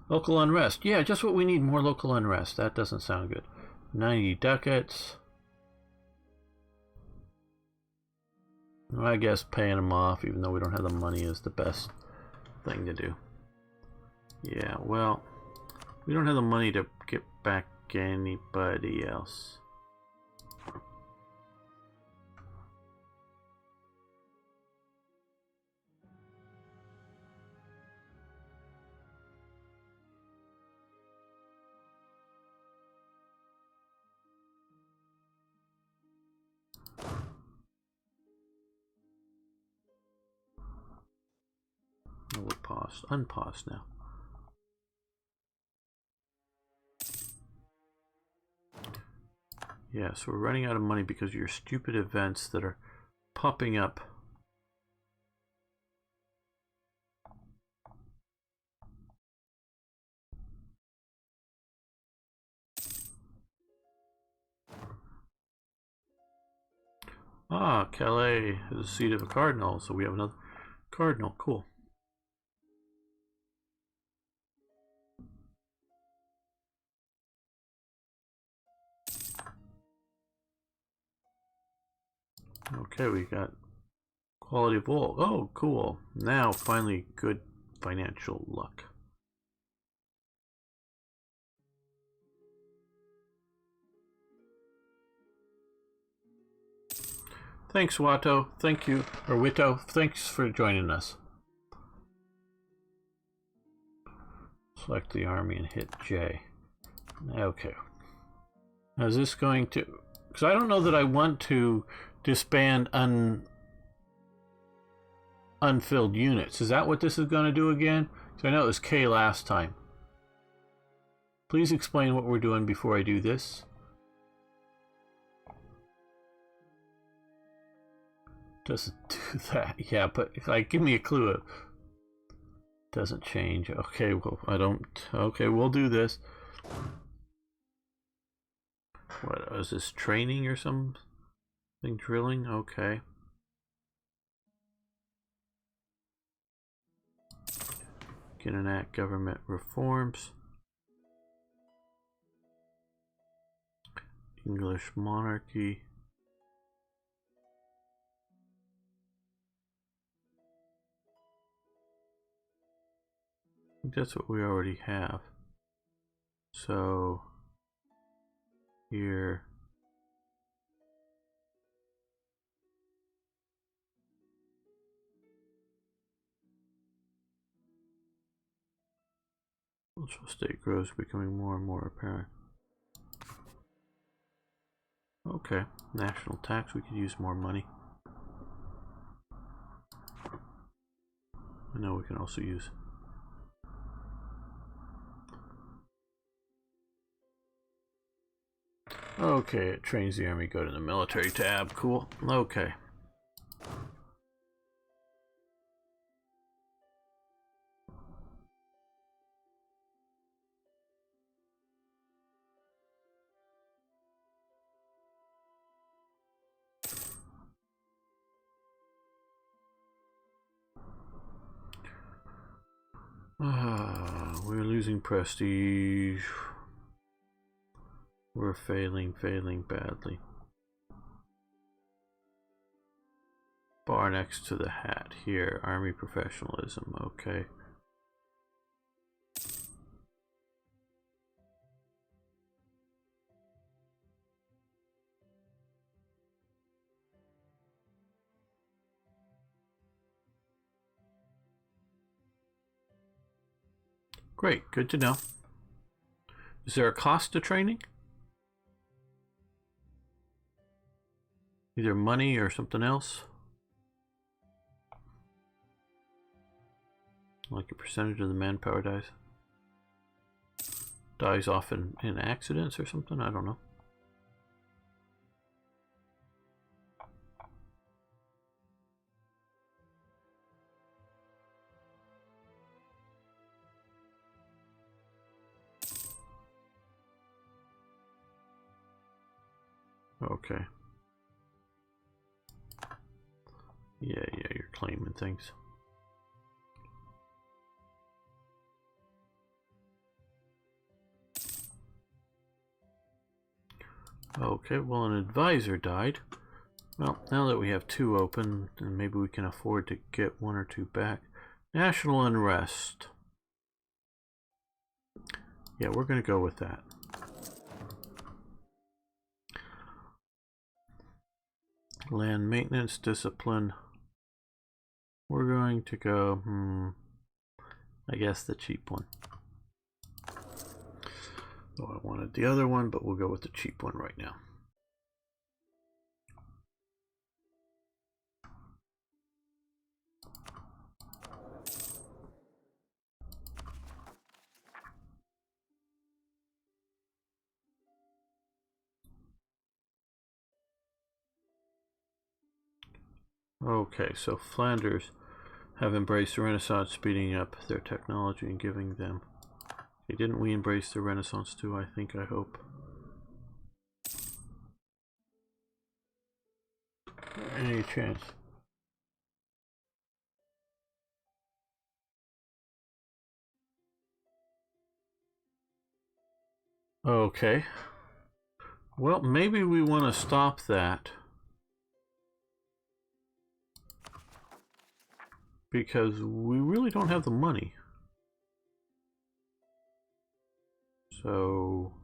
Local unrest. Yeah, just what we need, more local unrest. That doesn't sound good. 90 ducats. Well, I guess paying them off, even though we don't have the money, is the best thing to do. Yeah, well, we don't have the money to get back anybody else. We'll pause, unpause now. Yeah, so we're running out of money because of your stupid events that are popping up. Ah, Calais is the seat of a cardinal, so we have another cardinal. Cool. Okay, we got quality of wool. Oh, cool. Now, finally, good financial luck. Thanks, Watto. Thank you. Or Witto. Thanks for joining us. Select the army and hit J. Okay. Now, is this going to... Because I don't know that I want to disband unfilled units. Is that what this is going to do again? Because I know it was K last time. Please explain what we're doing before I do this. Doesn't do that. Yeah, but like, give me a clue. It doesn't change. Okay, well, I don't. Okay, we'll do this. What is this, training or something? Drilling? Okay. Can enact government reforms. English monarchy. I think that's what we already have. So here. Cultural state grows, becoming more and more apparent. Okay, national tax, we could use more money. I know we can also use. Okay, it trains the army, go to the military tab, cool. Okay. We're losing prestige. We're failing badly. Bar next to the hat here. Army professionalism. Okay. Great. Good to know. Is there a cost to training? Either money or something else? Like a percentage of the manpower dies? Dies off in accidents or something? I don't know. Okay. Yeah, you're claiming things. Okay, well, an advisor died. Well, now that we have 2 open, then maybe we can afford to get 1 or 2 back. National unrest. Yeah, we're going to go with that. Land maintenance, discipline. We're going to go, I guess the cheap one. Oh, I wanted the other one, but we'll go with the cheap one right now. Okay, so Flanders have embraced the Renaissance, speeding up their technology and giving them. Okay, didn't we embrace the Renaissance too? I think, I hope. Any chance? Okay. Well, maybe we want to stop that. Because we really don't have the money. So...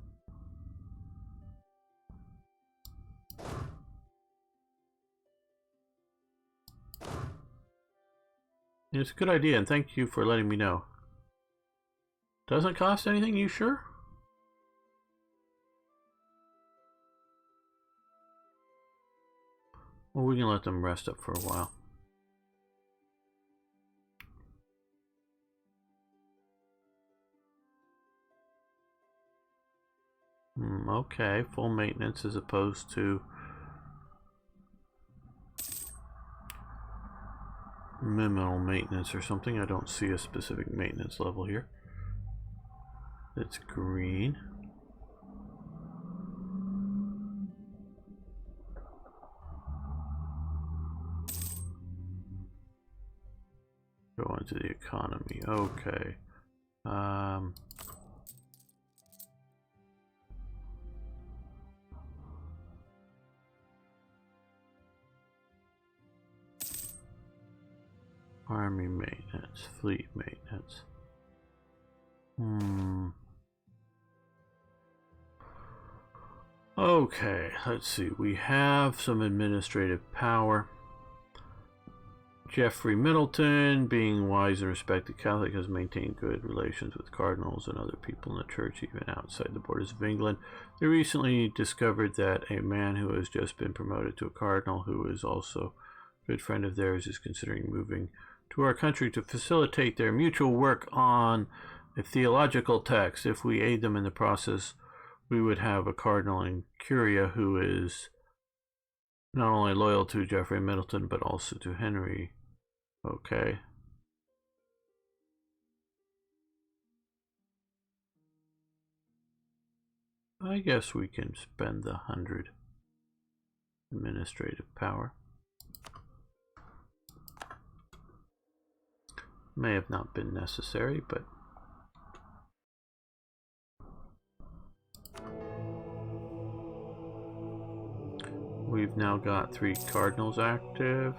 it's a good idea, and thank you for letting me know. Doesn't cost anything, you sure? Well, we can let them rest up for a while. Okay, full maintenance as opposed to... minimal maintenance or something. I don't see a specific maintenance level here. It's green. Go into the economy. Okay. Army maintenance, fleet maintenance. Okay, let's see. We have some administrative power. Geoffrey Middleton, being wise and respected Catholic, has maintained good relations with cardinals and other people in the church, even outside the borders of England. They recently discovered that a man who has just been promoted to a cardinal, who is also a good friend of theirs, is considering moving to our country to facilitate their mutual work on a theological text. If we aid them in the process, we would have a cardinal in Curia who is not only loyal to Geoffrey Middleton, but also to Henry. Okay. I guess we can spend the 100 administrative power. May have not been necessary, but we've now got 3 cardinals active,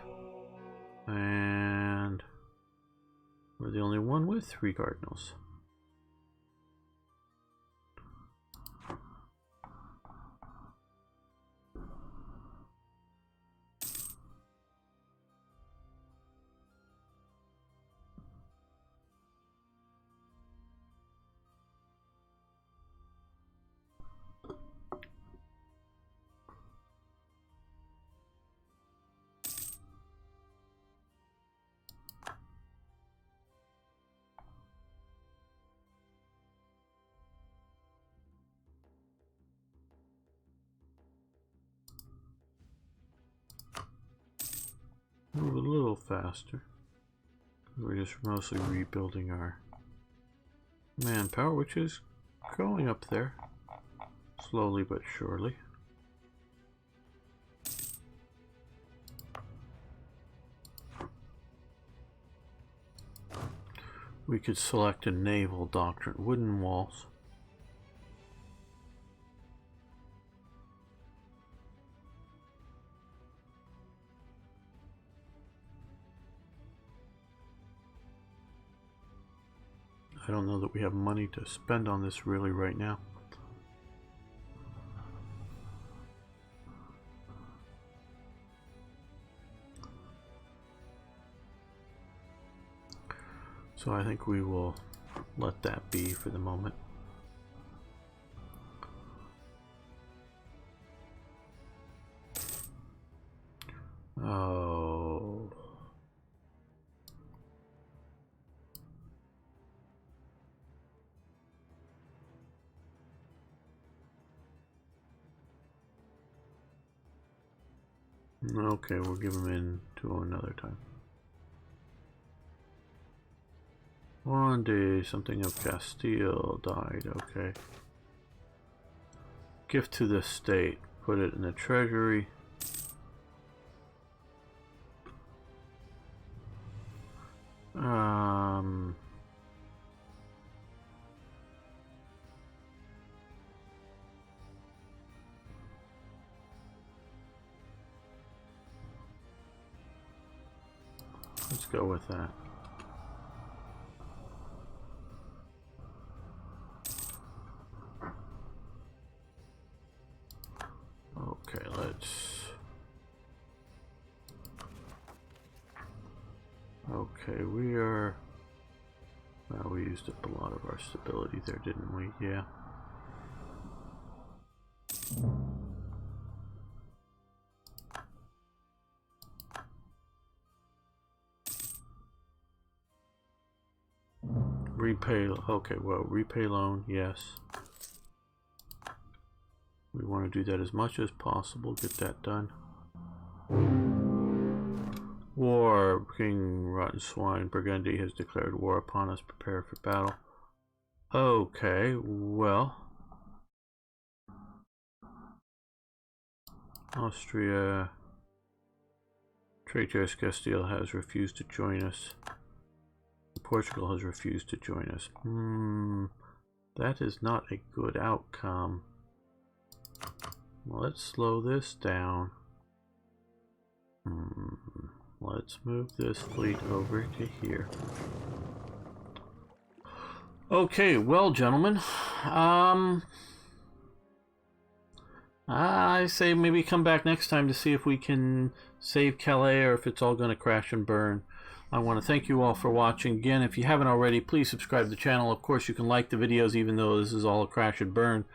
and we're the only one with 3 cardinals. Move a little faster. We're just mostly rebuilding our manpower, which is going up there, slowly but surely. We could select a naval doctrine, wooden walls. I don't know that we have money to spend on this really right now. So I think we will let that be for the moment. Oh. Okay, we'll give them in to another time. One day, something of Castile died. Okay. Gift to the state. Put it in the treasury. Let's go with that. Okay, okay, we are... Well, we used up a lot of our stability there, didn't we? Yeah. Repay, okay, well, repay loan, yes. We want to do that as much as possible, get that done. War. King Rotten Swine Burgundy has declared war upon us. Prepare for battle. Okay, well. Austria. Traitorous Castile has refused to join us. Portugal has refused to join us. That is not a good outcome. Let's slow this down. Let's move this fleet over to here. Okay, well, gentlemen, I say maybe come back next time to see if we can save Calais or if it's all going to crash and burn. I want to thank you all for watching. Again, if you haven't already, please subscribe to the channel. Of course, you can like the videos even though this is all a crash and burn.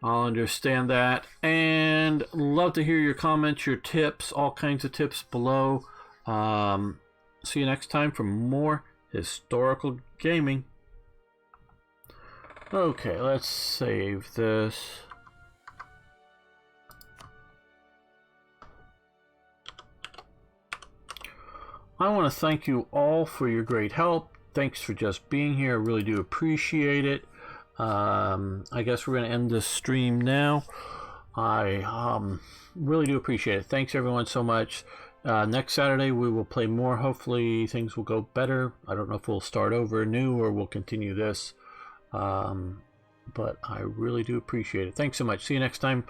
I'll understand that. And love to hear your comments, your tips, all kinds of tips below. See you next time for more historical gaming. Okay, let's save this. I want to thank you all for your great help. Thanks for just being here. I really do appreciate it. I guess we're going to end this stream now. I really do appreciate it. Thanks everyone so much. Next Saturday we will play more. Hopefully things will go better. I don't know if we'll start over new or we'll continue this. But I really do appreciate it. Thanks so much. See you next time.